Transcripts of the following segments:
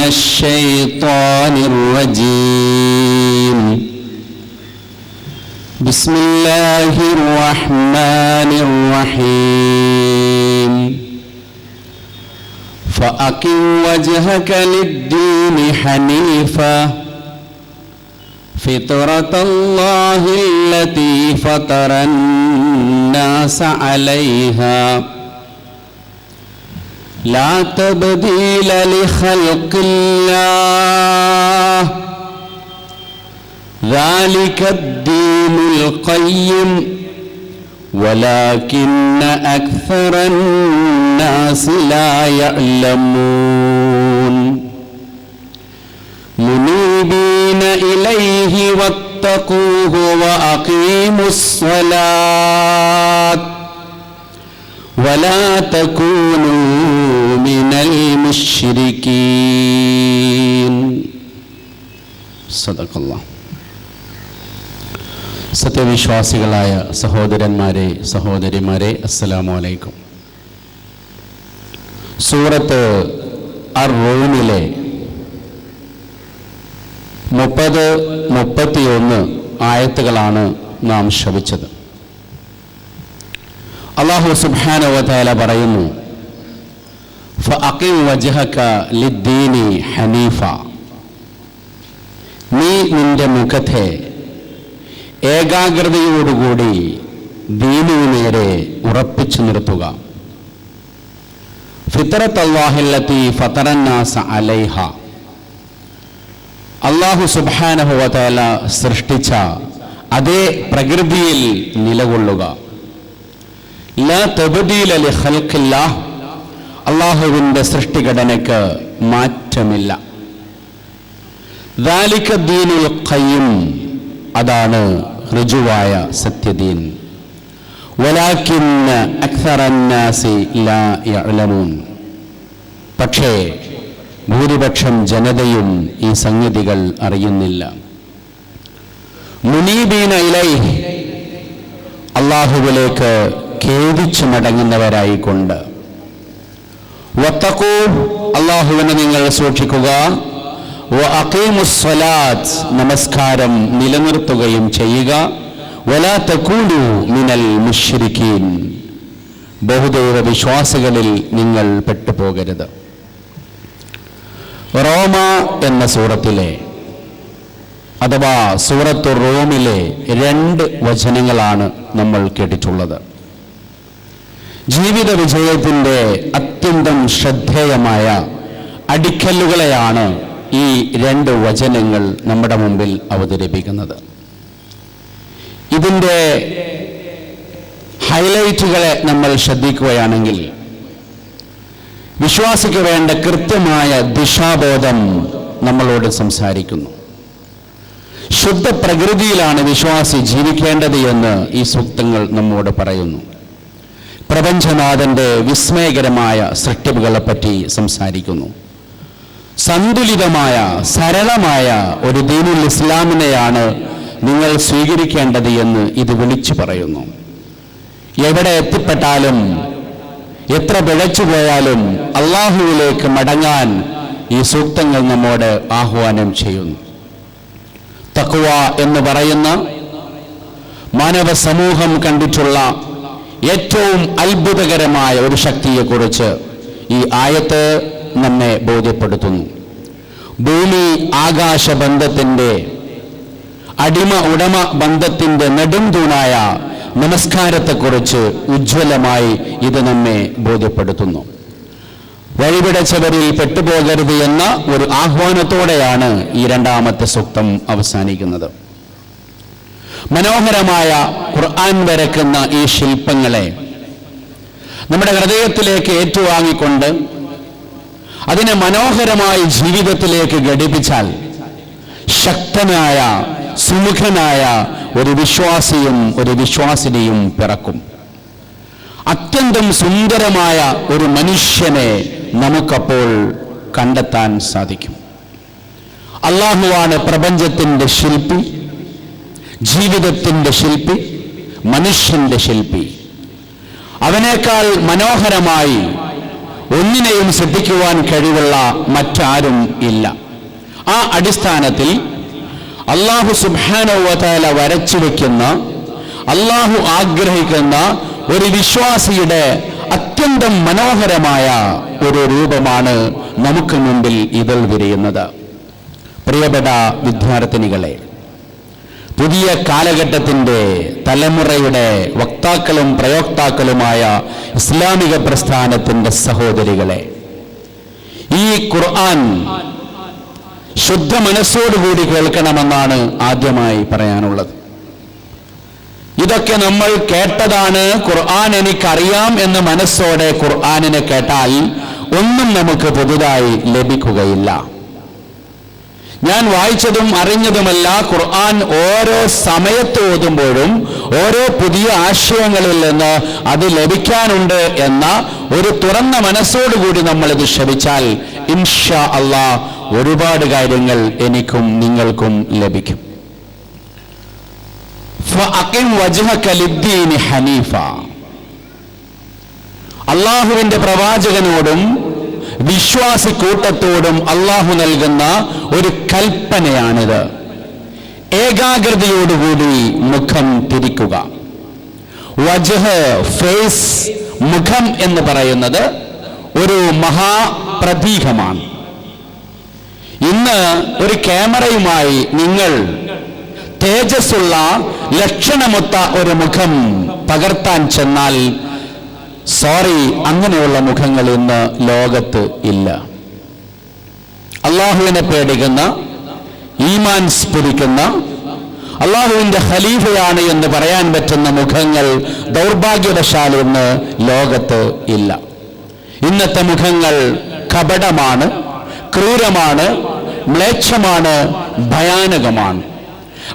الشيطان الرجيم بسم الله الرحمن الرحيم فأقم وجهك للدين حنيفا فطرة الله التي فطر الناس عليها لا تبديل لخلق الله ذلك الدين القيم ولكن أكثر الناس لا يعلمون منيبين إليه واتقوه وأقيموا الصلاة ولا تكونوا من المشركين صدق الله. സത്യവിശ്വാസികളായ സഹോദരന്മാരെ സഹോദരിമാരെ അസ്സലാമു അലൈക്കും. സൂറത്ത് അർ-റൂമിലെ 30-31 ആയത്തുകളാണ് നാം ശ്രവിച്ചത്. അല്ലാഹു സുബ്ഹാനഹു വ തആല പറയുന്നു, ഫഅഖിം വജ്ഹക ലിദ്ദീനി ഹനീഫ, നീ നിന്റെ മുഖത്തെ ഏകാഗ്രതയോടുകൂടി ദീനിനു നേരെ ഉറപ്പിച്ചു നിർത്തുക. ഫിത്രത്തല്ലാഹില്ലത്തി ഫതറന്നാസ അലൈഹ, അല്ലാഹു സുബ്ഹാനഹു വ തആല സൃഷ്ടിച്ച അതേ പ്രകൃതിയിൽ നിലകൊള്ളുക. ലാ തബ്ദീല ലിഖൽഖില്ലാഹ്, അല്ലാഹുവിൻ്റെ സൃഷ്ടിഘടനയ്ക്ക് മാറ്റമില്ല. ദാലിക ദീനുൽ ഖയ്യിം, അതാണ് ഋജുവായ സത്യദീൻ. വലാകിന്ന അക്സറന്നാസി ലാ യഅലമൂൻ, പക്ഷേ ഭൂരിപക്ഷം ജനതയും ഈ സംഗതികൾ അറിയുന്നില്ല. മുനീബീന ഇലൈഹി, അല്ലാഹുവിലേക്ക് ഖേദിച്ചു മടങ്ങുന്നവരായിക്കൊണ്ട്. വത്തഖൂ, അല്ലാഹുവിനെ നിങ്ങൾ സൂക്ഷിക്കുക. വഅഖീമുസ്സലാത്ത്, നമസ്കാരം നിലനിർത്തുകയും ചെയ്യുക. വലാ തകൂനു മിനൽ മുശ്രിക്കീൻ, ബഹുദൈവ വിശ്വാസികളിൽ നിങ്ങൾ പെട്ടുപോകരുത്. റോമ എന്ന സൂറത്തിലെ അഥവാ സൂറത്തു റൂമിലെ 2 വചനങ്ങളാണ് നമ്മൾ കേട്ടിട്ടുള്ളത്. ജീവിത വിജയത്തിൻ്റെ അത്യന്തം ശ്രദ്ധേയമായ അടിക്കല്ലുകളെയാണ് ഈ 2 വചനങ്ങൾ നമ്മുടെ മുമ്പിൽ അവതരിപ്പിക്കുന്നത്. ഇതിൻ്റെ ഹൈലൈറ്റുകളെ നമ്മൾ ശ്രദ്ധിക്കുകയാണെങ്കിൽ, വിശ്വാസിക്ക് വേണ്ട കൃത്യമായ ദിശാബോധം നമ്മളോട് സംസാരിക്കുന്നു. ശുദ്ധ പ്രകൃതിയിലാണ് വിശ്വാസി ജീവിക്കേണ്ടത് എന്ന് ഈ സൂക്തങ്ങൾ നമ്മോട് പറയുന്നു. പ്രപഞ്ചനാഥൻ്റെ വിസ്മയകരമായ സൃഷ്ടിപ്പുകളെപ്പറ്റി സംസാരിക്കുന്നു. സന്തുലിതമായ സരളമായ ഒരു ദീനുൽ ഇസ്ലാമിനെയാണ് നിങ്ങൾ സ്വീകരിക്കേണ്ടത് എന്ന് ഇത് വിളിച്ചു പറയുന്നു. എവിടെ എത്തിപ്പെട്ടാലും എത്ര പിഴച്ചു പോയാലും അള്ളാഹുവിലേക്ക് മടങ്ങാൻ ഈ സൂക്തങ്ങൾ നമ്മോട് ആഹ്വാനം ചെയ്യുന്നു. തഖ്വ എന്ന് പറയുന്ന മാനവ സമൂഹം കണ്ടിട്ടുള്ള ഏറ്റവും അത്ഭുതകരമായ ഒരു ശക്തിയെക്കുറിച്ച് ഈ ആയത്ത് നമ്മെ ബോധ്യപ്പെടുത്തുന്നു. ഭൂമി ആകാശ ബന്ധത്തിൻ്റെ അടിമ ഉടമ ബന്ധത്തിൻ്റെ നെടുംതൂണായ നമസ്കാരത്തെക്കുറിച്ച് ഉജ്ജ്വലമായി ഇത് നമ്മെ ബോധ്യപ്പെടുത്തുന്നു. വഴിപിടച്ചവരിൽ പെട്ടുപോകരുത് എന്ന ഒരു ആഹ്വാനത്തോടെയാണ് ഈ 2ാമത്തെ സൂക്തം അവസാനിക്കുന്നത്. മനോഹരമായ ഖുർആൻ വരക്കുന്ന ഈ ശില്പങ്ങളെ നമ്മുടെ ഹൃദയത്തിലേക്ക് ഏറ്റുവാങ്ങിക്കൊണ്ട് അതിനെ മനോഹരമായി ജീവിതത്തിലേക്ക് ഘടിപ്പിച്ചാൽ ശക്തനായ സുമുഖനായ ഒരു വിശ്വാസിയും ഒരു വിശ്വാസിനിയും പിറക്കും. അത്യന്തം സുന്ദരമായ ഒരു മനുഷ്യനെ നമുക്കപ്പോൾ കണ്ടെത്താൻ സാധിക്കും. അല്ലാഹുവാണ് പ്രപഞ്ചത്തിൻ്റെ ശില്പി, ജീവിതത്തിൻ്റെ ശില്പി, മനുഷ്യൻ്റെ ശില്പി. അവനേക്കാൾ മനോഹരമായി ഒന്നിനെയും സൃഷ്ടിക്കുവാൻ കഴിവുള്ള മറ്റാരും ഇല്ല. ആ അടിസ്ഥാനത്തിൽ അല്ലാഹു സുബ്ഹാനഹു വ തആല വരച്ചു വെക്കുന്ന, അല്ലാഹു ആഗ്രഹിക്കുന്ന ഒരു വിശ്വാസിയുടെ അത്യന്തം മനോഹരമായ ഒരു രൂപമാണ് നമുക്ക് മുമ്പിൽ ഇതൾ വിരിയുന്നത്. പ്രിയപ്പെട്ട വിദ്യാർത്ഥിനികളെ, പുതിയ കാലഘട്ടത്തിൻ്റെ തലമുറയുടെ വക്താക്കളും പ്രയോക്താക്കളുമായ ഇസ്ലാമിക പ്രസ്ഥാനത്തിൻ്റെ സഹോദരികളെ, ഈ ഖുർആൻ ശുദ്ധ മനസ്സോടുകൂടി കേൾക്കണമെന്നാണ് ആദ്യമായി പറയാനുള്ളത്. ഇതൊക്കെ നമ്മൾ കേട്ടതാണ്, ഖുർആൻ എനിക്കറിയാം എന്ന് മനസ്സോടെ ഖുർആനിനെ കേട്ടാൽ ഒന്നും നമുക്ക് പുതുതായി ലഭിക്കുകയില്ല. ഞാൻ വായിച്ചതും അറിഞ്ഞതുമല്ല, ഖുർആൻ ഓരോ സമയത്ത് ഓതുമ്പോഴും ഓരോ പുതിയ ആശയങ്ങളിൽ നിന്ന് അത് ലഭിക്കാനുണ്ട് എന്ന ഒരു തുറന്ന മനസ്സോടുകൂടി നമ്മളിത് ശ്രമിച്ചാൽ ഇൻഷാ അല്ലാഹ് ഒരുപാട് കാര്യങ്ങൾ എനിക്കും നിങ്ങൾക്കും ലഭിക്കും. ഫഅഖിം വജ്ഹക ലിദ്ദീനി ഹനീഫ. അല്ലാഹുവിന്റെ പ്രവാചകനോടും വിശ്വാസി കൂട്ടത്തോടും അല്ലാഹു നൽകുന്ന ഒരു കൽപ്പനയാണിത്. ഏകാഗ്രതയോടുകൂടി മുഖം തിരിക്കുക. വജ്ഹ്, ഫേസ്, മുഖം എന്ന് പറയുന്നത് ഒരു മഹാപ്രതീകമാണ്. ഇന്ന് ഒരു ക്യാമറയുമായി നിങ്ങൾ തേജസ്സുള്ള ലക്ഷണമൊത്ത ഒരു മുഖം പകർത്താൻ ചെന്നാൽ സോറി, അങ്ങനെയുള്ള മുഖങ്ങൾ ഇന്ന് ലോകത്ത് ഇല്ല. അള്ളാഹുവിനെ പേടിക്കുന്ന, ഈമാൻ സ്ഫുരിക്കുന്ന, അള്ളാഹുവിന്റെ ഖലീഫയാണ് എന്ന് പറയാൻ പറ്റുന്ന മുഖങ്ങൾ ദൗർഭാഗ്യവശാൽ ഇന്ന് ലോകത്ത് ഇല്ല. ഇന്നത്തെ മുഖങ്ങൾ കപടമാണ്, ക്രൂരമാണ്, മ്ലേച്ഛമാണ്, ഭയാനകമാണ്.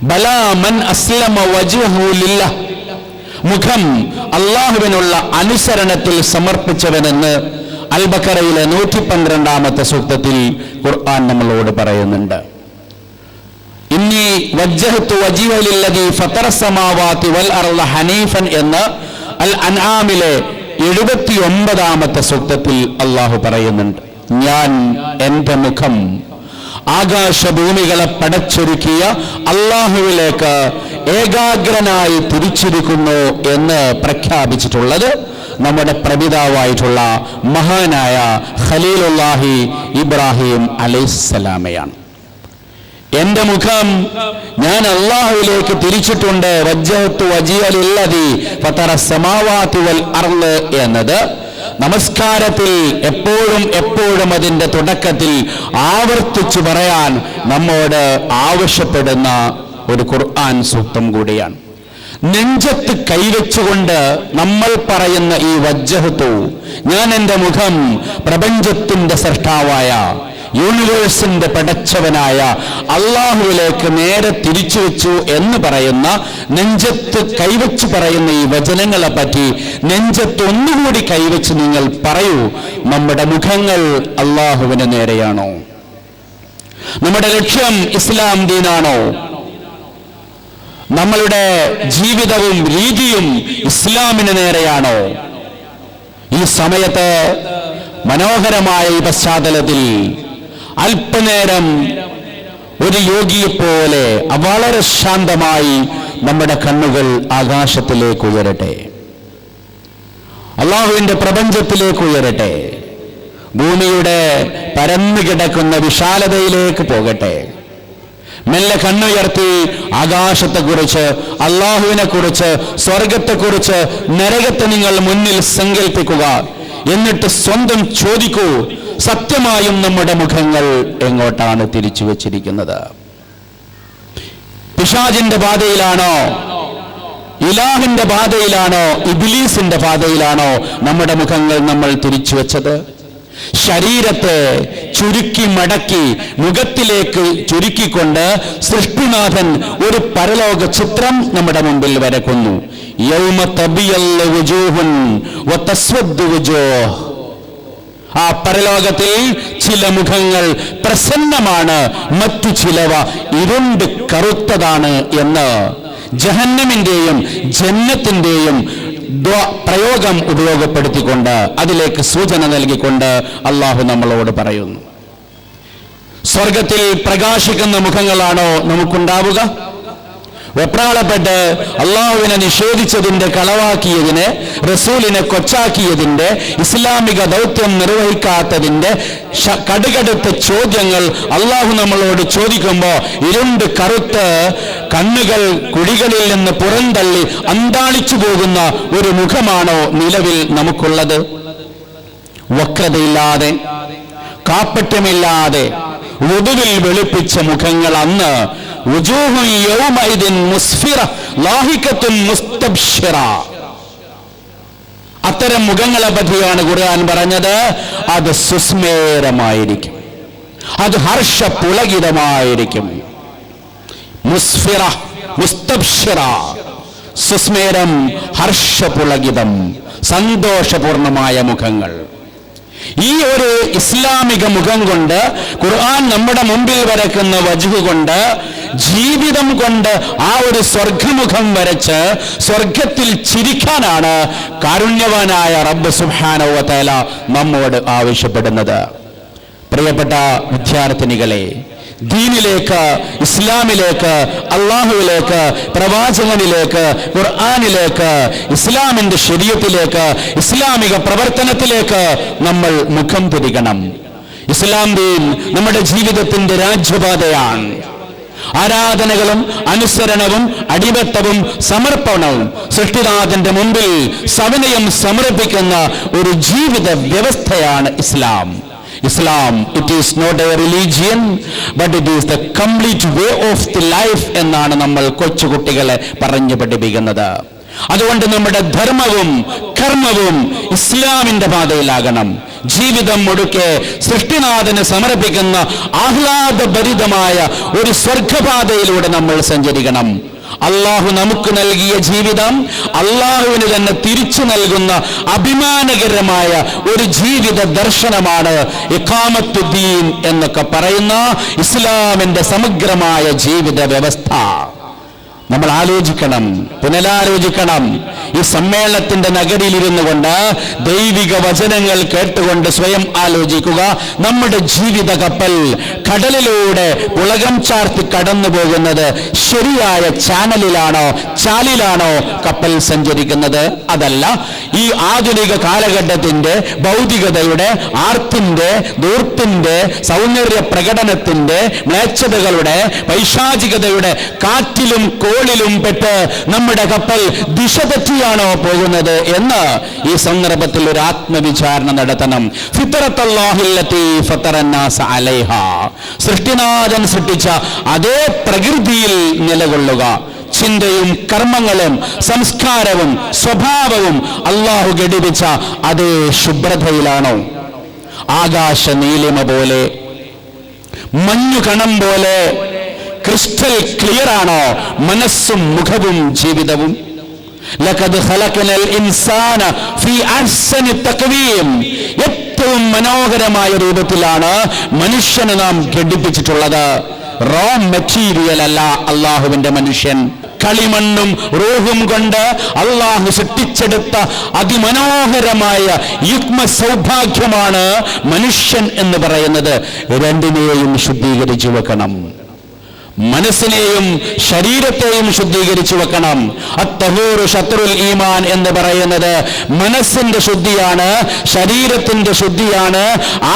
ബലാ മൻ അസ്ലമ വജ്ഹു ലില്ലാഹ്. മുഖം അള്ളാഹുവിനുള്ള അനുസരണത്തിൽ സമർപ്പിച്ചവനെന്ന് അൽ ബഖറയിലെ 112 സൂക്തത്തിൽ ഖുർആൻ നമ്മളോട് പറയുന്നുണ്ട്. ഇന്നി വജ്ജഹ്തു വജ്ഹിയ ലില്ലദീ ഫതറ സമാവാതി വൽ അർള ഹനീഫൻ എന്ന് അൽ അൻആമിലെ 79 സൂക്തത്തിൽ അള്ളാഹു പറയുന്നുണ്ട്. ഞാൻ എൻ്റെ മുഖം ആകാശഭൂമികളെ പടച്ചൊരുക്കിയ അള്ളാഹുവിലേക്ക് ഏകാഗ്രനായി തിരിച്ചിരിക്കുന്നു എന്ന് പ്രഖ്യാപിച്ചിട്ടുള്ളത് നമ്മുടെ പ്രപിതാവായിട്ടുള്ള മഹാനായ ഖലീലുല്ലാഹി ഇബ്രാഹിം അലൈഹിസ്സലാമയാണ്. എൻ്റെ മുഖം ഞാൻ അള്ളാഹുവിലേക്ക് തിരിച്ചിട്ടുണ്ട്. വജ്ജഹ്തു വജ്ഹിയ ലില്ലദീ ഫതറ സമാവാതി വൽ അർള് എന്നത് നമസ്കാരത്തിൽ എപ്പോഴും അതിൻ്റെ തുടക്കത്തിൽ ആവർത്തിച്ചു പറയാൻ നമ്മോട് ആവശ്യപ്പെടുന്ന ഒരു ഖുർആൻ സൂക്തം കൂടിയാണ്. നെഞ്ചത്ത് കൈവച്ചുകൊണ്ട് നമ്മൾ പറയുന്ന ഈ വജ്ജഹ്തു, ഞാൻ എൻ്റെ മുഖം പ്രപഞ്ചത്തിന്റെ സൃഷ്ടാവായ, യൂണിവേഴ്സിന്റെ പടച്ചവനായ അള്ളാഹുവിലേക്ക് നേരെ തിരിച്ചു വെച്ചു എന്ന് പറയുന്ന, നെഞ്ചത്ത് കൈവച്ച് പറയുന്ന ഈ വചനങ്ങളെ പറ്റി നെഞ്ചത്ത് ഒന്നുകൂടി കൈവച്ച് നിങ്ങൾ പറയൂ. നമ്മുടെ മുഖങ്ങൾ അള്ളാഹുവിന് നേരെയാണോ? നമ്മുടെ ലക്ഷ്യം ഇസ്ലാം ദീനാണോ? നമ്മളുടെ ജീവിതവും രീതിയും ഇസ്ലാമിന് നേരെയാണോ? ഈ സമയത്ത് മനോഹരമായ ഈ പശ്ചാത്തലത്തിൽ അല്പനേരം ഒരു യോഗിയെപ്പോലെ വളരെ ശാന്തമായി നമ്മുടെ കണ്ണുകൾ ആകാശത്തിലേക്ക് ഉയരട്ടെ, അള്ളാഹുവിന്റെ പ്രപഞ്ചത്തിലേക്ക് ഉയരട്ടെ, ഭൂമിയുടെ പരന്നു കിടക്കുന്ന വിശാലതയിലേക്ക് പോകട്ടെ. മെല്ലെ കണ്ണുയർത്തി ആകാശത്തെക്കുറിച്ച്, അള്ളാഹുവിനെ കുറിച്ച്, സ്വർഗത്തെക്കുറിച്ച്, നരകത്തെ നിങ്ങൾ മുന്നിൽ സങ്കല്പിക്കുക. എന്നിട്ട് സ്വന്തം ചോദിക്കൂ, സത്യമായും നമ്മുടെ മുഖങ്ങൾ എങ്ങോട്ടാണ് തിരിച്ചു വച്ചിരിക്കുന്നത്? പിശാചിന്റെ പാതയിലാണോ? ഇലാഹിന്റെ പാതയിലാണോ? ഇബ്ലീസിന്റെ പാതയിലാണോ നമ്മുടെ മുഖങ്ങൾ നമ്മൾ തിരിച്ചു വെച്ചത്? ശരീരത്തെ ചുരുക്കി മടക്കി മുഖത്തിലേക്ക് ചുരുക്കിക്കൊണ്ട് സൃഷ്ടിനാഥൻ ഒരു പരലോക ചിത്രം നമ്മുടെ മുമ്പിൽ വരക്കുന്നു. യൗമ തബിയല്ലു വുജൂഹുൻ വതസ്വദ്ദു വുജൂഹ്. ആ പരലോകത്തിൽ ചില മുഖങ്ങൾ പ്രസന്നമാണ്, മറ്റു ചിലവ ഇരുണ്ട് കറുത്തതാണ് എന്ന് ജഹന്നമിന്റെയും ജന്നത്തിന്റെയും പ്രയോഗം ഉപയോഗപ്പെടുത്തിക്കൊണ്ട് അതിലേക്ക് സൂചന നൽകിക്കൊണ്ട് അള്ളാഹു നമ്മളോട് പറയുന്നു. സ്വർഗത്തിൽ പ്രകാശിക്കുന്ന മുഖങ്ങളാണോ നമുക്കുണ്ടാവുക? വെപ്രാളപ്പെട്ട് അള്ളാഹുവിനെ നിഷേധിച്ചതിന്റെ, കളവാക്കിയതിന്, റസൂലിനെ കൊച്ചാക്കിയതിന്റെ, ഇസ്ലാമിക ദൗത്യം നിർവഹിക്കാത്തതിന്റെ കടുകടുത്ത ചോദ്യങ്ങൾ അള്ളാഹു നമ്മളോട് ചോദിക്കുമ്പോൾ ഇരുണ്ട് കറുത്ത് കണ്ണുകൾ കുഴികളിൽ നിന്ന് പുറന്തള്ളി അന്താളിച്ചു പോകുന്ന ഒരു മുഖമാണോ നിലവിൽ നമുക്കുള്ളത്? വക്രതയില്ലാതെ, കാപ്പട്യമില്ലാതെ വുദുവിൽ വെളുപ്പിച്ച മുഖങ്ങൾ അന്ന് അത്തരം മുഖങ്ങളെ പറ്റിയാണ് ഖുർആൻ പറഞ്ഞത്. അത് സുസ്മേരമായിരിക്കും, അത് ഹർഷപുളകിതമായിരിക്കും. മുസ്ഫിറ, മുസ്തബ്ഷിറ, സുസ്മേരം, ഹർഷപുളകിതം, സന്തോഷപൂർണമായ മുഖങ്ങൾ. ഈ ഒരു ഇസ്ലാമിക മുഖം കൊണ്ട്, ഖുർആൻ നമ്മുടെ മുമ്പിൽ വരക്കുന്ന വജ്ഹ് കൊണ്ട്, ജീവിതം കൊണ്ട് ആ ഒരു സ്വർഗമുഖം വരച്ച് സ്വർഗത്തിൽ ചിരിക്കാനാണ് കാരുണ്യവാനായ റബ്ബ് സുബ്ഹാനഹു വ തആല നമ്മോട് ആവശ്യപ്പെടുന്നത്. പ്രിയപ്പെട്ട വിദ്യാർത്ഥിനികളെ, ദീനിലേക്ക്, ഇസ്ലാമിലേക്ക്, അള്ളാഹുവിലേക്ക്, പ്രവാചകനിലേക്ക്, ഖുർആനിലേക്ക്, ഇസ്ലാമിന്റെ ശരീഅത്തിലേക്ക്, ഇസ്ലാമിക പ്രവർത്തനത്തിലേക്ക് നമ്മൾ മുഖം തിരിക്കണം. ഇസ്ലാം ദീൻ നമ്മുടെ ജീവിതത്തിന്റെ രാജ്യപാതയാണ്. ആരാധനകളും അനുസരണവും അടിമത്തവും സമർപ്പണവും സൃഷ്ടിനാഥന്റെ മുമ്പിൽ സവിനയം സമർപ്പിക്കുന്ന ഒരു ജീവിത വ്യവസ്ഥയാണ് ഇസ്ലാം. Islam, it is not a religion, but it is the complete way of the life എന്നാണ് നമ്മൾ കൊച്ചുകുട്ടികളെ പറഞ്ഞു പഠിപ്പിക്കുന്നത്. അതുകൊണ്ട് നമ്മുടെ ധർമ്മവും കർമ്മവും ഇസ്ലാമിന്റെ പാതയിലാകണം. ജീവിതം മുഴുക്കെ സൃഷ്ടിനാഥന് സമർപ്പിക്കുന്ന ആഹ്ലാദഭരിതമായ ഒരു സ്വർഗപാതയിലൂടെ നമ്മൾ സഞ്ചരിക്കണം. അള്ളാഹു നമുക്ക് നൽകിയ ജീവിതം അള്ളാഹുവിന് തന്നെ തിരിച്ചു നൽകുന്ന അഭിമാനകരമായ ഒരു ജീവിത ദർശനമാണ് ഇഖാമത്തുദ്ദീൻ എന്നൊക്കെ പറയുന്ന ഇസ്ലാമിന്റെ സമഗ്രമായ ജീവിത വ്യവസ്ഥ. നമ്മൾ ആലോചിക്കണം, പുനരാലോചിക്കണം. ഈ സമ്മേളനത്തിന്റെ നഗരിയിലിരുന്നു കൊണ്ട് ദൈവിക വചനങ്ങൾ കേട്ടുകൊണ്ട് സ്വയം ആലോചിക്കുക. നമ്മുടെ ജീവിത കപ്പൽ കടലിലൂടെ ഉലകം ചാർത്തി കടന്നു പോകുന്നത് ശരിയായ ചാലിലാണോ കപ്പൽ സഞ്ചരിക്കുന്നത്? അതല്ല. ഈ ആധുനിക കാലഘട്ടത്തിന്റെ ഭൗതികതയുടെ, ആർത്തിന്റെ, ദൂർത്തിന്റെ, സൗന്ദര്യ പ്രകടനത്തിന്റെ, മ്ലേച്ഛതകളുടെ, പൈശാചികതയുടെ കാറ്റിലും ിലും പെട്ട് നമ്മുടെ കപ്പൽ ദിശ തെറ്റിയാണോ പോകുന്നത് എന്ന് ഈ സന്ദർഭത്തിൽ ഒരു ആത്മവിചാരണ നടത്തണം. ഫിത്രത്തല്ലാഹില്ലത്തി ഫത്തറന്നാസ അലൈഹ, സൃഷ്ടിനാഥൻ സൃഷ്ടിച്ച അതേ പ്രകൃതിയിൽ നിലകൊള്ളുക. ചിന്തയും കർമ്മങ്ങളും സംസ്കാരവും സ്വഭാവവും അള്ളാഹു ഘടിപ്പിച്ച അതേ ശുഭ്രതയിലാണോ? ആകാശ നീലിമ പോലെ, മഞ്ഞുകണം പോലെ ക്രിസ്റ്റൽ ക്ലിയർ ആണോ മനസ്സും മുഖവും ജീവിതവും? ലഖദ് ഖലഖനൽ ഇൻസാന ഫീ അഹ്സനി തഖ്വീം, ഏറ്റവും മനോഹരമായ രൂപത്തിലാണ് മനുഷ്യനെ നാം ഘടിപ്പിച്ചിട്ടുള്ളത്. റോ മെറ്റീരിയൽ അല്ല അള്ളാഹുവിന്റെ മനുഷ്യൻ. കളിമണ്ണും റൂഹും കൊണ്ട് അള്ളാഹു സൃഷ്ടിച്ചെടുത്ത അതിമനോഹരമായ യുഗ്മ സൗഭാഗ്യമാണ് മനുഷ്യൻ എന്ന് പറയുന്നത്. രണ്ടിനെയും ശുദ്ധീകരിച്ചു വെക്കണം. മനസ്സിനെയും ശരീരത്തെയും ശുദ്ധീകരിച്ചു വെക്കണം. അത്തഹൂറു ശത്രുൽ ഈമാൻ എന്ന് പറയുന്നത് മനസ്സിന്റെ ശുദ്ധിയാണ്, ശരീരത്തിന്റെ ശുദ്ധിയാണ്,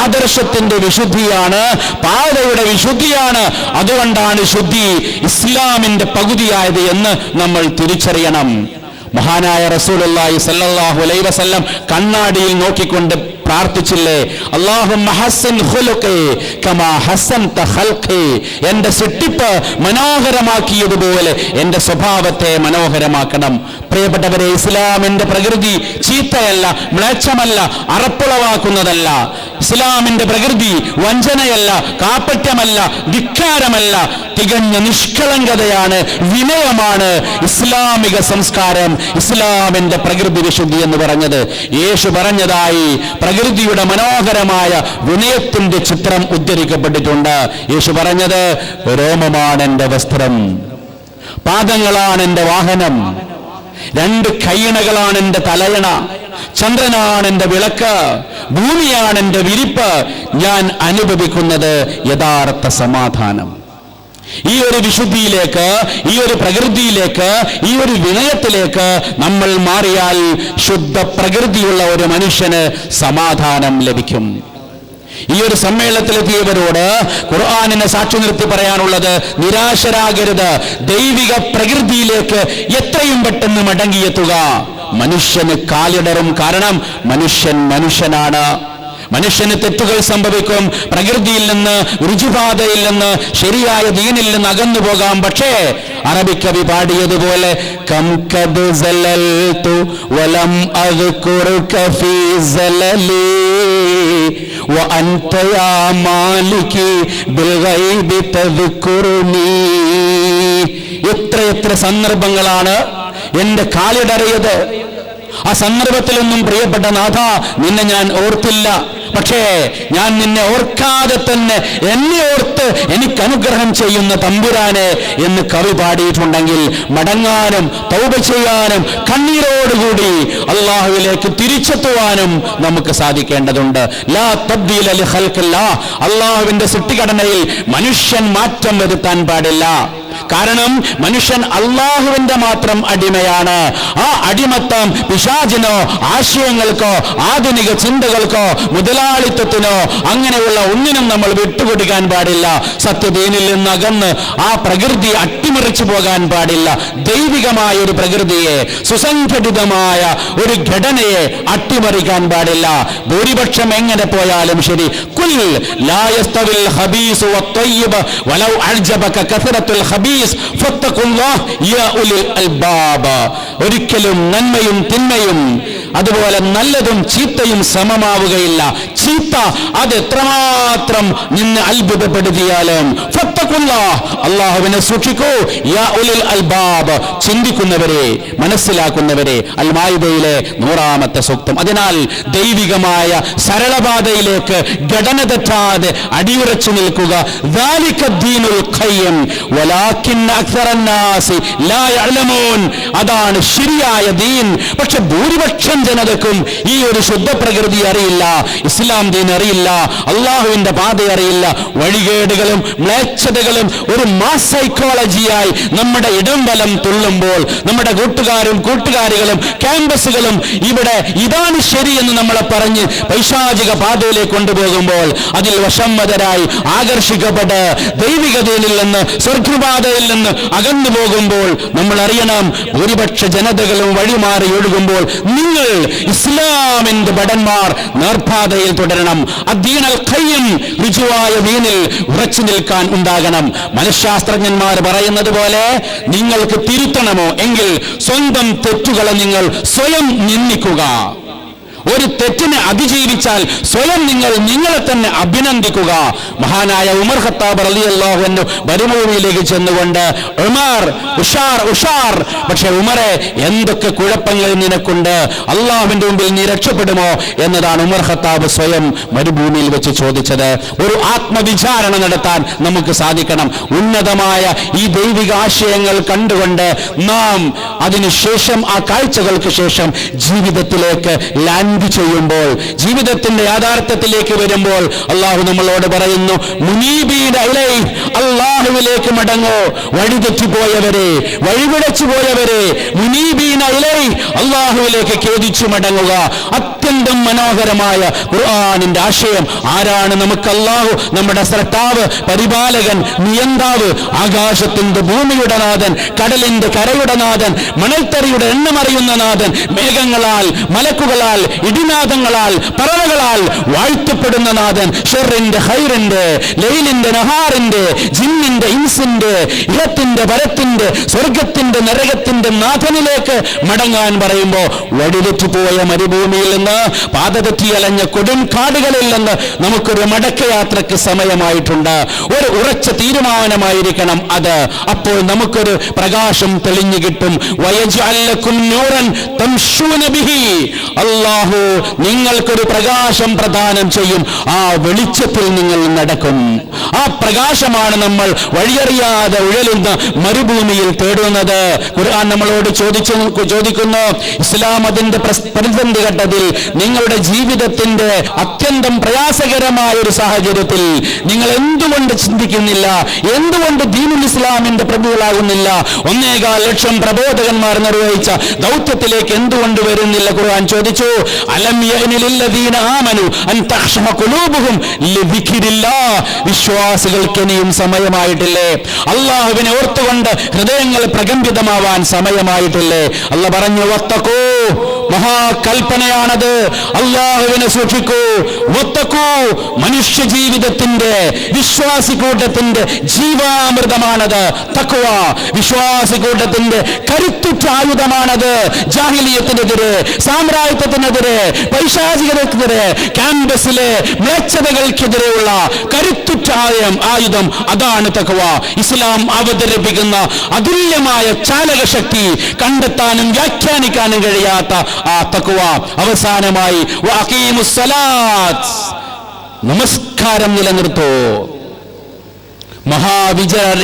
ആദർശത്തിന്റെ വിശുദ്ധിയാണ്, പാതയുടെ വിശുദ്ധിയാണ്. അതുകൊണ്ടാണ് ശുദ്ധി ഇസ്ലാമിന്റെ പകുതിയായത് എന്ന് നമ്മൾ തിരിച്ചറിയണം. മഹാനായ റസൂലുള്ളാഹി സ്വല്ലല്ലാഹു അലൈഹി വസല്ലം കണ്ണാടിയിൽ നോക്കിക്കൊണ്ട് പ്രാർത്ഥിച്ചില്ലേ, അല്ലാഹുമ്മ ഹസ്സൻ ഖുലുഖി കമാ ഹസ്സൻത ഖൽഖി, എൻ്റെ സൃഷ്ടിപ്പ് മനോഹരമാക്കിയതുപോലെ എൻ്റെ സ്വഭാവത്തെ മനോഹരമാക്കണം. പ്രിയപ്പെട്ടവരെ, ഇസ്ലാമിന്റെ പ്രകൃതി ചീത്തയല്ല, മ്ലേച്ഛമല്ല, അറപ്പുളവാക്കുന്നതല്ല. ഇസ്ലാമിന്റെ പ്രകൃതി വഞ്ചനയല്ല, കാപ്പട്യമല്ല, ധിക്കാരമല്ല, തികഞ്ഞ നിഷ്കളങ്കതയാണ്, വിനയമാണ്. ഇസ്ലാമിക സംസ്കാരം, ഇസ്ലാമിന്റെ പ്രകൃതി വിശുദ്ധി എന്ന് പറഞ്ഞത്. യേശു പറഞ്ഞതായി പ്രകൃതിയുടെ മനോഹരമായ വിനയത്തിന്റെ ചിത്രം ഉദ്ധരിക്കപ്പെട്ടിട്ടുണ്ട്. യേശു പറഞ്ഞത്, രോമമാണ് എൻ്റെ വസ്ത്രം, പാദങ്ങളാണ് എൻ്റെ വാഹനം, രണ്ട് കൈയിണകളാണ് എൻ്റെ തലയണ, ചന്ദ്രനാണ് എൻ്റെ വിളക്ക്, ഭൂമിയാണ് എൻ്റെ വിരിപ്പ്. ഞാൻ അനുഭവിക്കുന്നത് യഥാർത്ഥ സമാധാനം. ഈ ഒരു വിശുദ്ധിയിലേക്ക്, ഈ ഒരു പ്രകൃതിയിലേക്ക്, ഈ ഒരു വിനയത്തിലേക്ക് നമ്മൾ മാറിയാൽ ശുദ്ധ പ്രകൃതിയുള്ള ഒരു മനുഷ്യന് സമാധാനം ലഭിക്കും. ഈ ഒരു സമ്മേളനത്തിലെത്തിയവരോട് ഖുർആനിനെ സാക്ഷി നിർത്തി പറയാനുള്ളത്, നിരാശരാകരുത്. ദൈവിക പ്രകൃതിയിലേക്ക് എത്രയും പെട്ടെന്ന് മടങ്ങിയെത്തുക. മനുഷ്യന് കാലിടറും, കാരണം മനുഷ്യനാണ്. മനുഷ്യന് തെറ്റുകൾ സംഭവിക്കും. പ്രകൃതിയിൽ നിന്ന്, രുചിപാതയിൽ നിന്ന്, ശരിയായ ദീനിൽ നിന്ന് അകന്നു പോകാം. പക്ഷേ അറബിക്കവി പാടിയതുപോലെ കംകദ് സലൽതു വലം അദ്കുറുക ഫീ സലലി വഅൻത യാ മാലികി ബിൽഗൈബി തദ്കുറുനി. എത്ര സന്ദർഭങ്ങളാണ് എൻ്റെ കാലിടറിയത്. ആ സന്ദർഭത്തിലൊന്നും പ്രിയപ്പെട്ട നാഥ നിന്നെ ഞാൻ ഓർത്തില്ല. പക്ഷേ ഞാൻ നിന്നെ ഓർക്കാതെ തന്നെ എന്നെ ഓർത്ത് എനിക്ക് അനുഗ്രഹം ചെയ്യുന്ന തമ്പുരാനെ എന്ന് കവി പാടിയിട്ടുണ്ടെങ്കിൽ മടങ്ങാനും തൗബ ചെയ്യാനും കണ്ണീരോടുകൂടി അള്ളാഹുവിലേക്ക് തിരിച്ചെത്തുവാനും നമുക്ക് സാധിക്കേണ്ടതുണ്ട്. ലാ തബ്ദീല ലി ഖൽഖില്ലാഹ്. അള്ളാഹുവിന്റെ സൃഷ്ടിഘടനയിൽ മനുഷ്യൻ മാറ്റം വരുത്താൻ പാടില്ല. കാരണം മനുഷ്യൻ അള്ളാഹുവിന്റെ മാത്രം അടിമയാണ്. ആ അടിമത്തം പിശാചിനോ ആശയങ്ങൾക്കോ ആധുനിക ചിന്തകൾക്കോ മുതലാളിത്തത്തിനോ അങ്ങനെയുള്ള ഒന്നിനും നമ്മൾ വിട്ടുകൊടുക്കാൻ പാടില്ല. സത്യദീനിൽ നിന്ന് അകന്ന് ആ പ്രകൃതി അട്ടിമറിച്ചു പോകാൻ പാടില്ല. ദൈവികമായ ഒരു പ്രകൃതിയെ, സുസംഘടിതമായ ഒരു ഘടനയെ അട്ടിമറിക്കാൻ പാടില്ല. ഭൂരിപക്ഷം എങ്ങനെ പോയാലും ശരി, കുൽ ലാ യസ്തവിൽ ഖബീസ് വത്തയ്യിബ് വലൗ അഅ്ജബക കസറത്തുൽ ഖബീസ് ഫത്തഖുല്ലാഹ് യാ ഉലിൽ അൽബാബ്. ഒരിക്കലും നന്മയും തിന്മയും അതുപോലെ നല്ലതും ചീത്തയും സമമാവുകയില്ല. ചീത്ത അത് എത്രമാത്രം നിന്നെ അത്ഭുതപ്പെടുത്തിയാലും ഫത്തഖുല്ലാഹ്, അല്ലാഹുവിനെ സൂക്ഷിക്കൂ. യാ ഉലിൽ അൽബാബ്, ചിന്തിക്കുന്നവരെ, മനസ്സിലാക്കുന്നവരെ. അൽ മാഇദയിലെ 100-ാമത്തെ സൂക്തം. അതിനാൽ ദൈവികമായ സരളപാതയിലേക്ക് ഘടന തെറ്റാതെ അടിയുറച്ചു നിൽക്കുക. ദാലിക ദീനുൽ ഖയ്യിം വലാകിന്ന അക്സറന്നാസി ലാ യഅലമൂൻ. അതാണ് ശരിയായ ദീൻ. പക്ഷെ ഭൂരിപക്ഷം ജനതക്കും ഈ ഒരു ശുദ്ധ പ്രകൃതി അറിയില്ല, ഇസ്ലാം ദീൻ അറിയില്ല, അള്ളാഹുവിന്റെ പാത അറിയില്ല. വഴികേടുകളും മ്ലേച്ഛതകളും ഒരു മാസ് സൈക്കോളജിയായി നമ്മുടെ ഇടം വലം തുള്ളുമ്പോൾ, നമ്മുടെ കൂട്ടുകാരികളും ക്യാമ്പസുകളും ഇവിടെ ഇതാണ് ശരിയെന്ന് നമ്മളെ പറഞ്ഞ് പൈശാചിക പാതയിലേക്ക് കൊണ്ടുപോകുമ്പോൾ, അതിൽ വശംവദരായി ആകർഷിക്കപ്പെട്ട് ദൈവിക ദീനിൽ നിന്ന്, സ്വർഗപാതയിൽ നിന്ന് അകന്നു പോകുമ്പോൾ നമ്മൾ അറിയണം, ഭൂരിപക്ഷ ജനതകളും വഴിമാറി ഒഴുകുമ്പോൾ നിങ്ങൾ ഇസ്ലാമിന്റെ ഭടന്മാർ നേർപാതയിൽ തുടരണം. അദ്ദീനൽ ഖയ്യിം, രുജുവായ ദീനിൽ ഉറച്ചു നിൽക്കാൻ ഉണ്ടാകണം. മനഃശാസ്ത്രജ്ഞന്മാർ പറയുന്നത് പോലെ നിങ്ങൾക്ക് തിരുത്തണമോ എങ്കിൽ സ്വന്തം തെറ്റുകളെ നിങ്ങൾ സ്വയം നിന്ദിക്കുക. ഒരു തെറ്റിനെ അതിജീവിച്ചാൽ സ്വയം നിങ്ങളെ തന്നെ അഭിനന്ദിക്കുക. മഹാനായ ഉമർ ഖത്താബ് റളിയല്ലാഹു അൻഹു മരുഭൂമിയിലേക്ക് ചെന്നുകൊണ്ട് ഉമർ ഉഷാർ, പക്ഷെ ഉമറെ എന്തൊക്കെ കുഴപ്പങ്ങൾ നിനക്കുണ്ട്, അള്ളാഹുവിന്റെ മുമ്പിൽ നീ രക്ഷപ്പെടുമോ എന്നതാണ് ഉമർ ഖത്താബ് സ്വയം മരുഭൂമിയിൽ വെച്ച് ചോദിച്ചത്. ഒരു ആത്മവിചാരണ നടത്താൻ നമുക്ക് സാധിക്കണം. ഉന്നതമായ ഈ ദൈവിക ആശയങ്ങൾ കണ്ടുകൊണ്ട് നാം അതിനുശേഷം, ആ കാഴ്ചകൾക്ക് ശേഷം ജീവിതത്തിലേക്ക് ലാൻഡ് ചെയ്യുമ്പോൾ, ജീവിതത്തിന്റെ യാഥാർത്ഥ്യത്തിലേക്ക് വരുമ്പോൾ അള്ളാഹു നമ്മളോട് പറയുന്നു, മുനീബീന ഇലൈഹി, അള്ളാഹുവിലേക്ക് മടങ്ങൂ. വഴിതെറ്റിപ്പോയവരെ, വഴിപിഴച്ചു പോയവരെ, മുനീബീന ഇലൈഹി, അള്ളാഹുവിലേക്ക് ഖേദിച്ചു മടങ്ങുക. അത്യന്തം മനോഹരമായ ഖുർആനിന്റെ ആശയം. ആരാണ് നമുക്ക് അള്ളാഹു? നമ്മുടെ സ്രഷ്ടാവ്, പരിപാലകൻ, നിയന്താവ്, ആകാശത്തിന്റെ ഭൂമിയുടെ നാഥൻ, കടലിന്റെ കരയുടെ നാഥൻ, മണൽത്തറിയുടെ എണ്ണമറിയുന്ന നാഥൻ, മേഘങ്ങളാൽ, മലക്കുകളാൽ, ഇടിനാദങ്ങളാൽ, പറവകളാൽ വാഴ്ത്തപ്പെടുന്ന നാഥൻ, ഷെറിന്റെ, ഹൈറിന്റെ, ലൈലിന്റെ, നഹാറിന്റെ, ജിന്നിന്റെ, ഇൻസിന്റെ, ഇഹത്തിന്റെ, പരത്തിന്റെ, സ്വർഗത്തിന്റെ, നരകത്തിന്റെ നാഥനിലേക്ക് മടങ്ങാൻ പറയുമ്പോ വഴിതെറ്റിപ്പോയ മരുഭൂമിയിൽ നിന്ന്, പാതതെറ്റി അലഞ്ഞ കൊടും കാടുകളിൽ നിന്ന് നമുക്കൊരു മടക്കയാത്രയ്ക്ക് സമയമായിട്ടുണ്ട്. ഒരു ഉറച്ച തീരുമാനമായിരിക്കണം അത്. അപ്പോൾ നമുക്കൊരു പ്രകാശം തെളിഞ്ഞു കിട്ടും. വയജ്അൽ ലക്കും നൂറൻ തംശൂന ബിഹി, അല്ലാഹു നിങ്ങൾക്കൊരു പ്രകാശം പ്രദാനം ചെയ്യും. ആ വെളിച്ചത്തിൽ നിങ്ങൾ നടക്കും. ആ പ്രകാശമാണ് നമ്മൾ വഴിയറിയാതെ ഉഴലുന്ന മരുഭൂമിയിൽ തേടുന്നത്? ഖുർആൻ നമ്മളോട് ചോദിക്കുന്നു, ഇസ്ലാം അതിന്റെ പ്രതിസന്ധി ഘട്ടത്തിൽ, നിങ്ങളുടെ ജീവിതത്തിന്റെ അത്യന്തം പ്രയാസകരമായ ഒരു സാഹചര്യത്തിൽ നിങ്ങൾ എന്തുകൊണ്ട് ചിന്തിക്കുന്നില്ല? എന്തുകൊണ്ട് ദീനുൽ ഇസ്ലാമിന്റെ പ്രതികളാകുന്നില്ല? 1.25 ലക്ഷം പ്രബോധകന്മാർ നിർവഹിച്ച ദൗത്യത്തിലേക്ക് എന്തുകൊണ്ട് വരുന്നില്ല? ഖുർആൻ ചോദിച്ചു, അലം യഅനി ലില്ലദീന ആമനു അൻ തഖ്ശഅ ഖുലൂബുഹും ലിദിക്രില്ലാഹ്. വിശ്വാസികൾക്ക് ഇനിയും സമയമായിട്ടില്ലേ? അല്ലാഹുവിനെ ഓർത്തുകൊണ്ട് ഹൃദയങ്ങൾ പ്രകമ്പിതമാവാൻ സമയമായിട്ടില്ലേ? അല്ലാഹ് പറഞ്ഞു, വത്തഖൂ, മഹാകൽപ്പനയാണത്. അല്ലാഹുവിനെ സൂക്ഷിക്കൂ. വത്തഖൂ, മനുഷ്യ ജീവിതത്തിന്റെ, വിശ്വാസി കൂട്ടത്തിന്റെ ജീവാമൃതമാണത് തഖ്വ. വിശ്വാസി കൂട്ടത്തിന്റെ കരുത്തുറ്റ ആയുധമാണത്. ജാഹിലിയത്തിനെതിരെ, സാമ്രാജ്യത്വത്തിനെതിരെ, പൈശാചികതയ്ക്കെതിരെ, ക്യാമ്പസിലെ മ്ലേച്ഛതകൾക്കെതിരെയുള്ള കരുത്തുറ്റ ആയുധം അതാണ് തഖ്വ. ഇസ്ലാം അവതരിപ്പിക്കുന്ന അതുല്യമായ ചാലകശക്തി കണ്ടെത്താനും വ്യാഖ്യാനിക്കാനും കഴിയാത്ത ആ തഖ്വ. അവസാനമായി വഅഖീമുസ്സലാത്ത്, നമസ്കാരം നിലനിർത്തൂ.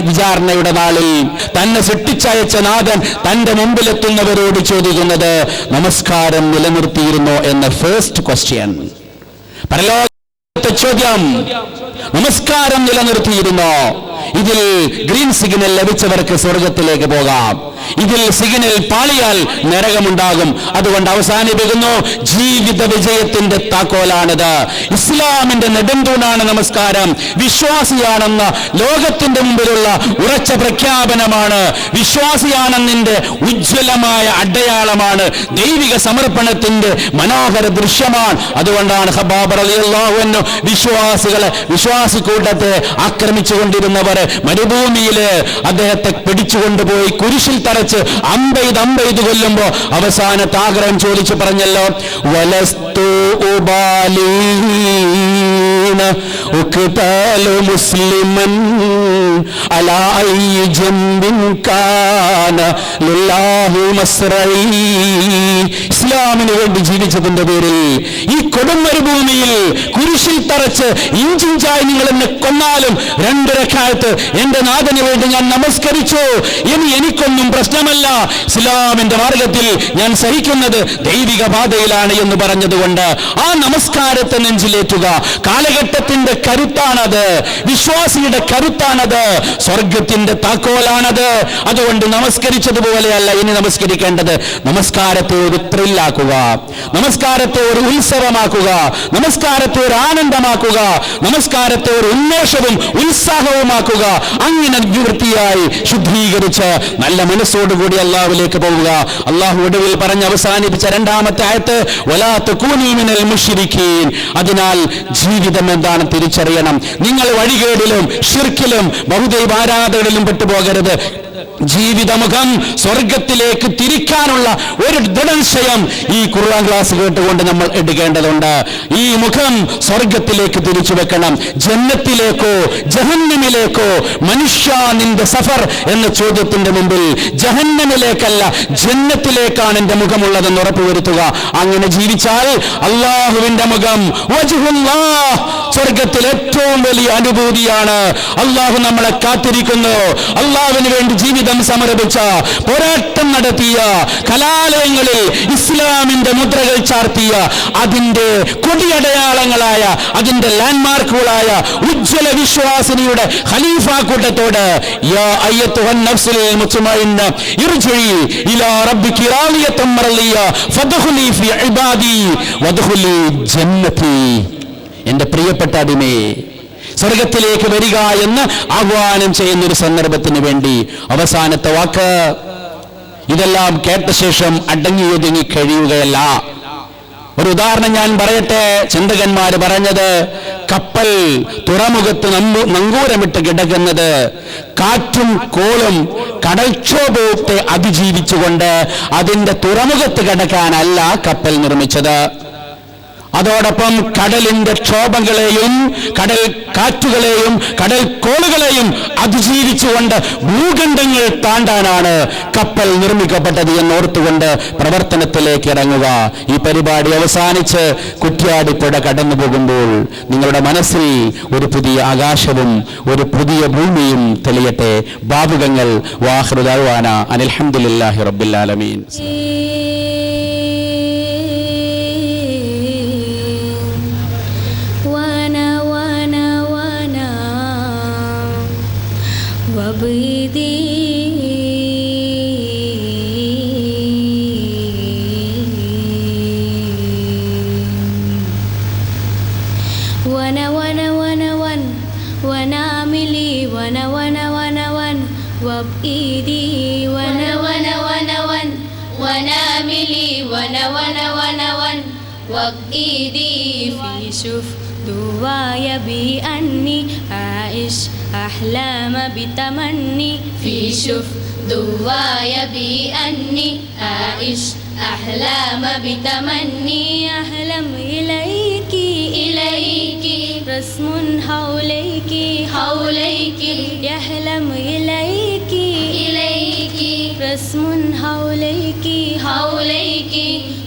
വിചാരണയുടെ നാളിൽ തന്നെ സൃഷ്ടിച്ചയച്ച നാഥൻ തന്റെ മുമ്പിലെത്തുന്നവരോട് ചോദിക്കുന്നത് നമസ്കാരം നിലനിർത്തിയിരുന്നോ എന്ന ഫസ്റ്റ് ക്വസ്റ്റ്യൻ. പരലോകത്തെ ചോദ്യം, നമസ്കാരം നിലനിർത്തിയിരുന്നോ? ഇതിൽ ഗ്രീൻ സിഗ്നൽ ലഭിച്ചവർക്ക് സ്വർഗത്തിലേക്ക് പോകാം, ഇതിൽ സിഗ്നൽ പാളിയാൽ നരകമുണ്ടാകും. അതുകൊണ്ട് അവസാനിപ്പിക്കുന്നു, ജീവിത വിജയത്തിന്റെ താക്കോലാണിത്. ഇസ്ലാമിന്റെ നെടുന്തൂണാണ് നമസ്കാരം. വിശ്വാസിയാണെന്ന ലോകത്തിന്റെ മുമ്പിലുള്ള ഉറച്ച പ്രഖ്യാപനമാണ്. വിശ്വാസിയാണെന്നതിന്റെ ഉജ്ജ്വലമായ അടയാളമാണ്. ദൈവിക സമർപ്പണത്തിന്റെ മനോഹര ദൃശ്യമാണ്. അതുകൊണ്ടാണ് ഖബ്ബാബ് റളിയല്ലാഹു അൻഹു വിശ്വാസി കൂട്ടത്തെ ആക്രമിച്ചുകൊണ്ടിരുന്നവർ മരുഭൂമിയില് അദ്ദേഹത്തെ പിടിച്ചുകൊണ്ടുപോയി കുരിശിൽ തറച്ച് അമ്പെയ്ത് കൊല്ലുമ്പോ അവസാനത്തെ ആഗ്രഹം ചോദിച്ചു പറഞ്ഞല്ലോ, വലസ്തു ഉബാലീന ഉഖ്താലു മുസ്ലിമൻ അലാ അയ്യി ജംബിൻ കാന ലില്ലാഹി മസ്റഈ. ഇസ്ലാമിന് വേണ്ടി ജീവിച്ചതിന്റെ പേരിൽ ഈ കൊടും മരുഭൂമിയിൽ കുരിശിൽ തറച്ച് ഇഞ്ചിഞ്ചായി നിങ്ങൾ എന്നെ കൊന്നാലും 2 റക്അത്ത് എന്റെ നാഥന് വേണ്ടി ഞാൻ നമസ്കരിച്ചു. ഇനി എനിക്കൊന്നും പ്രശ്നമല്ല. ഇസ്ലാമിന്റെ മാർഗത്തിൽ ഞാൻ സഹിക്കുന്നത് ദൈവിക പാതയിലാണ് എന്ന് പറഞ്ഞതുകൊണ്ട് ആ നമസ്കാരത്തെ നെഞ്ചിലേറ്റുക. കാലഘട്ടത്തിന്റെ കരുത്താണത്, വിശ്വാസിയുടെ കരുത്താണത്, സ്വർഗത്തിന്റെ താക്കോലാണത്. അതുകൊണ്ട് നമസ്കരിച്ചതുപോലെയല്ല ഇനി നമസ്കരിക്കേണ്ടത്. നമസ്കാരത്തെ ഒരു ത്രില്ലാക്കുക, നമസ്കാരത്തെ ഒരു ഉത്സവമാക്കുക, നമസ്കാരത്തെ ഒരു ആനന്ദമാക്കുക, നമസ്കാരത്തെ ഒരു ഉന്മേഷവും ഉത്സാഹവുമാക്കുക. അങ്ങനെ വൃത്തിയായി ശുദ്ധീകരിച്ച് നല്ല മനസ്സോടുകൂടി അള്ളാഹുവിലേക്ക് പോവുക. അള്ളാഹു ഒടുവിൽ പറഞ്ഞ് അവസാനിപ്പിച്ച 2-ാമത്തെ ആയത്ത്, വലാ തകൂനൂ മിനൽ മുശ്രിക്കീൻ. അതിനാൽ ജീവിതം എന്താണ് തിരിച്ചറിയണം. നിങ്ങൾ വഴികേടിലും ശിർക്കിലും ബഹുദൈവ ആരാധനയിലും പെട്ടുപോകരുത്. ജീവിതമുഖം സ്വർഗത്തിലേക്ക് തിരിക്കാനുള്ള ഒരു ദൃഢനിശ്ചയം ഈ ഖുർആൻ ക്ലാസ് കേട്ടുകൊണ്ട് നമ്മൾ എടുക്കേണ്ടതുണ്ട്. ഈ മുഖം സ്വർഗത്തിലേക്ക് തിരിച്ചു വെക്കണം. ജന്നത്തിലേക്കോ ജഹന്നമിലേക്കോ? മനുഷ്യ നിന്റെ സഫർ എന്ന ചോദ്യത്തിന്റെ മുമ്പിൽ ജഹന്നമിലേക്കല്ല ജന്നത്തിലേക്കാണ് എന്റെ മുഖമുള്ളതെന്ന് ഉറപ്പുവരുത്തുക. അങ്ങനെ ജീവിച്ചാൽ അള്ളാഹുവിന്റെ മുഖം, വജ്ഹുല്ലാഹ്, സ്വർഗത്തിൽ ഏറ്റവും വലിയ അനുഭൂതിയാണ്. അള്ളാഹു നമ്മളെ കാത്തിരിക്കുന്നു. അള്ളാഹുവിന് വേണ്ടി ജീവിതം സമർപ്പിച്ച, പോരാട്ടം നടത്തിയ, കലാലയങ്ങളിൽ ഇസ്ലാമിന്റെ മുദ്രകൾ ചാർത്തിയ, അതിന്റെ കൊടിയടയാളങ്ങളായ, അതിന്റെ ലാൻഡ്മാർക്കുകളായ ഉജ്ജ്വല വിശ്വാസിനിയുടെ ഖലീഫ കൂട്ടത്തോട്, യാ അയ്യത്തുഹൻ നഫ്സുൽ മുത്മഇന്ന ഇർജിഇ ഇലാ റബ്ബികി റാളിയതൻ മർളിയ ഫദ്ഖുലി ഫീ ഇബാദി വദ്ഖുലി ജന്നതി. എന്റെ പ്രിയപ്പെട്ട അടിമയെ, സ്വർഗത്തിലേക്ക് വരിക എന്ന് ആഹ്വാനം ചെയ്യുന്നൊരു സന്ദർഭത്തിന് വേണ്ടി അവസാനത്തെ വാക്ക്. ഇതെല്ലാം കേട്ട ശേഷം അടങ്ങിയൊതുങ്ങി കഴിയുകയല്ല. ഒരു ഉദാഹരണം ഞാൻ പറയട്ടെ. ചിന്തകന്മാര് പറഞ്ഞത്, കപ്പൽ തുറമുഖത്ത് നങ്കൂരമിട്ട് കിടക്കുന്നത് കാറ്റും കോളും കടൽക്ഷോഭത്തെ അതിജീവിച്ചുകൊണ്ട് അതിന്റെ തുറമുഖത്ത് കിടക്കാനല്ല കപ്പൽ നിർമ്മിച്ചത്. അതോടൊപ്പം കടലിന്റെ ക്ഷോഭങ്ങളെയും കടൽ കാറ്റുകളെയും കടൽ കോളുകളെയും അതിജീവിച്ചുകൊണ്ട് ഭൂഖണ്ഡങ്ങൾ താണ്ടാനാണ് കപ്പൽ നിർമ്മിക്കപ്പെട്ടത് എന്നോർത്തുകൊണ്ട് പ്രവർത്തനത്തിലേക്ക് ഇറങ്ങുക. ഈ പരിപാടി അവസാനിച്ച് കുറ്റ്യാടിപ്പുഴ കടന്നു പോകുമ്പോൾ നിങ്ങളുടെ മനസ്സിൽ ഒരു പുതിയ ആകാശവും ഒരു പുതിയ ഭൂമിയും തെളിയട്ടെ. ഭാവുകങ്ങൾ. വാഖിറു ദഅ്വാന അനിൽ ഹംദുലില്ലാഹി റബ്ബിൽ ആലമീൻ. وإيدي في شوف دوايا بأني أعيش أحلام بتمني في شوف دوايا بأني أعيش أحلام بتمني أحلم إليك إليك رسم حوليك حوليك يحلم إليك إليك رسم حوليك حوليك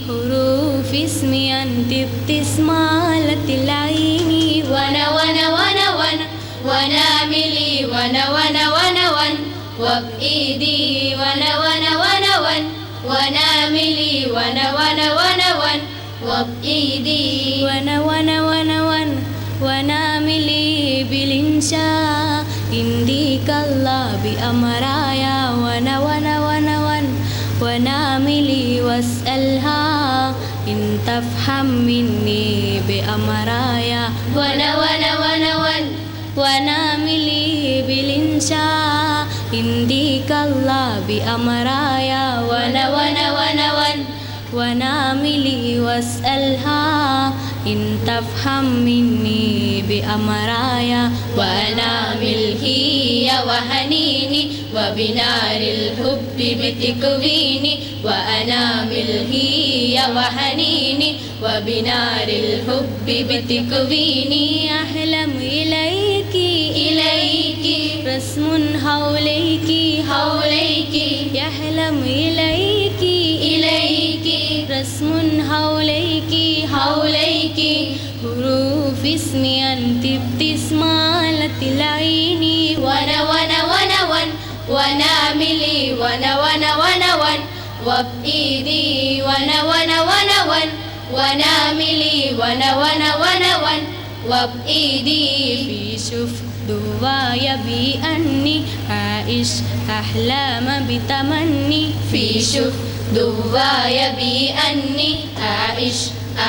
حروف اسمي أنت ابتسمالة العين وانا وانا وانا وانا وناملي وانا وانا وانا وانا وبإيدي وانا وانا وانا وانا وناملي وانا وانا وانا وانا وبإيدي وانا وانا وانا وانا وناملي بالإنشاء إنديك الله بأمرايا وانا وانا وانا وانا وناملي واسألها إن تفهم مني بأمرايا وانا وانا وانا وانا وناملي بالإنشاء إنديك الله بأمرايا وانا وانا وانا وانا وناملي واسألها إن تفهم مني بأمرايا وأنامل هي وهنيني وبنار الحب بتكويني وأنامل هي وهنيني وبنار الحب بتكويني أحلم إليك إليك رسم حوليك حوليك يحلم إليك إليك رسم حوليك حوليك حروف اسمي أنت ابتسمالة العين وانا وانا وانا وانا وناملي وانا وانا وانا وانا وبإيدي وانا وانا وانا وانا وناملي وانا وانا وانا وانا وبإيدي في شوف دوايا بأني أعيش أحلام بتمني في شوف دوايا بأني أعيش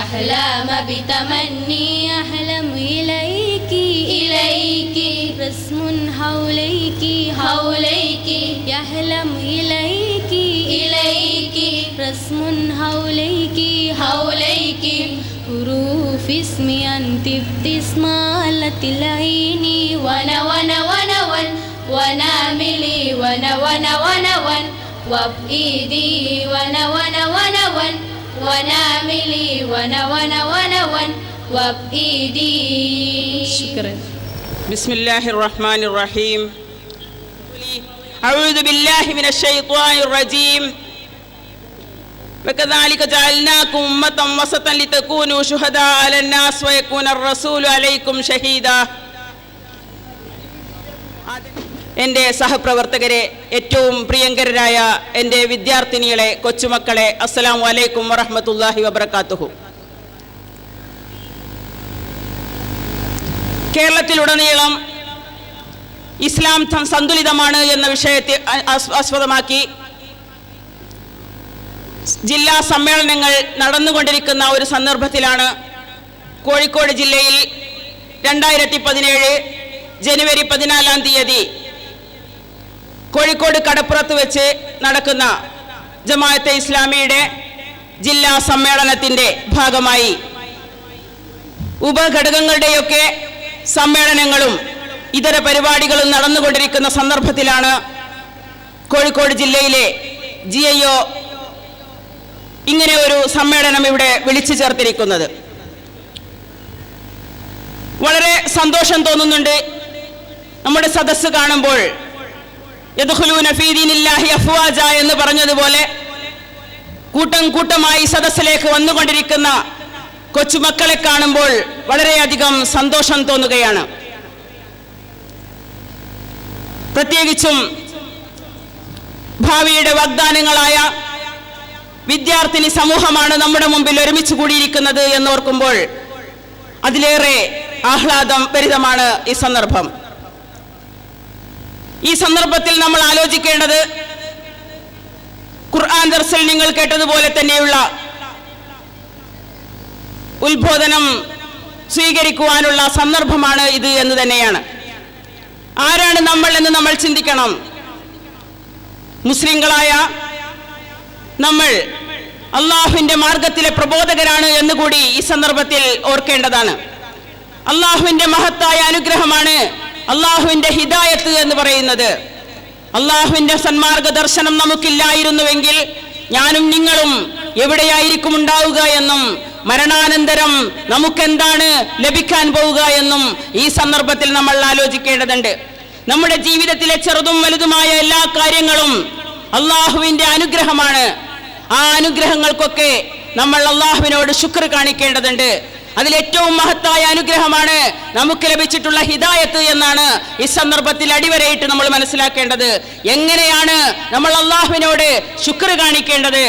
أحلام بتمني أحلم إليك إليك رسم حوليك حوليك يحلم إليك إليك رسم حوليك حوليك حروف اسمي أنت ابتسمالة العين وانا وانا وانا وانا وناملي وانا وانا وانا وانا وبإيدي وانا وانا وانا وانا وناملي وانا وانا وانا وانا وبإيدي. شكرا. بسم الله الرحمن الرحيم. أعوذ بالله من الشيطان الرجيم. وكذلك جعلناكم أمة وسطا لتكونوا شهداء على الناس ويكون الرسول عليكم شهيدا. എൻ്റെ സഹപ്രവർത്തകരെ, ഏറ്റവും പ്രിയങ്കരായ എൻ്റെ വിദ്യാർത്ഥിനികളെ, കൊച്ചുമക്കളെ, അസ്സലാമു അലൈക്കും വറഹ്മത്തുള്ളാഹി വബറകാതുഹു. കേരളത്തിലുടനീളം ഇസ്ലാം സന്തുലിതമാണ് എന്ന വിഷയത്തെ ആസ്പദമാക്കി ജില്ലാ സമ്മേളനങ്ങൾ നടന്നുകൊണ്ടിരിക്കുന്ന ഒരു സന്ദർഭത്തിലാണ് കോഴിക്കോട് ജില്ലയിൽ 2017 ജനുവരി 14-ാം തീയതി കോഴിക്കോട് കടപ്പുറത്ത് വെച്ച് നടക്കുന്ന ജമാഅത്തെ ഇസ്ലാമിയുടെ ജില്ലാ സമ്മേളനത്തിൻ്റെ ഭാഗമായി ഉപഘടകങ്ങളുടെയൊക്കെ സമ്മേളനങ്ങളും ഇതര പരിപാടികളും നടന്നുകൊണ്ടിരിക്കുന്ന സന്ദർഭത്തിലാണ് കോഴിക്കോട് ജില്ലയിലെ GIO ഇങ്ങനെ ഒരു സമ്മേളനം ഇവിടെ വിളിച്ചു ചേർത്തിരിക്കുന്നത്. വളരെ സന്തോഷം തോന്നുന്നുണ്ട് നമ്മുടെ സദസ്സ് കാണുമ്പോൾ. യദ്ഖുലൂന ഫീ ദീനില്ലാഹി അഫ്വാജ എന്ന് പറഞ്ഞതുപോലെ കൂട്ടം കൂട്ടമായി സദസ്സിലേക്ക് വന്നുകൊണ്ടിരിക്കുന്ന കൊച്ചുമക്കളെ കാണുമ്പോൾ വളരെയധികം സന്തോഷം തോന്നുകയാണ്. പ്രത്യേകിച്ചും ഭാവിയുടെ വാഗ്ദാനങ്ങളായ വിദ്യാർത്ഥിനി സമൂഹമാണ് നമ്മുടെ മുമ്പിൽ ഒരുമിച്ച് കൂടിയിരിക്കുന്നത് എന്നോർക്കുമ്പോൾ അതിലേറെ ആഹ്ലാദം ഭരിതമാണ് ഈ സന്ദർഭം. ഈ സന്ദർഭത്തിൽ നമ്മൾ ആലോചിക്കേണ്ടത് ഖുർആൻ ദർസിൽ നിങ്ങൾ കേട്ടതുപോലെ തന്നെയുള്ള ഉത്ബോധനം സ്വീകരിക്കുവാനുള്ള സന്ദർഭമാണ് ഇത് എന്ന് തന്നെയാണ്. ആരാണ് നമ്മൾ എന്ന് നമ്മൾ ചിന്തിക്കണം. മുസ്ലിങ്ങളായ നമ്മൾ അള്ളാഹുവിന്റെ മാർഗത്തിലെ പ്രബോധകരാണ് എന്നുകൂടി ഈ സന്ദർഭത്തിൽ ഓർക്കേണ്ടതാണ്. അള്ളാഹുവിന്റെ മഹത്തായ അനുഗ്രഹമാണ് അള്ളാഹുവിന്റെ ഹിദായത്ത് എന്ന് പറയുന്നത്. അള്ളാഹുവിന്റെ സന്മാർഗ ദർശനം നമുക്കില്ലായിരുന്നുവെങ്കിൽ ഞാനും നിങ്ങളും എവിടെയായിരിക്കും ഉണ്ടാവുക എന്നും മരണാനന്തരം നമുക്കെന്താണ് ലഭിക്കാൻ പോവുക എന്നും ഈ സന്ദർഭത്തിൽ നമ്മൾ ആലോചിക്കേണ്ടതുണ്ട്. നമ്മുടെ ജീവിതത്തിലെ ചെറുതും വലുതുമായ എല്ലാ കാര്യങ്ങളും അള്ളാഹുവിന്റെ അനുഗ്രഹമാണ്. ആ അനുഗ്രഹങ്ങൾക്കൊക്കെ നമ്മൾ അള്ളാഹുവിനോട് ശുക്ർ കാണിക്കേണ്ടതുണ്ട്. അതിലേറ്റവും മഹത്തായ അനുഗ്രഹമാണ് നമുക്ക് ലഭിച്ചിട്ടുള്ള ഹിദായത്ത് എന്നാണ് ഈ സന്ദർഭത്തിൽ അടിവരയിട്ട് നമ്മൾ മനസ്സിലാക്കേണ്ടത്. എങ്ങനെയാണ് നമ്മൾ അള്ളാഹുവിനോട് ശുക്ർ കാണിക്കേണ്ടത്?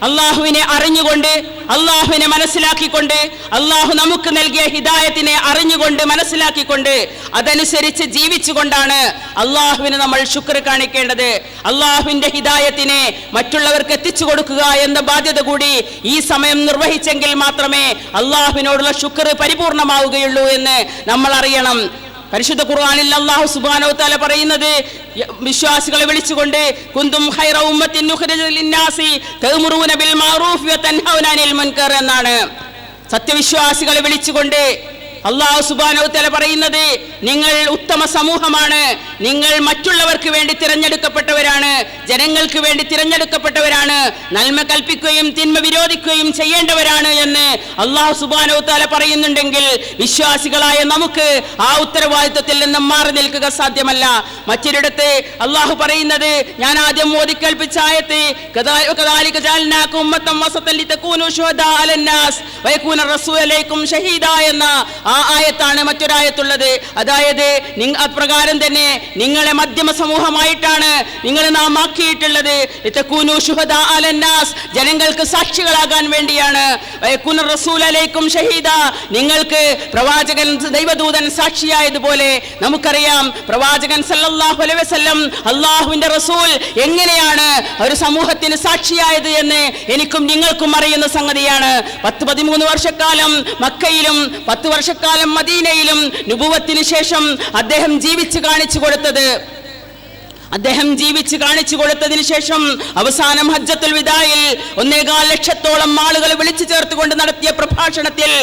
അള്ളാഹുവിനെ അറിഞ്ഞുകൊണ്ട്, അള്ളാഹുവിനെ മനസ്സിലാക്കിക്കൊണ്ട്, അള്ളാഹു നമുക്ക് നൽകിയ ഹിദായത്തിനെ അറിഞ്ഞുകൊണ്ട് മനസ്സിലാക്കിക്കൊണ്ട് അതനുസരിച്ച് ജീവിച്ചുകൊണ്ടാണ് അള്ളാഹുവിന് നമ്മൾ ശുക്ർ കാണിക്കേണ്ടത്. അള്ളാഹുവിന്റെ ഹിദായത്തിനെ മറ്റുള്ളവർക്ക് എത്തിച്ചു കൊടുക്കുക എന്ന ബാധ്യത കൂടി ഈ സമയം നിർവഹിച്ചെങ്കിൽ മാത്രമേ അള്ളാഹുവിനോടുള്ള ശുക്ർ പരിപൂർണമാവുകയുള്ളൂ എന്ന് നമ്മൾ അറിയണം. പരിശുദ്ധ ഖുർആനിൽ അല്ലാഹു സുബ്ഹാനഹു വ തആല പറയുന്നത് വിശ്വാസികളെ വിളിച്ചുകൊണ്ട് കുന്തും ഖൈറ ഉമ്മത്തിൻ ഉഖ്രിജത് ലിന്നാസി തഅ്മുറൂന ബിൽ മഅറൂഫി വ തൻഹൗന അനിൽ മുൻകർ എന്നാണ്. സത്യവിശ്വാസികളെ വിളിച്ചുകൊണ്ട് അല്ലാഹു സുബ്ഹാനഹു വ തആല പറയുന്നത് നിങ്ങൾ ഉത്തമ സമൂഹമാണ്, നിങ്ങൾ മറ്റുള്ളവർക്ക് വേണ്ടി തിരഞ്ഞെടുക്കപ്പെട്ടവരാണ്, ജനങ്ങൾക്ക് വേണ്ടി തിരഞ്ഞെടുക്കപ്പെട്ടവരാണ്, നന്മ കൽപ്പിക്കുകയും തിന്മ വിരോധിക്കുകയും ചെയ്യേണ്ടവരാണ് എന്ന് അല്ലാഹു സുബ്ഹാനഹു വ തആല പറയുന്നുണ്ടെങ്കിൽ വിശ്വാസികളായ നമുക്ക് ആ ഉത്തരവാദിത്വത്തിൽ നിന്നും മാറി നിൽക്കുക സാധ്യമല്ല. മറ്റൊരിടത്ത് അല്ലാഹു പറയുന്നത് ഞാൻ ആദ്യം ഓതിക്കേൽപ്പിച്ച ആയത്ത് കദാലിക ജഅൽനാകും ഉമ്മത്തൻ വസതൻ ലിതകൂനു ശുഹദാ അലന്നാസ് വയകൂന റസൂലു അലൈക്കും ഷഹീദാ എന്ന ആ ആയത്താണ് മറ്റൊരായത്തുള്ളത്. അതായത് അപ്രകാരം തന്നെ നിങ്ങളെ മധ്യമ സമൂഹമായിട്ടാണ് നിങ്ങളെ നാം ആക്കിയിട്ടുള്ളത്. ലിതകൂനു ശുഹദാ അലന്നാസ്, ജനങ്ങൾക്ക് സാക്ഷികളാകാൻ വേണ്ടിയാണ്. വയകൂന റസൂലു അലൈക്കും ഷഹീദാ, നിങ്ങൾക്ക് പ്രവാചകൻ ദൈവദൂതൻ സാക്ഷിയായതുപോലെ നമുക്കറിയാം പ്രവാചകൻ സല്ലല്ലാഹു അലൈഹി വസല്ലം അല്ലാഹുവിന്റെ റസൂൽ എങ്ങനെയാണ് ഒരു സമൂഹത്തിന് സാക്ഷിയായത് എന്ന് എനിക്കും നിങ്ങൾക്കും അറിയുന്ന സംഗതിയാണ്. 10-13 വർഷക്കാലം മക്കയിലും 10 വർഷക്കാലം മദീനയിലും നുബുവത്തിന് ശേഷം അദ്ദേഹം ജീവിച്ചു കാണിച്ചു കൊടുത്തതിന് ശേഷം അവസാനം ഹജ്ജത്തുൽ വിദായിൽ 1.25 ലക്ഷത്തോളം ആളുകളെ വിളിച്ചു ചേർത്തുകൊണ്ട് നടത്തിയ പ്രഭാഷണത്തിൽ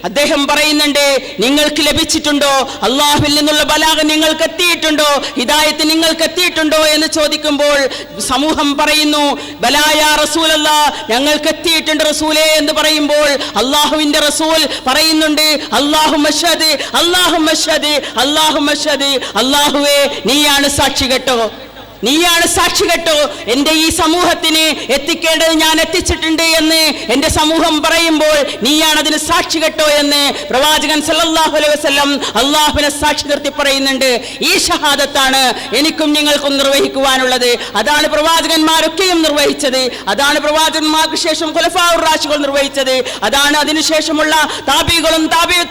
അദ്ദേഹം പറയുന്നുണ്ട്, നിങ്ങൾക്ക് ലഭിച്ചിട്ടുണ്ടോ, അള്ളാഹുവിൽ നിന്നുള്ള ബലാഗ നിങ്ങൾക്ക് എത്തിയിട്ടുണ്ടോ, ഹിദായത്ത് നിങ്ങൾക്ക് എത്തിയിട്ടുണ്ടോ എന്ന് ചോദിക്കുമ്പോൾ സമൂഹം പറയുന്നു ബലായ റസൂലല്ലാ, ഞങ്ങൾക്ക് എത്തിയിട്ടുണ്ട് റസൂലേ എന്ന് പറയുമ്പോൾ അള്ളാഹുവിന്റെ റസൂൽ പറയുന്നുണ്ട് അല്ലാഹുമ്മശ്ഹദ് അല്ലാഹുമ്മശ്ഹദ് അല്ലാഹുമ്മശ്ഹദ്, അള്ളാഹുവേ നീയാണ് സാക്ഷി കേട്ടോ, നീയാണ് സാക്ഷി കേട്ടോ, എൻ്റെ ഈ സമൂഹത്തിന് എത്തിക്കേണ്ടത് ഞാൻ എത്തിച്ചിട്ടുണ്ട് എന്ന് എൻ്റെ സമൂഹം പറയുമ്പോൾ നീയാണ് അതിന് സാക്ഷി കേട്ടോ എന്ന് പ്രവാചകൻ സല്ലല്ലാഹു അലൈഹി വസല്ലം അള്ളാഹുവിനെ സാക്ഷി നിർത്തി പറയുന്നുണ്ട്. ഈ ഷഹാദത്താണ് എനിക്കും നിങ്ങൾക്കും നിർവഹിക്കുവാനുള്ളത്. അതാണ് പ്രവാചകന്മാരൊക്കെയും നിർവഹിച്ചത്, അതാണ് പ്രവാചകന്മാർക്ക് ശേഷം ഖുലഫാഉർ റാഷിദുകൾ നിർവഹിച്ചത്, അതാണ് അതിനുശേഷമുള്ള താബികളും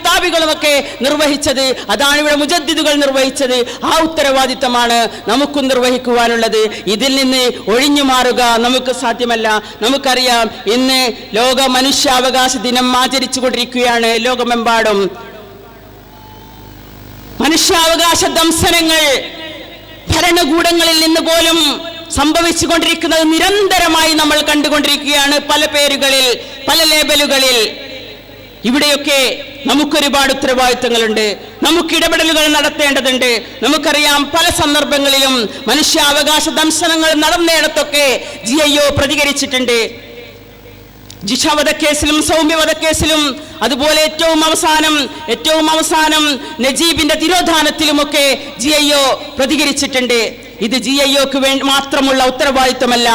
താബികളും ഒക്കെ നിർവഹിച്ചത്, അതാണ് ഇവിടെ മുജദ്ദിദുകൾ നിർവഹിച്ചത്. ആ ഉത്തരവാദിത്തമാണ് നമുക്കും നിർവഹിക്കുക. ഇതിൽ നിന്ന് ഒഴിഞ്ഞു മാറുക നമുക്ക് സാധ്യമല്ല. നമുക്കറിയാം ഇന്ന് ലോക മനുഷ്യാവകാശ ദിനം ആചരിച്ചു കൊണ്ടിരിക്കുകയാണ് ലോകമെമ്പാടും. മനുഷ്യാവകാശ ദംശനങ്ങൾ ഭരണകൂടങ്ങളിൽ നിന്ന് പോലും സംഭവിച്ചുകൊണ്ടിരിക്കുന്നത് നിരന്തരമായി നമ്മൾ കണ്ടുകൊണ്ടിരിക്കുകയാണ്. പല പേരുകളിൽ, പല ലേബലുകളിൽ. ഇവിടെയൊക്കെ നമുക്കൊരുപാട് ഉത്തരവാദിത്തങ്ങളുണ്ട്, നമുക്ക് ഇടപെടലുകൾ നടത്തേണ്ടതുണ്ട്. നമുക്കറിയാം പല സന്ദർഭങ്ങളിലും മനുഷ്യാവകാശ ദംശനങ്ങൾ നടന്നിടത്തൊക്കെ GIO പ്രതികരിച്ചിട്ടുണ്ട്. ജിഷ വധക്കേസിലും സൗമ്യ വധക്കേസിലും അതുപോലെ ഏറ്റവും അവസാനം നജീബിന്റെ തിരോധാനത്തിലുമൊക്കെ GIO പ്രതികരിച്ചിട്ടുണ്ട്. ഇത് GIOക്ക് മാത്രമുള്ള ഉത്തരവാദിത്വമല്ല,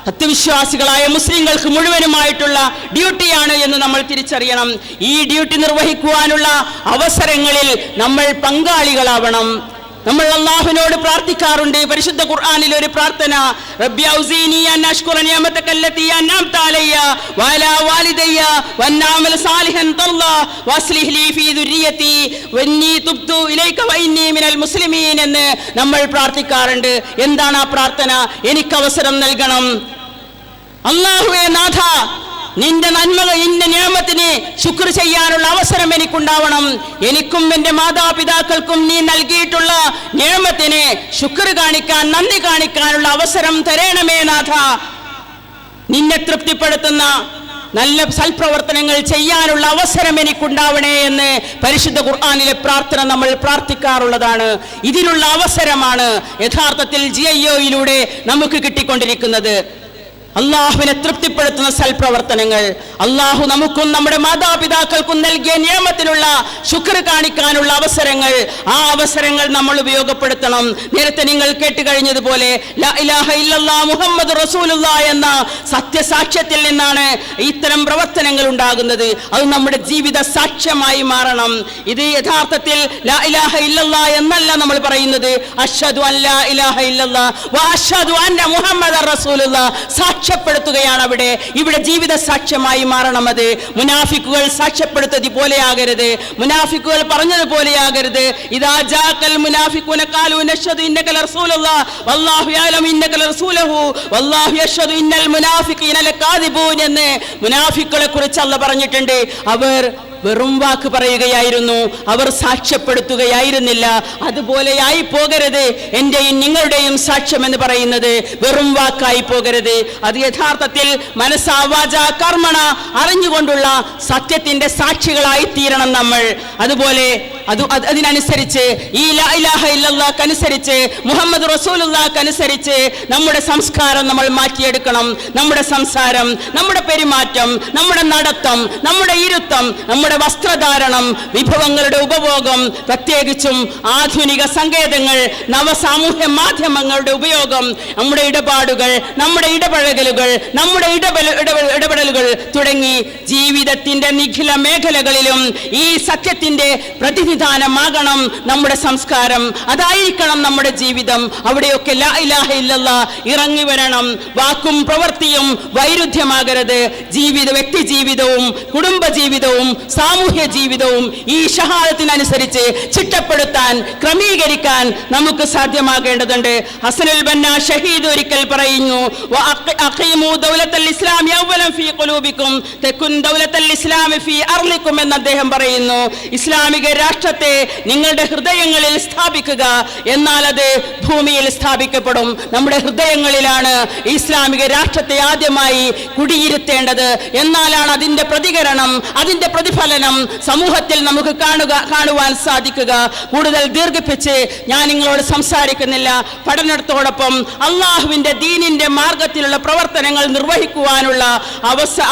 സത്യവിശ്വാസികളായ മുസ്ലിങ്ങൾക്ക് മുഴുവനുമായിട്ടുള്ള ഡ്യൂട്ടിയാണ് എന്ന് നമ്മൾ തിരിച്ചറിയണം. ഈ ഡ്യൂട്ടി നിർവഹിക്കുവാനുള്ള അവസരങ്ങളിൽ നമ്മൾ പങ്കാളികളാവണം. നമ്മൾ അല്ലാഹുവിനോട് പ്രാർത്ഥിക്കാറുണ്ട്. പരിശുദ്ധ ഖുർആനിൽ ഒരു പ്രാർത്ഥന, റബ്ബി ഔസീനി അൻ അഷ്കുറ നിഅമതക അല്ലതി അൻഅംത അലയ്യ വഅലാ വാലിദയ്യ വഅഅമല സാലിഹൻ തർളാ വഅസ്ലിഹ് ലീ ഫീ ദുർരിയതി വഇന്നി തുബ്തു ഇലൈക വഇന്നി മിനൽ മുസ്ലിമീൻ എന്ന് നമ്മൾ പ്രാർത്ഥിക്കാറുണ്ട്. എന്താണ് ആ പ്രാർത്ഥന? എനിക്ക് അവസരം നൽകണം. അല്ലാഹുവേ നാഥ, നിന്റെ നന്മകൾ, നിന്റെ നിഅമത്തിന് ശുക്ർ ചെയ്യാനുള്ള അവസരം എനിക്കുണ്ടാവണം. എനിക്കും എൻ്റെ മാതാപിതാക്കൾക്കും നീ നൽകിയിട്ടുള്ള നിഅമത്തിന് ശുക്ർ കാണിക്കാൻ, നന്ദി കാണിക്കാനുള്ള അവസരം തരണമേ നാഥ. നിന്നെ തൃപ്തിപ്പെടുത്തുന്ന നല്ല സൽപ്രവർത്തനങ്ങൾ ചെയ്യാനുള്ള അവസരം എനിക്കുണ്ടാവണേ എന്ന് പരിശുദ്ധ ഖുർആനിലെ പ്രാർത്ഥന നമ്മൾ പ്രാർത്ഥിക്കാറുള്ളതാണ്. ഇതിനുള്ള അവസരമാണ് യഥാർത്ഥത്തിൽ GIOയിലൂടെ നമുക്ക് കിട്ടിക്കൊണ്ടിരിക്കുന്നത്. അള്ളാഹുവിനെ തൃപ്തിപ്പെടുത്തുന്ന സൽപ്രവർത്തനങ്ങൾ, അള്ളാഹു നമുക്കും നമ്മുടെ മാതാപിതാക്കൾക്കും നൽകിയ നിയമത്തിലുള്ള ശുക്ർ കാണിക്കാനുള്ള അവസരങ്ങൾ, ആ അവസരങ്ങൾ നമ്മൾ ഉപയോഗപ്പെടുത്തണം. നേരത്തെ നിങ്ങൾ കേട്ടുകഴിഞ്ഞതുപോലെ ലാ ഇലാഹ ഇല്ലല്ലാഹ് മുഹമ്മദ് റസൂലുള്ളാഹ് എന്ന സത്യസാക്ഷ്യത്തിൽ നിന്നാണ് ഇത്തരം പ്രവർത്തനങ്ങൾ ഉണ്ടാകുന്നത്. അത് നമ്മുടെ ജീവിത സാക്ഷ്യമായി മാറണം. ഇത് യഥാർത്ഥത്തിൽ ലാ ഇലാഹ ഇല്ലല്ലാഹ് എന്നല്ല നമ്മൾ പറയുന്നത്, അഷ്ഹദു അൻ ലാ ഇലാഹ ഇല്ലല്ലാഹ് വ അഷ്ഹദു അന്ന മുഹമ്മദർ റസൂലുള്ളാഹ് സാക്ഷ്യപ്പെടുത്തുകയാണ്. ഇവിടെ ജീവിത സാക്ഷ്യമായി മാറണം. അത് മുനാഫിക്കുകൾ സാക്ഷ്യപ്പെടുത്തത് പോലെയാകരുത്, മുനാഫിക്കുകൾ പറഞ്ഞതുപോലെയാകരുത്. ഇദാ ജാഅൽ മുനാഫിഖൂന ഖാലൂ നഷ്ഹദു ഇന്നക ലറസൂലുള്ളാഹ് വല്ലാഹു യഅലമു ഇന്നക ലറസൂലുഹു വല്ലാഹു യഷ്ഹദു ഇന്നൽ മുനാഫിഖീന ലകാദിബൂൻ എന്ന് മുനാഫിക്കുകളെ കുറിച്ച് അല്ലാഹു പറഞ്ഞിട്ടുണ്ട്. അവർ വെറും വാക്ക് പറയുകയായിരുന്നു, അവർ സാക്ഷ്യപ്പെടുത്തുകയായിരുന്നില്ല. അതുപോലെയായി പോകരുത്. എൻ്റെയും നിങ്ങളുടെയും സാക്ഷ്യം എന്ന് പറയുന്നത് വെറും വാക്കായി പോകരുത്. അത് യഥാർത്ഥത്തിൽ മനസ്സാ വാചാ കർമ്മണ അറിഞ്ഞുകൊണ്ടുള്ള സത്യത്തിന്റെ സാക്ഷികളായി തീരണം നമ്മൾ. അതുപോലെ അതിനനുസരിച്ച് ഈ ലാ ഇലാഹ ഇല്ലല്ലാഹ് അനുസരിച്ച്, മുഹമ്മദ് റസൂലുള്ളാഹ് അനുസരിച്ച് നമ്മുടെ സംസ്കാരം നമ്മൾ മാറ്റിയെടുക്കണം. നമ്മുടെ സംസാരം, നമ്മുടെ പെരുമാറ്റം, നമ്മുടെ നടത്തം, നമ്മുടെ ഇരുത്തം, നമ്മുടെ വസ്ത്രധാരണം, വിഭവങ്ങളുടെ ഉപഭോഗം, പ്രത്യേകിച്ചും ആധുനിക സങ്കേതങ്ങൾ, നവസാമൂഹ്യ മാധ്യമങ്ങളുടെ ഉപയോഗം, നമ്മുടെ ഇടപാടുകൾ, നമ്മുടെ ഇടപെടലുകൾ തുടങ്ങി ജീവിതത്തിന്റെ നിഖില മേഖലകളിലും ഈ സത്യത്തിന്റെ പ്രതിനിധാനമാകണം നമ്മുടെ സംസ്കാരം. അതായിരിക്കണം നമ്മുടെ ജീവിതം. അവിടെയൊക്കെ ലാ ഇലാഹ ഇല്ലല്ലാഹ് ഇറങ്ങി വരണം. വാക്കും പ്രവൃത്തിയും വൈരുദ്ധ്യമാകരുത്. വ്യക്തി ജീവിതവും കുടുംബ ജീവിതവും സാമൂഹ്യ ജീവിതവും ഈ ഷഹാദത്തിനനുസരിച്ച് ചിട്ടപ്പെടുത്താൻ, ക്രമീകരിക്കാൻ നമുക്ക് സാധ്യമാകേണ്ടതുണ്ട്. ഹസനുൽ ബന്ന ഷഹീദ് ഒരിക്കൽ പറയുന്നു, അഖീമു ദൗലത്തൽ ഇസ്ലാമി അവ്വലൻ ഫീ ഖുലൂബിക്കും തകുൻ ദൗലത്തൽ ഇസ്ലാമി ഫീ അർളിക്കും എന്ന് അദ്ദേഹം പറയുന്നു. ഇസ്ലാമിക രാഷ്ട്രത്തെ നിങ്ങളുടെ ഹൃദയങ്ങളിൽ സ്ഥാപിക്കുക, എന്നാൽ അത് ഭൂമിയിൽ സ്ഥാപിക്കപ്പെടും. നമ്മുടെ ഹൃദയങ്ങളിലാണ് ഇസ്ലാമിക രാഷ്ട്രത്തെ ആദ്യമായി കുടിയിരുത്തേണ്ടത്. എന്നാലാണ് അതിന്റെ പ്രതികരണം, അതിന്റെ പ്രതിഫലനം സമൂഹത്തിൽ നമുക്ക് കാണുവാൻ സാധിക്കുക. കൂടുതൽ ദീർഘിപ്പിച്ച് ഞാൻ നിങ്ങളോട് സംസാരിക്കുന്നില്ല. പഠനത്തോടൊപ്പം അള്ളാഹുവിന്റെ ദീനിന്റെ മാർഗത്തിലുള്ള പ്രവർത്തനങ്ങൾ നിർവഹിക്കുവാനുള്ള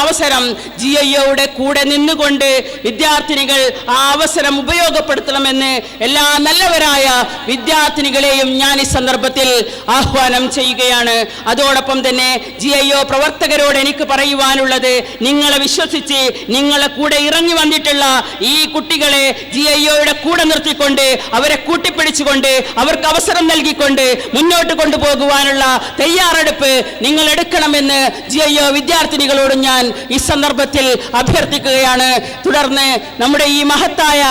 അവസരം GIOയുടെ കൂടെ നിന്നുകൊണ്ട് വിദ്യാർത്ഥിനികൾ ആ അവസരം ഉപയോഗപ്പെടുത്തണമെന്ന് എല്ലാ നല്ലവരായ വിദ്യാർത്ഥിനികളെയും ഞാൻ ഈ സന്ദർഭത്തിൽ ആഹ്വാനം ചെയ്യുകയാണ്. അതോടൊപ്പം തന്നെ GIO പ്രവർത്തകരോട് എനിക്ക് പറയുവാനുള്ളത്, നിങ്ങളെ വിശ്വസിച്ച് നിങ്ങളെ കൂടെ ഇറങ്ങി വന്നിട്ടുള്ള ഈ കുട്ടികളെ GIOയുടെ കൂടെ നിർത്തിക്കൊണ്ട്, അവരെ കൂട്ടിപ്പിടിച്ചുകൊണ്ട്, അവർക്ക് അവസരം നൽകിക്കൊണ്ട് മുന്നോട്ട് കൊണ്ടുപോകുവാനുള്ള തയ്യാറെടുപ്പ് നിങ്ങൾ എടുക്കണമെന്ന് GIO വിദ്യാർത്ഥിനികളോട് ഞാൻ ഈ സന്ദർഭത്തിൽ അഭ്യർത്ഥിക്കുകയാണ്. തുടർന്ന് നമ്മുടെ ഈ മഹത്തായ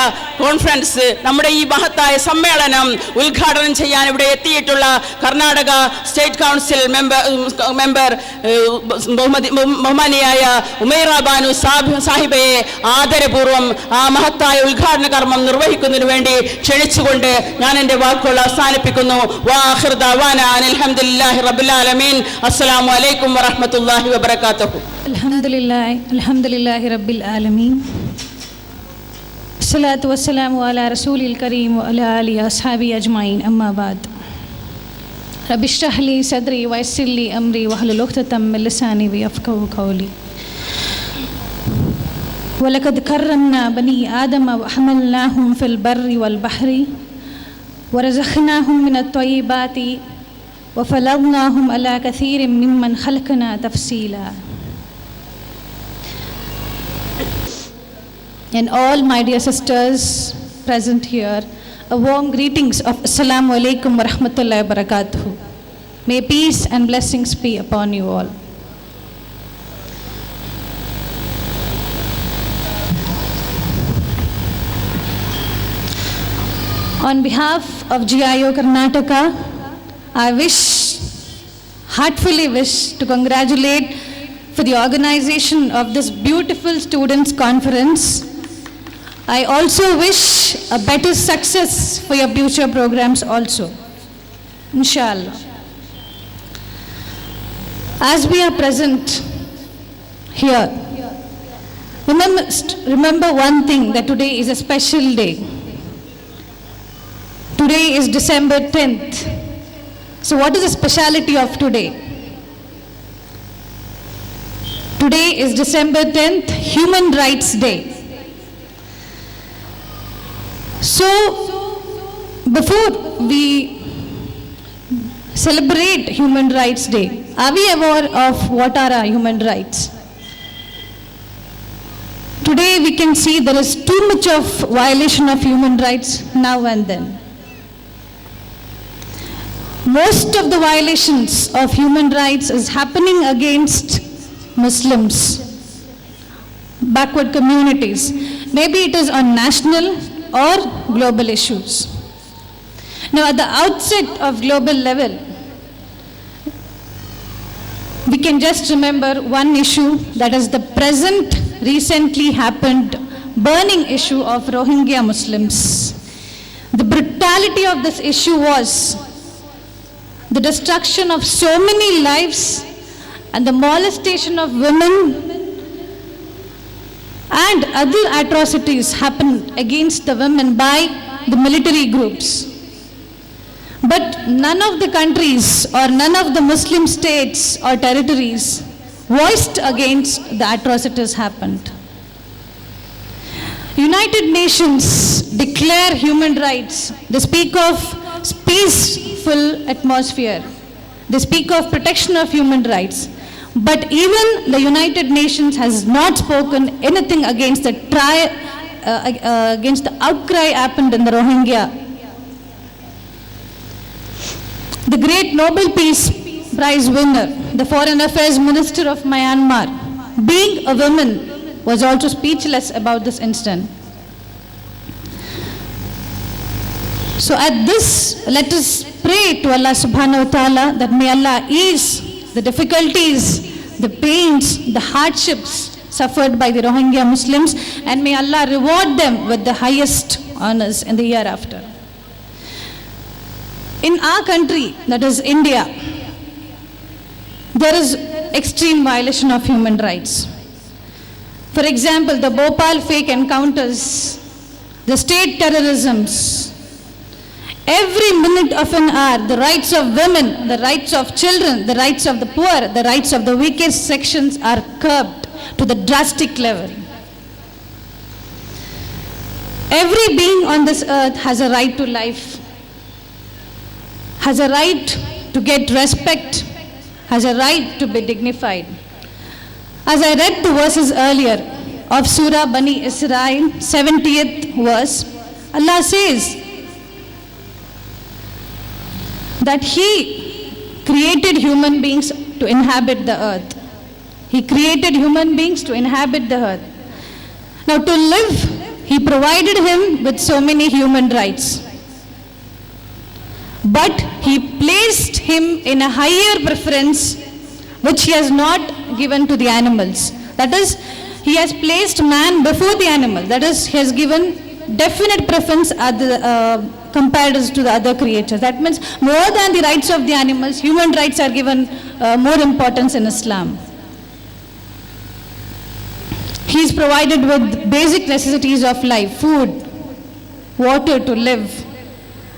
കോൺഫറൻസ്, നമ്മുടെ ഈ മഹത്തായ സമ്മേളനം ഉദ്ഘാടനം ചെയ്യാൻ ഇവിടെ എത്തിയിട്ടുള്ള കർണാടക സ്റ്റേറ്റ് കൗൺസിൽ മെമ്പർ ബഹുമാനിയായ ഉമൈറ ബാനു സാഹിബയെ ആദരപൂർവ്വം ആ മഹത്തായ ഉദ്ഘാടന കർമ്മം നിർവഹിക്കുന്നതിന് വേണ്ടി ക്ഷണിച്ചുകൊണ്ട് ഞാൻ എൻ്റെ വാക്കുകൾ അവസാനിപ്പിക്കുന്നു. വആഖിറു ദഅവാനാ അൽഹംദുലില്ലാഹി റബ്ബിൽ ആലമീൻ. അസ്സലാമു അലൈക്കും വറഹ്മത്തുള്ളാഹി വബറകാതുഹു. അൽഹംദുലില്ലാഹി റബ്ബിൽ ആലമീൻ. അസ്സലാത്തു വസ്സലാമു അലാ റസൂലിൽ കരീം വഅലാ ആലിഹി വഅസ്ഹാബിഹി അജ്മഈൻ. അമ്മാ ബഅദ്. റബ്ബി ഇശ്റഹ് ലി സദ്രി വയസ്സിർ ലി അംരി വഹ്ലുൽ ഉഖ്ദതം മിൻ ലിസാനി യഫ്ഖഹു ഖൗലി. وَلَقَدْ كَرَّمْنَا بَنِي آدَمَ وَحَمَلْنَاهُمْ فِي الْبَرِّ وَالْبَحْرِ وَرَزَقْنَاهُم مِّنَ الطَّيِّبَاتِ وَفَضَّلْنَاهُمْ عَلَىٰ كَثِيرٍ مِّمَّنْ خَلَقْنَا تَفْصِيلًا. And all my dear sisters present here, a warm greetings of Assalamu alaikum wa rahmatullahi wa barakatuh. May peace and blessings be upon you all. On behalf of GIO Karnataka, I heartfully wish to congratulate for the organization of this beautiful students' conference. I also wish a better success for your future programs also, inshallah. As we are present here, remember one thing, that today is a special day. Today is December 10th. So what is the speciality of today? Today is December 10th, Human Rights Day. So before we celebrate Human Rights Day, are we aware of what are our human rights? Today we can see there is too much of violation of human rights now and then. Most of the violations of human rights is happening against Muslims, backward communities. Maybe it is on national or global issues. Now at the outset of global level, we can just remember one issue, that is the present recently happened burning issue of Rohingya Muslims. The brutality of this issue was the destruction of so many lives and the molestation of women and other atrocities happened against the women by the military groups. But none of the countries or none of the Muslim states or territories voiced against the atrocities happened. United Nations declare human rights. They speak of peaceful atmosphere. They speak of protection of human rights. But even the United Nations has not spoken anything against against the outcry happened in the Rohingya. The great Nobel Peace Prize winner, the Foreign Affairs Minister of Myanmar, being a woman, was also speechless about this incident. So at this, let us pray to Allah subhanahu wa ta'ala that may Allah ease the difficulties, the pains, the hardships suffered by the Rohingya Muslims, and may Allah reward them with the highest honors in the year after. In our country, that is India, there is extreme violation of human rights. For example, the Bhopal fake encounters, the state terrorisms. Every minute of an hour, the rights of women, the rights of children, the rights of the poor, the rights of the weakest sections are curbed to the drastic level. Every being on this earth has a right to life, has a right to get respect, has a right to be dignified. As I read the verses earlier of Surah Bani Israel, 70th verse, Allah says that He created human beings to inhabit the earth. He created human beings to inhabit the earth. Now to live, He provided him with so many human rights. But He placed him in a higher preference which He has not given to the animals. That is, He has placed man before the animal. That is, He has given definite preference compared to the other creatures. That means more than the rights of the animals, human rights are given more importance in Islam. He is provided with basic necessities of life, food, water to live,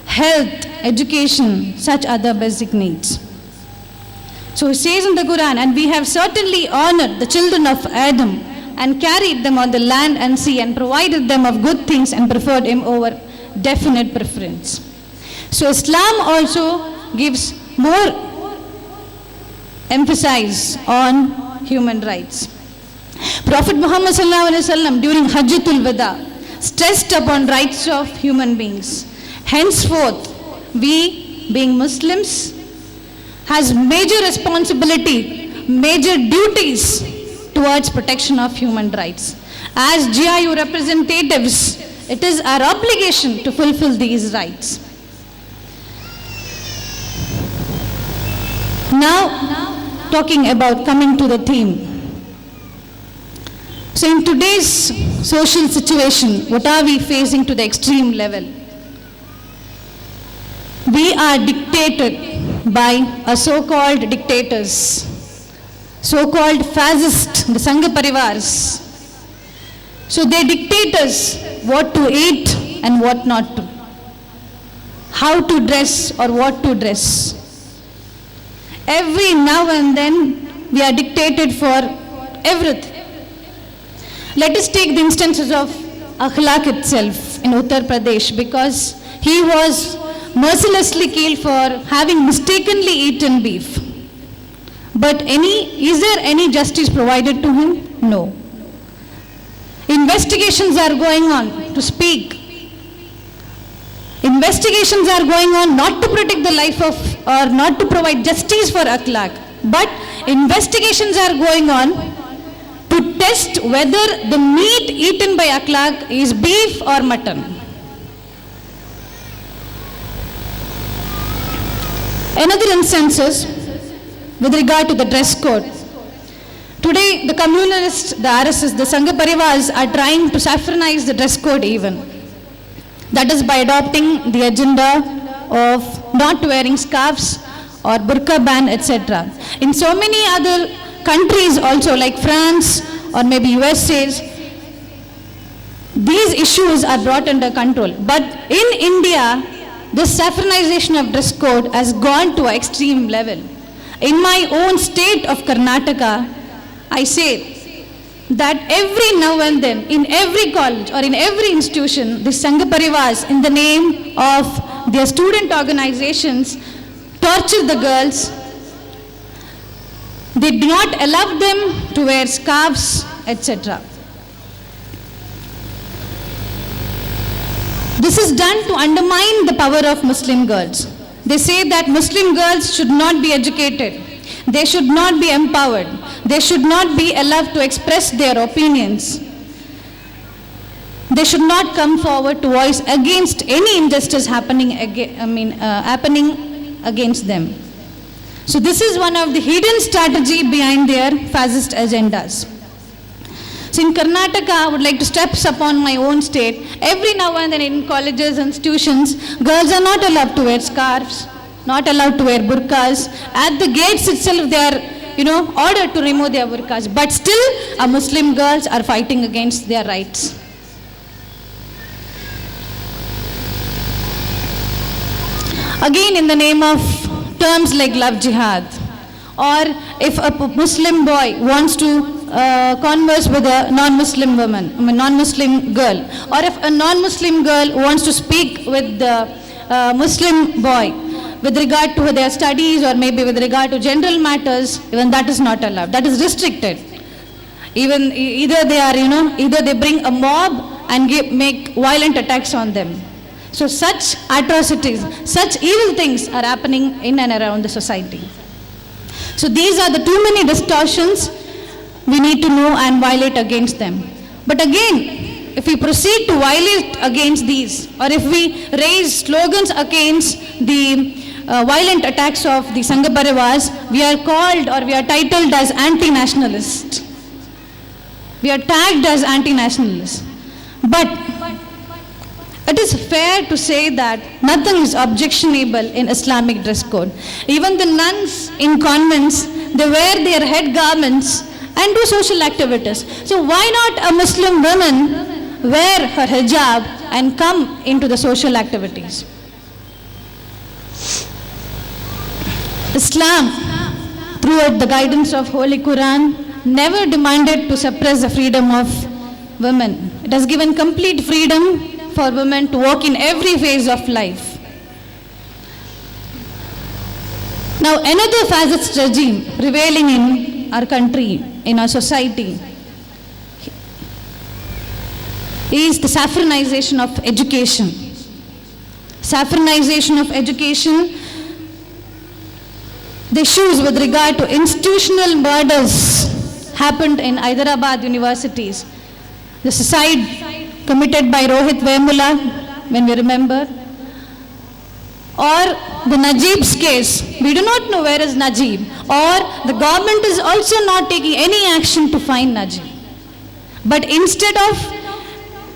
health, education, such other basic needs. So He says in the Quran, and we have certainly honored the children of Adam and carried them on the land and sea and provided them of good things and preferred him over definite preference. So Islam also gives more emphasis on human rights. Prophet Muhammad sallallahu alaihi wasallam during Hajjatul Wada stressed upon rights of human beings. Henceforth, we being Muslims has major responsibility, major duties towards protection of human rights. As GIU representatives, it is our obligation to fulfill these rights. Now, talking about coming to the theme. So in today's social situation, what are we facing to the extreme level? We are dictated by a so-called dictators, so-called fascist, the Sangha Parivars. So they dictate us what to eat and what not to, how to dress or what to dress. Every now and then we are dictated for everything. Let us take the instances of Akhlaq itself in Uttar Pradesh, because he was mercilessly killed for having mistakenly eaten beef. But is there any justice provided to him? No. Investigations are going on to speak. Investigations are going on not to protect the life of, or not to provide justice for Akhlaq, but investigations are going on to test whether the meat eaten by Akhlaq is beef or mutton. Another instance is with regard to the dress code. Today, the communalists, the RSS, the Sangha Parivars are trying to saffronize the dress code even. That is by adopting the agenda of not wearing scarves or burqa ban, etc. In so many other countries also, like France or maybe USA's, these issues are brought under control. But in India, this saffronization of dress code has gone to an extreme level. In my own state of Karnataka, I say that every now and then, in every college or in every institution, the Sangha Parivars, in the name of their student organizations, torture the girls. They do not allow them to wear scarves, etc. This is done to undermine the power of Muslim girls. They say that Muslim girls should not be educated. They should not be empowered. They should not be allowed to express their opinions. They should not come forward to voice against any injustice happening against them. So this is one of the hidden strategy behind their fascist agendas. So in Karnataka, I would like to step upon my own state. Every now and then in colleges and institutions, girls are not allowed to wear scarves, not allowed to wear burqas. At the gates itself, they are, ordered to remove their burqas. But still, our Muslim girls are fighting against their rights. Again, in the name of terms like love jihad, or if a Muslim boy wants to converse with a non-Muslim woman, non-Muslim girl, or if a non-Muslim girl wants to speak with the Muslim boy with regard to their studies or maybe with regard to general matters, even that is not allowed. That is restricted. Even either they bring a mob and make violent attacks on them. So such atrocities, such evil things are happening in and around the society. So these are the too many distortions we need to know and violate against them. But again, if we proceed to violate against these, or if we raise slogans against the violent attacks of the Sangha Parivars, we are called or we are titled as anti-nationalist. We are tagged as anti-nationalists. But it is fair to say that nothing is objectionable in Islamic dress code. Even the nuns in convents, they wear their head garments and do social activities. So why not a Muslim woman wear her hijab and come into the social activities? Islam, throughout the guidance of Holy Quran never demanded to suppress the freedom of women. It has given complete freedom for women to walk in every phase of life. Now, another fascist regime prevailing in our country, in our society, is the saffronization of education. Saffronization of education, the issues with regard to institutional murders happened in Hyderabad universities. The suicide committed by Rohit Vemula, when we remember, or the Najib's case. We do not know where is Najib, or the government is also not taking any action to find Najib. But instead of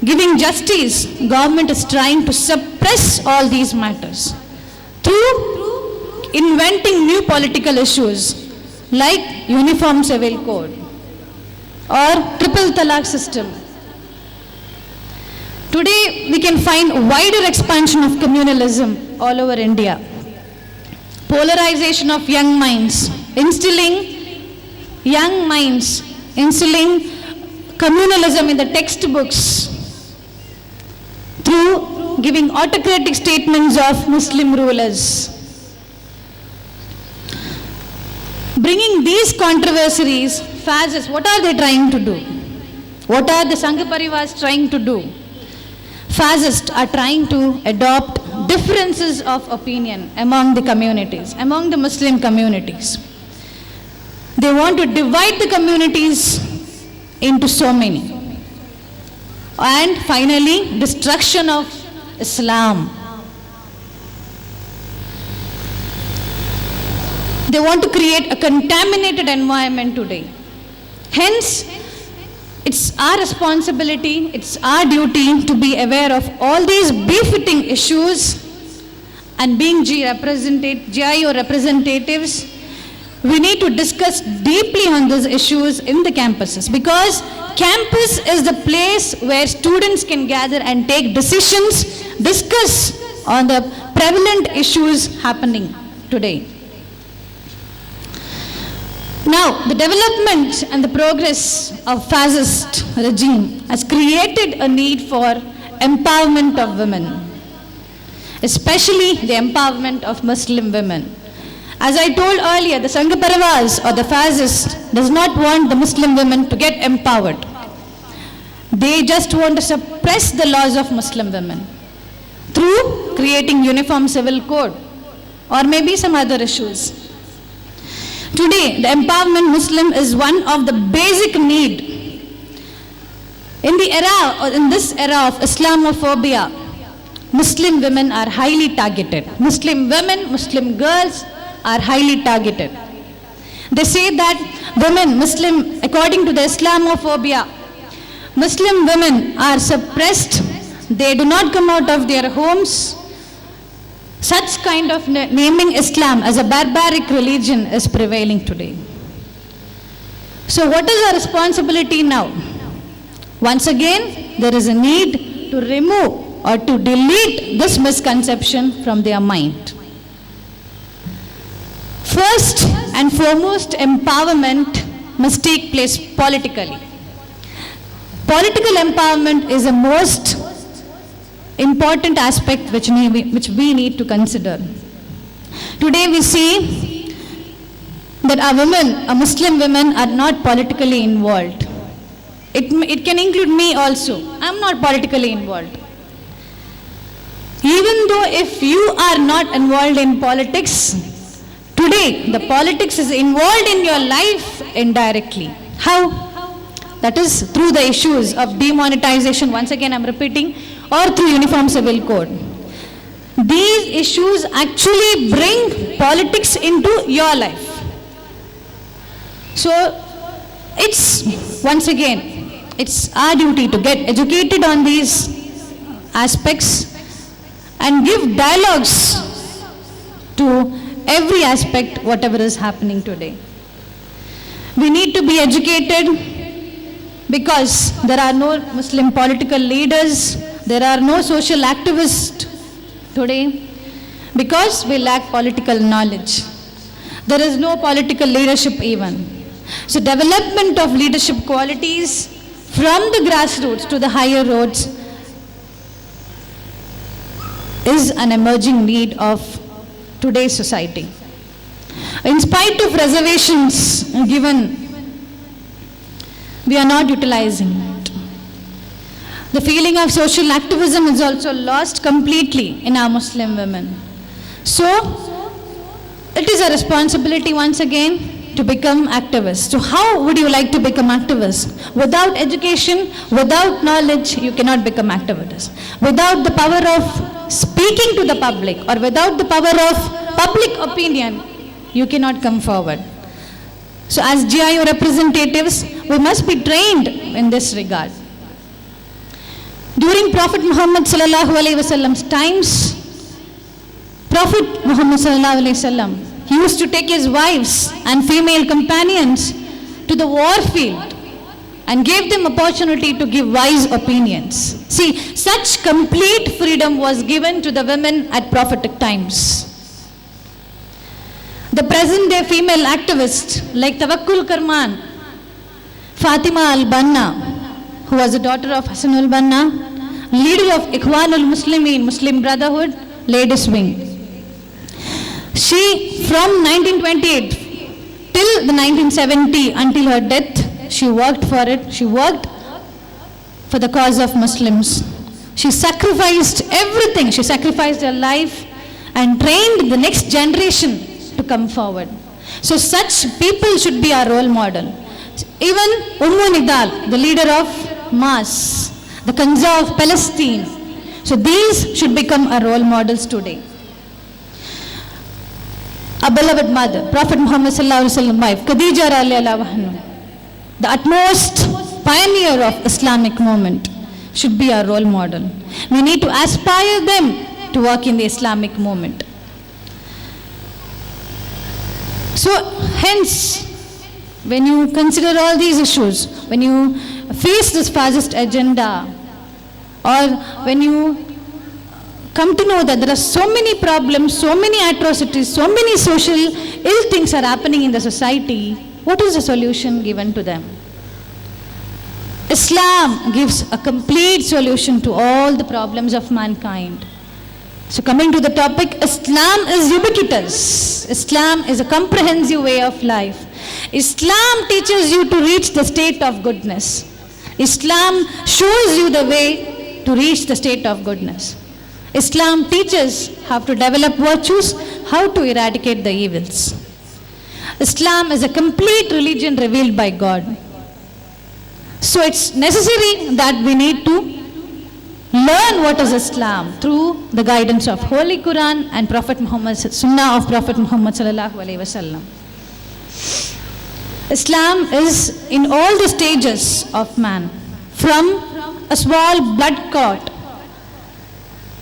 giving justice, government is trying to suppress all these matters through inventing new political issues like Uniform Civil Code or Triple Talaq system. Today we can find wider expansion of communalism all over India. Polarization of young minds, instilling communalism in the textbooks through giving autocratic statements of Muslim rulers. Bringing these controversies, fascists, what are they trying to do? What are the Sangha Parivars trying to do? Fascists are trying to adopt differences of opinion among the communities, among the Muslim communities. They want to divide the communities into so many. And finally, destruction of Islam. They want to create a contaminated environment today. Hence, it's our responsibility, it's our duty to be aware of all these befitting issues, and being GIO representatives, we need to discuss deeply on these issues in the campuses, because campus is the place where students can gather and take decisions, discuss on the prevalent issues happening today. Now, the development and the progress of fascist regime has created a need for empowerment of women, especially the empowerment of Muslim women. As I told earlier, the Sangha Parivars or the fascists does not want the Muslim women to get empowered. They just want to suppress the laws of Muslim women through creating Uniform Civil Code or maybe some other issues. Today, the empowerment Muslim is one of the basic need. In this era of Islamophobia, Muslim women are highly targeted. Muslim women, Muslim girls are highly targeted. They say that women, according to the Islamophobia, Muslim women are suppressed. They do not come out of their homes. Such kind of naming Islam as a barbaric religion is prevailing today. So what is our responsibility now? Once again, there is a need to remove or to delete this misconception from their mind. First and foremost, empowerment must take place politically. Political empowerment is the most important aspect which we need to consider. Today we see that our Muslim women are not politically involved. It can include me also. I'm not politically involved. Even though if you are not involved in politics, today the politics is involved in your life indirectly. How? That is through the issues of demonetization, once again I'm repeating, or through Uniform Civil Code. These issues actually bring politics into your life. So it's our duty to get educated on these aspects and give dialogues to every aspect, whatever is happening today. We need to be educated because there are no Muslim political leaders, there are no social activists today, because we lack political knowledge. There is no political leadership even. So development of leadership qualities from the grassroots to the higher roads is an emerging need of today's society. In spite of reservations given, we are not utilizing it. The feeling of social activism is also lost completely in our Muslim women. So, it is a responsibility once again to become activists. So how would you like to become activists? Without education, without knowledge, you cannot become activists. Without the power of speaking to the public or without the power of public opinion, you cannot come forward. So as GIO representatives, we must be trained in this regard. During Prophet Muhammad sallallahu alaihi wasallam's times, Prophet Muhammad sallallahu alaihi wasallam, he used to take his wives and female companions to the war field and gave them opportunity to give wise opinions. See, such complete freedom was given to the women at prophetic times. The present day female activists like Tawakkul Karman, Fatima al-Banna, who was the daughter of Hassan al-Banna, leader of Ikhwan al-Muslimin, Muslim Brotherhood, Ladies Wing. She, from 1928 till the 1970, until her death, she worked for it. She worked for the cause of Muslims. She sacrificed everything. She sacrificed her life and trained the next generation to come forward. So such people should be our role model. Even Nidal, the leader of Mas, the Kanza of Palestine. So these should become our role models today. Our beloved mother, Prophet Muhammad sallallahu alaihi wasallam wife, Khadija radiallahu anha, the utmost pioneer of Islamic movement, should be our role model. We need to aspire them to work in the Islamic movement. So hence, when you consider all these issues, when you face this fascist agenda, or when you come to know that there are so many problems, so many atrocities, so many social ill things are happening in the society, what is the solution given to them? Islam gives a complete solution to all the problems of mankind. So coming to the topic, Islam is ubiquitous. Islam is a comprehensive way of life. Islam teaches you to reach the state of goodness. Islam shows you the way to reach the state of goodness. Islam teaches how to develop virtues, how to eradicate the evils. Islam is a complete religion revealed by God. So it's necessary that we need to learn what is Islam through the guidance of Holy Quran and Prophet Muhammad, Sunnah of Prophet Muhammad sallallahu alaihi wasallam. Islam is in all the stages of man, from a small blood clot,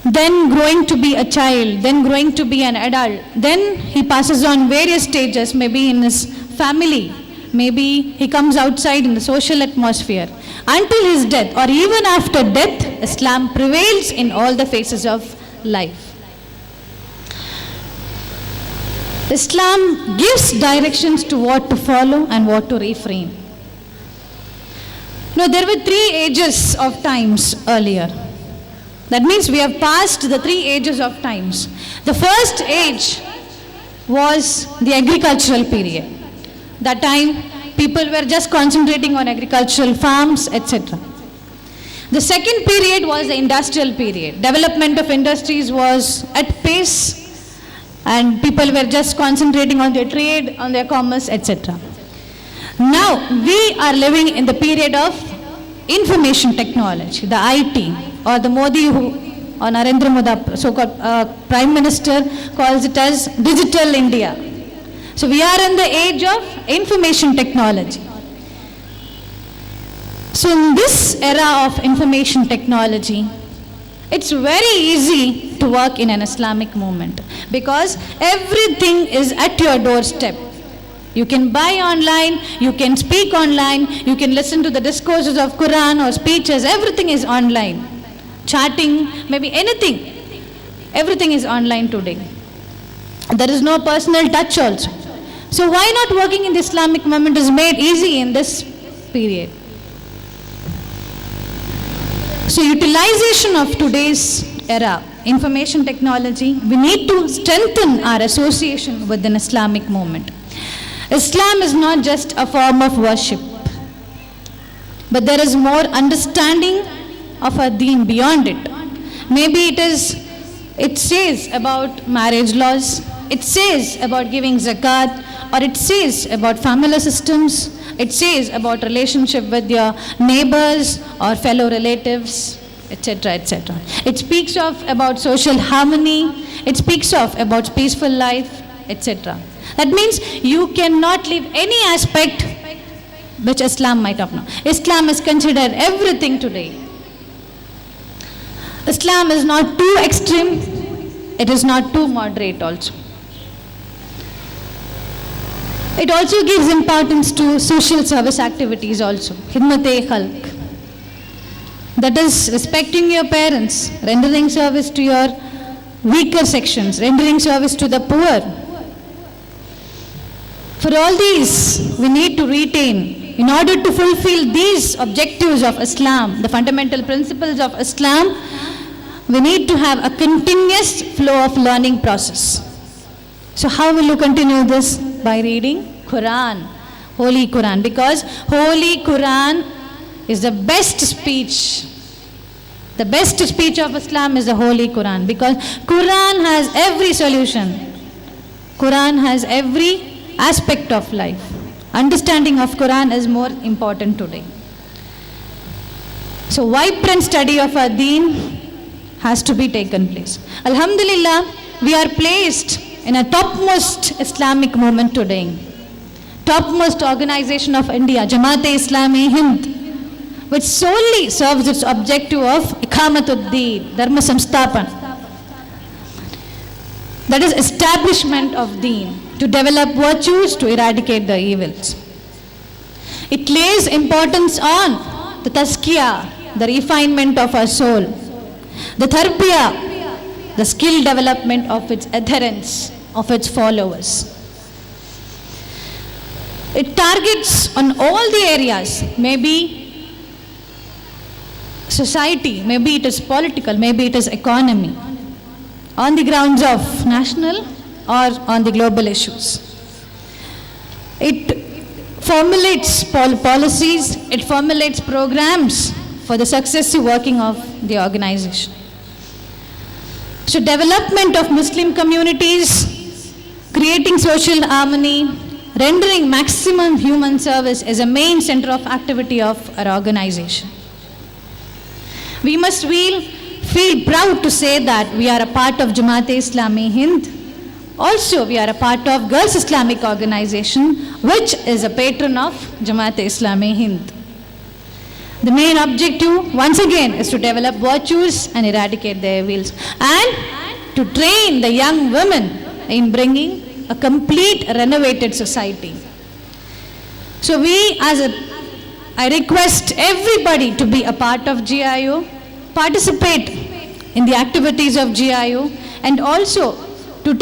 then growing to be a child, then growing to be an adult, then he passes on various stages, maybe in his family, maybe he comes outside in the social atmosphere, until his death, or even after death, Islam prevails in all the phases of life. Islam gives directions to what to follow and what to refrain. Now, there were 3 ages of times earlier. That means we have passed the 3 ages of times. The first age was the agricultural period. That time, people were just concentrating on agricultural farms, etc. The second period was the industrial period. Development of industries was at pace, and people were just concentrating on their trade, on their commerce, etc. Now, we are living in the period of information technology, the IT, or the Modi, or Narendra Modi, so-called Prime Minister, calls it as Digital India. So we are in the age of information technology. So in this era of information technology, it's very easy to work in an Islamic movement because everything is at your doorstep. You can buy online, you can speak online, you can listen to the discourses of Quran or speeches, everything is online. Chatting, maybe anything, everything is online today. There is no personal touch also. So why not working in the Islamic movement is made easy in this period? So utilization of today's era, information technology, we need to strengthen our association with an Islamic movement. Islam is not just a form of worship, but there is more understanding of our deen beyond it. Maybe it says about marriage laws, it says about giving zakat, or it says about family systems, it says about relationship with your neighbors or fellow relatives, etc., etc. It speaks of about social harmony, it speaks of about peaceful life, etc. That means you cannot leave any aspect which Islam might have known. Islam is considered everything today. Islam is not too extreme, it is not too moderate also. It also gives importance to social service activities also. Khidmat-e-khalq. That is respecting your parents, rendering service to your weaker sections, rendering service to the poor. For all these, we need to retain, in order to fulfill these objectives of Islam, the fundamental principles of Islam, we need to have a continuous flow of learning process. So how will you continue this? By reading Quran, Holy Quran, because Holy Quran is the best speech. The best speech of Islam is the Holy Quran, because Quran has every solution. Quran has every aspect of life. Understanding of Quran is more important today. So vibrant study of our deen has to be taken place. Alhamdulillah, we are placed in a topmost Islamic movement today. Topmost organization of India, Jamaat-e-Islami Hind, which solely serves its objective of Iqamatud-Deen, Dharma Samsthapan. That is establishment of deen, to develop virtues, to eradicate the evils. It lays importance on the tazkiyah, the refinement of our soul, the tarbiyah, the skill development of its adherents, of its followers. It targets on all the areas, maybe society, maybe it is political, maybe it is economy, on the grounds of national or on the global issues. It formulates policies, it formulates programs for the successive working of the organization. So development of Muslim communities, creating social harmony, rendering maximum human service is a main center of activity of our organization. We must feel proud to say that we are a part of Jamaat-e-Islami Hind. Also, we are a part of Girls Islamic Organization, which is a patron of Jamaat-e-Islami Hind. The main objective, once again, is to develop virtues and eradicate the evils, and to train the young women in bringing a complete renovated society. So I request everybody to be a part of GIO, participate in the activities of GIO, and also to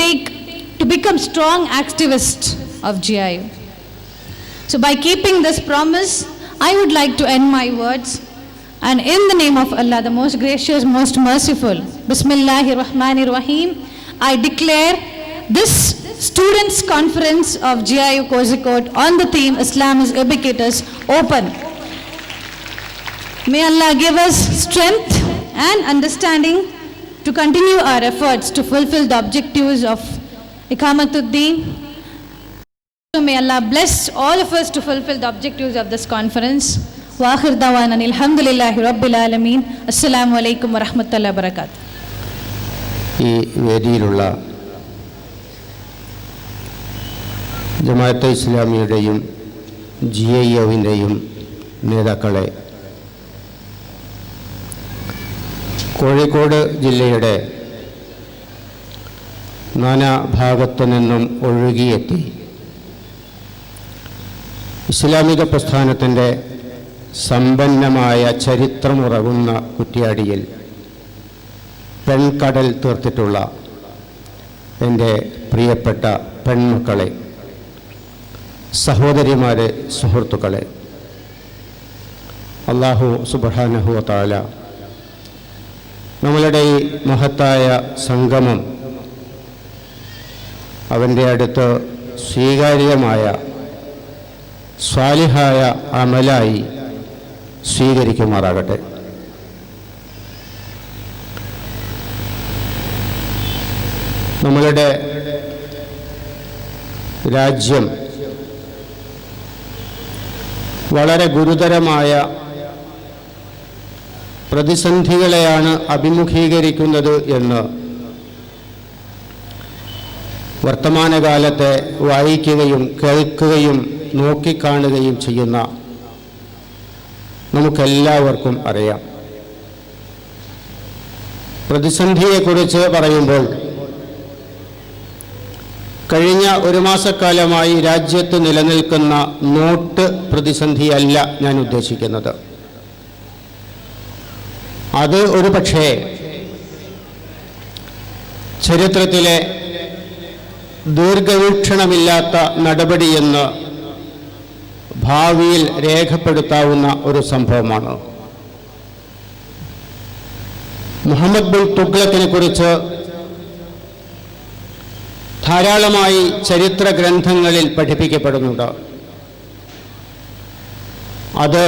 become strong activists of GIO. So by keeping this promise, I would like to end my words, and in the name of Allah, the most gracious, most merciful, Bismillahir Rahmanir Rahim, I declare this Students' Conference of GIO Kozhikode on the theme Islam is Ubiquitous open. May Allah give us strength and understanding to continue our efforts to fulfill the objectives of Iqamatud-Deen. May Allah bless all of us to fulfill the objectives of this conference. Wa akhir dawana alhamdulillahi rabbil alamin. Assalamu alaikum wa rahmatullahi wa barakatuh. ഈ വേദിയിലുള്ള ജമാഅത്തെ ഇസ്ലാമിയുടെയും GIOവിൻ്റെയും നേതാക്കളെ, കോഴിക്കോട് ജില്ലയുടെ നാനാഭാഗത്തു നിന്നും ഒഴുകിയെത്തി ഇസ്ലാമിക പ്രസ്ഥാനത്തിൻ്റെ സമ്പന്നമായ ചരിത്രമുറങ്ങുന്ന കുറ്റ്യാടിയിൽ പെൺകടൽ തീർത്തിട്ടുള്ള എൻ്റെ പ്രിയപ്പെട്ട പെൺമക്കളെ, സഹോദരിമാരെ, സുഹൃത്തുക്കളെ, അല്ലാഹു സുബ്ഹാനഹു വ തആല നമ്മളുടെ ഈ മഹത്തായ സംഗമം അവൻ്റെ അടുത്ത് സ്വീകാര്യമായ സ്വാലിഹായ അമലായി സ്വീകരിക്കുമാറാകട്ടെ. നമ്മളുടെ രാജ്യം വളരെ ഗുരുതരമായ പ്രതിസന്ധികളെയാണ് അഭിമുഖീകരിക്കുന്നത് എന്ന് വർത്തമാനകാലത്തെ വായിക്കുകയും കേൾക്കുകയും നോക്കിക്കാണുകയും ചെയ്യുന്ന നമുക്കെല്ലാവർക്കും അറിയാം. പ്രതിസന്ധിയെക്കുറിച്ച് പറയുമ്പോൾ കഴിഞ്ഞ ഒരു മാസക്കാലമായി രാജ്യത്ത് നിലനിൽക്കുന്ന നോട്ട് പ്രതിസന്ധിയല്ല ഞാൻ ഉദ്ദേശിക്കുന്നത്. അത് ഒരു പക്ഷേ ചരിത്രത്തിലെ ദീർഘവീക്ഷണമില്ലാത്ത നടപടിയെന്ന് ഭാവിയിൽ രേഖപ്പെടുത്താവുന്ന ഒരു സംഭവമാണ്. മുഹമ്മദ് ബിൻ തുഗ്ലക്കിനെ കുറിച്ച് ധാരാളമായി ചരിത്ര ഗ്രന്ഥങ്ങളിൽ പഠിപ്പിക്കപ്പെടുന്നുണ്ട്. അത്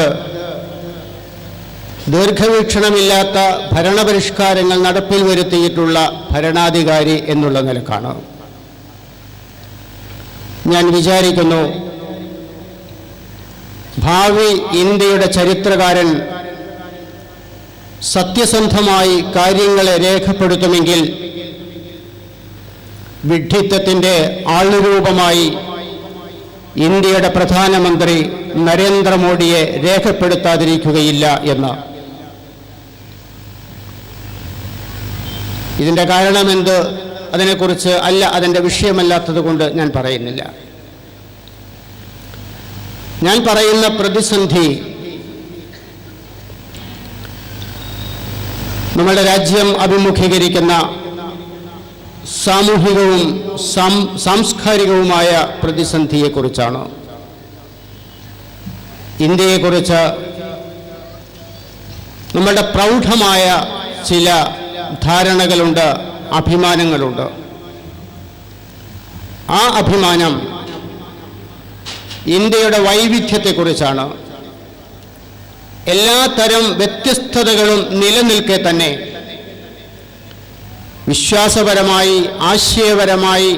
ദീർഘവീക്ഷണമില്ലാത്ത ഭരണപരിഷ്കാരങ്ങൾ നടപ്പിൽ വരുത്തിയിട്ടുള്ള ഭരണാധികാരി എന്നുള്ള നിലക്കാണ്. ഞാൻ വിചാരിക്കുന്നു ഭാവി ഇന്ത്യയുടെ ചരിത്രകാരൻ സത്യസന്ധമായി കാര്യങ്ങളെ രേഖപ്പെടുത്തുമെങ്കിൽ വിഡ്ഢിത്തത്തിൻ്റെ ആളുരൂപമായി ഇന്ത്യയുടെ പ്രധാനമന്ത്രി നരേന്ദ്രമോദിയെ രേഖപ്പെടുത്താതിരിക്കുകയില്ല എന്ന്. ഇതിൻ്റെ കാരണമെന്ത്, അതിനെക്കുറിച്ച് അല്ല, അതിൻ്റെ വിഷയമല്ലാത്തത് കൊണ്ട് ഞാൻ പറയുന്നില്ല. ഞാൻ പറയുന്ന പ്രതിസന്ധി നമ്മുടെ രാജ്യം അഭിമുഖീകരിക്കുന്ന സാമൂഹികവും സാംസ്കാരികവുമായ പ്രതിസന്ധിയെക്കുറിച്ചാണ്. ഇന്ത്യയെക്കുറിച്ച് നമ്മളുടെ പ്രൗഢമായ ചില ധാരണകളുണ്ട്, അഭിമാനങ്ങളുണ്ട്. ആ അഭിമാനം ഇന്ത്യയുടെ വൈവിധ്യത്തെക്കുറിച്ചാണ്. എല്ലാ തരം വ്യത്യസ്തതകളും നിലനിൽക്കെ തന്നെ വിശ്വാസപരമായി, ആശയപരമായി,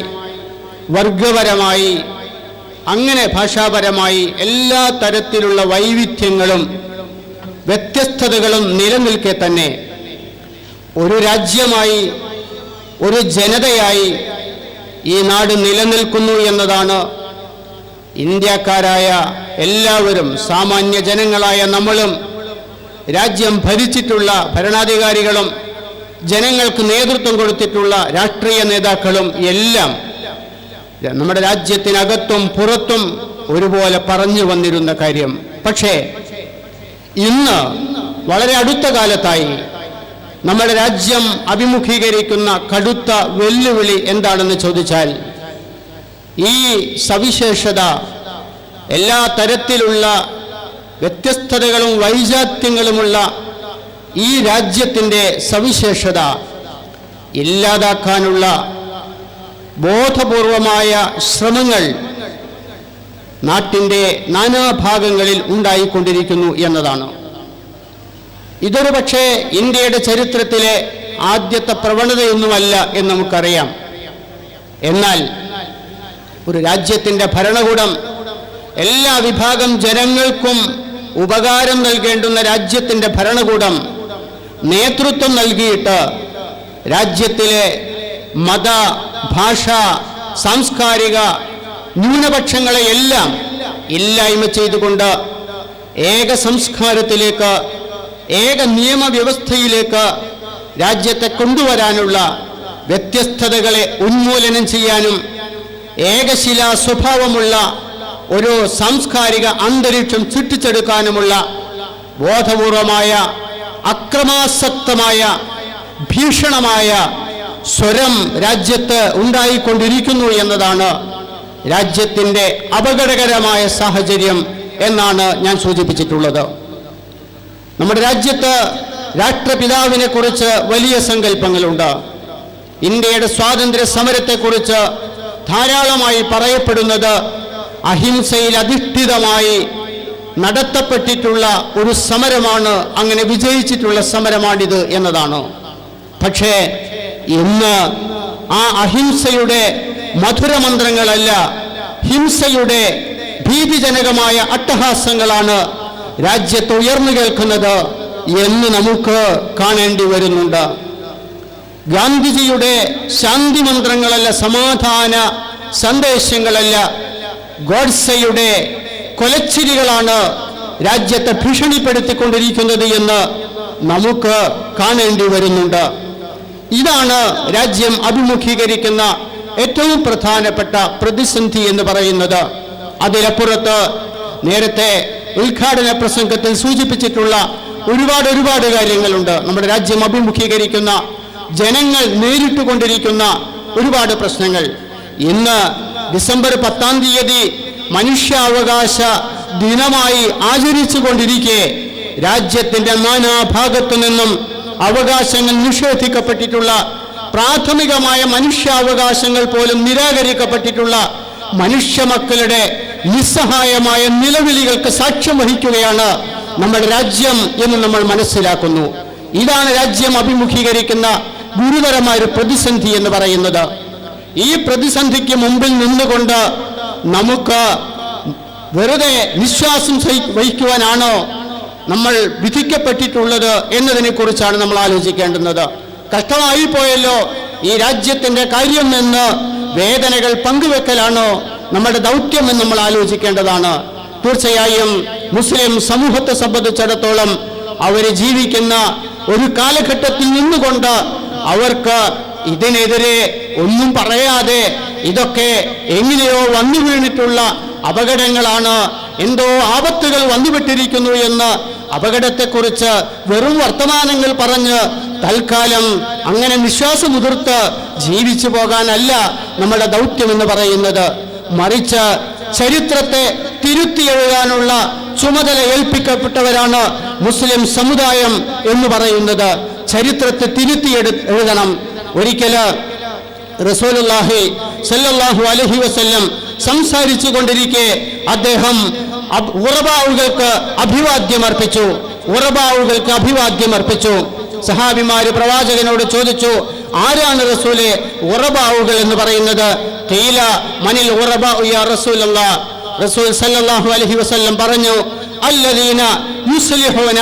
വർഗപരമായി, അങ്ങനെ ഭാഷാപരമായി എല്ലാ തരത്തിലുള്ള വൈവിധ്യങ്ങളും വ്യത്യസ്തതകളും നിലനിൽക്കെ തന്നെ ഒരു രാജ്യമായി, ഒരു ജനതയായി ഈ നാട് നിലനിൽക്കുന്നു എന്നതാണ് ഇന്ത്യക്കാരായ എല്ലാവരും, സാമാന്യ ജനങ്ങളായ നമ്മളും, രാജ്യം ഭരിച്ചിട്ടുള്ള ഭരണാധികാരികളും, ജനങ്ങൾക്ക് നേതൃത്വം കൊടുത്തിട്ടുള്ള രാഷ്ട്രീയ നേതാക്കളും എല്ലാം നമ്മുടെ രാജ്യത്തിനകത്തും പുറത്തും ഒരുപോലെ പറഞ്ഞു വന്നിരുന്ന കാര്യം. പക്ഷേ ഇന്ന് വളരെ അടുത്ത കാലത്തായി നമ്മുടെ രാജ്യം അഭിമുഖീകരിക്കുന്ന കടുത്ത വെല്ലുവിളി എന്താണെന്ന് ചോദിച്ചാൽ, ഈ സവിശേഷത, എല്ലാ തരത്തിലുള്ള വ്യത്യസ്തതകളും വൈജാത്യങ്ങളുമുള്ള ഈ രാജ്യത്തിൻ്റെ സവിശേഷത ഇല്ലാതാക്കാനുള്ള ബോധപൂർവമായ ശ്രമങ്ങൾ നാട്ടിൻ്റെ നാനാഭാഗങ്ങളിൽ ഉണ്ടായിക്കൊണ്ടിരിക്കുന്നു എന്നതാണ്. ഇതൊരു പക്ഷേ ഇന്ത്യയുടെ ചരിത്രത്തിലെ ആദ്യത്തെ പ്രവണതയൊന്നുമല്ല എന്ന് നമുക്കറിയാം. എന്നാൽ ഒരു രാജ്യത്തിൻ്റെ ഭരണകൂടം എല്ലാ വിഭാഗം ജനങ്ങൾക്കും ഉപകാരം നൽകേണ്ടുന്ന രാജ്യത്തിൻ്റെ ഭരണകൂടം നേതൃത്വം നൽകിയിട്ട് രാജ്യത്തിലെ മത, ഭാഷ, സാംസ്കാരിക ന്യൂനപക്ഷങ്ങളെയെല്ലാം ഇല്ലായ്മ ചെയ്തുകൊണ്ട് ഏക സംസ്കാരത്തിലേക്ക്, ഏക നിയമവ്യവസ്ഥയിലേക്ക് രാജ്യത്തെ കൊണ്ടുവരാനുള്ള, വ്യത്യസ്തതകളെ ഉന്മൂലനം ചെയ്യാനും ഏകശിലാ സ്വഭാവമുള്ള ഒരു സാംസ്കാരിക അന്തരീക്ഷം സൃഷ്ടിച്ചെടുക്കാനുമുള്ള ബോധപൂർവമായ, അക്രമാസക്തമായ, ഭീഷണമായ സ്വരം രാജ്യത്ത് ഉണ്ടായിക്കൊണ്ടിരിക്കുന്നു എന്നതാണ് രാജ്യത്തിൻ്റെ അപകടകരമായ സാഹചര്യം എന്നാണ് ഞാൻ സൂചിപ്പിച്ചിട്ടുള്ളത്. നമ്മുടെ രാജ്യത്ത് രാഷ്ട്രപിതാവിനെ കുറിച്ച് വലിയ സങ്കല്പങ്ങളുണ്ട്. ഇന്ത്യയുടെ സ്വാതന്ത്ര്യ സമരത്തെക്കുറിച്ച് ധാരാളമായി പറയപ്പെടുന്നത് അഹിംസയിൽ അധിഷ്ഠിതമായി നടത്തപ്പെട്ടിട്ടുള്ള ഒരു സമരമാണ്, അങ്ങനെ വിജയിച്ചിട്ടുള്ള സമരമാണിത് എന്നതാണ്. പക്ഷേ ഇന്ന് ആ അഹിംസയുടെ മധുരമന്ത്രങ്ങളല്ല, ഹിംസയുടെ ഭീതിജനകമായ അട്ടഹാസങ്ങളാണ് രാജ്യത്ത് ഉയർന്നു കേൾക്കുന്നത് എന്ന് നമുക്ക് കാണേണ്ടി വരുന്നുണ്ട്. ഗാന്ധിജിയുടെ ശാന്തി മന്ത്രങ്ങളല്ല, സമാധാന സന്ദേശങ്ങളല്ല, ഗോഡ്സെയുടെ കൊലച്ചിരികളാണ് രാജ്യത്തെ ഭീഷണിപ്പെടുത്തിക്കൊണ്ടിരിക്കുന്നത് എന്ന് നമുക്ക് കാണേണ്ടി വരുന്നുണ്ട്. ഇതാണ് രാജ്യം അഭിമുഖീകരിക്കുന്ന ഏറ്റവും പ്രധാനപ്പെട്ട പ്രതിസന്ധി എന്ന് പറയുന്നത്. അതിലപ്പുറത്ത് നേരത്തെ ഉദ്ഘാടന പ്രസംഗത്തിൽ സൂചിപ്പിച്ചിട്ടുള്ള ഒരുപാട് കാര്യങ്ങളുണ്ട്. നമ്മുടെ രാജ്യം അഭിമുഖീകരിക്കുന്ന, ജനങ്ങൾ നേരിട്ടുകൊണ്ടിരിക്കുന്ന ഒരുപാട് പ്രശ്നങ്ങൾ. ഇന്ന് ഡിസംബർ 10-ാം തീയതി മനുഷ്യാവകാശ ദിനമായി ആചരിച്ചു കൊണ്ടിരിക്കെ രാജ്യത്തിൻ്റെ നാനാഭാഗത്തു നിന്നും അവകാശങ്ങൾ നിഷേധിക്കപ്പെട്ടിട്ടുള്ള, പ്രാഥമികമായ മനുഷ്യാവകാശങ്ങൾ പോലും നിരാകരിക്കപ്പെട്ടിട്ടുള്ള മനുഷ്യ മക്കളുടെ നിസ്സഹായമായ നിലവിളികൾക്ക് സാക്ഷ്യം വഹിക്കുകയാണ് നമ്മുടെ രാജ്യം എന്ന് നമ്മൾ മനസ്സിലാക്കുന്നു. ഇതാണ് രാജ്യം അഭിമുഖീകരിക്കുന്ന ഗുരുതരമായ ഒരു പ്രതിസന്ധി എന്ന് പറയുന്നത്. ഈ പ്രതിസന്ധിക്ക് മുമ്പിൽ നിന്നുകൊണ്ട് നമുക്ക് വെറുതെ നിശ്വാസം വഹിക്കുവാനാണോ നമ്മൾ വിധിക്കപ്പെട്ടിട്ടുള്ളത് എന്നതിനെ കുറിച്ചാണ് നമ്മൾ ആലോചിക്കേണ്ടുന്നത്. കഷ്ടമായി പോയല്ലോ ഈ രാജ്യത്തിൻ്റെ കാര്യം എന്ന് വേദനകൾ പങ്കുവെക്കലാണോ നമ്മുടെ ദൗത്യം എന്ന് നമ്മൾ ആലോചിക്കേണ്ടതാണ്. തീർച്ചയായും മുസ്ലിം സമൂഹത്തെ സംബന്ധിച്ചിടത്തോളം അവർ ജീവിക്കുന്ന ഒരു കാലഘട്ടത്തിൽ നിന്നുകൊണ്ട് അവർക്ക് ഇതിനെതിരെ ഒന്നും പറയാതെ ഇതൊക്കെ എങ്ങനെയോ വന്നു വീണിട്ടുള്ള അപകടങ്ങളാണ്, എന്തോ ആപത്തുകൾ വന്നുവിട്ടിരിക്കുന്നു എന്ന് അപകടത്തെക്കുറിച്ച് വെറും വർത്തമാനങ്ങൾ പറഞ്ഞ് തൽക്കാലം അങ്ങനെ വിശ്വാസമുതിർത്ത് ജീവിച്ചു പോകാനല്ല നമ്മുടെ ദൗത്യം എന്ന് പറയുന്നത്. മറിച്ച് ചരിത്രത്തെ തിരുത്തി എഴുതാനുള്ള ചുമതല ഏൽപ്പിക്കപ്പെട്ടവരാണ് മുസ്ലിം സമുദായം എന്ന് പറയുന്നത്. ചരിത്രത്തെ തിരുത്തി എഴുതണം. ഒരിക്കല് റസൂലുള്ളാഹി സ്വല്ലല്ലാഹു അലൈഹി വസല്ലം സംസാരിച്ചു കൊണ്ടിരിക്കെ അദ്ദേഹം ഉറബാവുകൾക്ക് അഭിവാദ്യം അർപ്പിച്ചു. സഹാബിമാര് പ്രവാചകനോട് ചോദിച്ചു, ആരാണ് റസൂലെ ഉറബാവുകൾ എന്ന് പറയുന്നത്? ഖീല മനിൽ ഉറബാഉ യാ റസൂലല്ലാഹ്. റസൂൽ സല്ലല്ലാഹു അലൈഹി വസല്ലം പറഞ്ഞു, അല്ലദീന യുസ്ലിഹൂന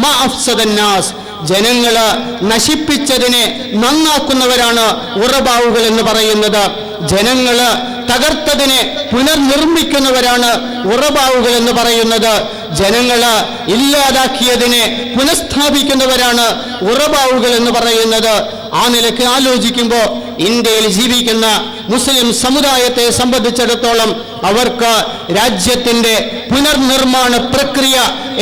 മാ അഫ്സദൻ നാസ്. ജനങ്ങള് നശിപ്പിച്ചതിനെ നന്നാക്കുന്നവരാണ് ഉറബാവുകൾ എന്ന് പറയുന്നത്. ജനങ്ങള് തകർത്തതിനെ പുനർനിർമ്മിക്കുന്നവരാണ് ഉറബാവുകൾ എന്ന് പറയുന്നത്. ജനങ്ങള് ഇല്ലാതാക്കിയതിനെ പുനഃസ്ഥാപിക്കുന്നവരാണ് ഉറബാവുകൾ എന്ന് പറയുന്നത്. ആ നിലയ്ക്ക് ആലോചിക്കുമ്പോൾ ഇന്ത്യയിൽ ജീവിക്കുന്ന മുസ്ലിം സമുദായത്തെ സംബന്ധിച്ചിടത്തോളം അവർക്ക് രാജ്യത്തിൻ്റെ പുനർനിർമ്മാണ പ്രക്രിയ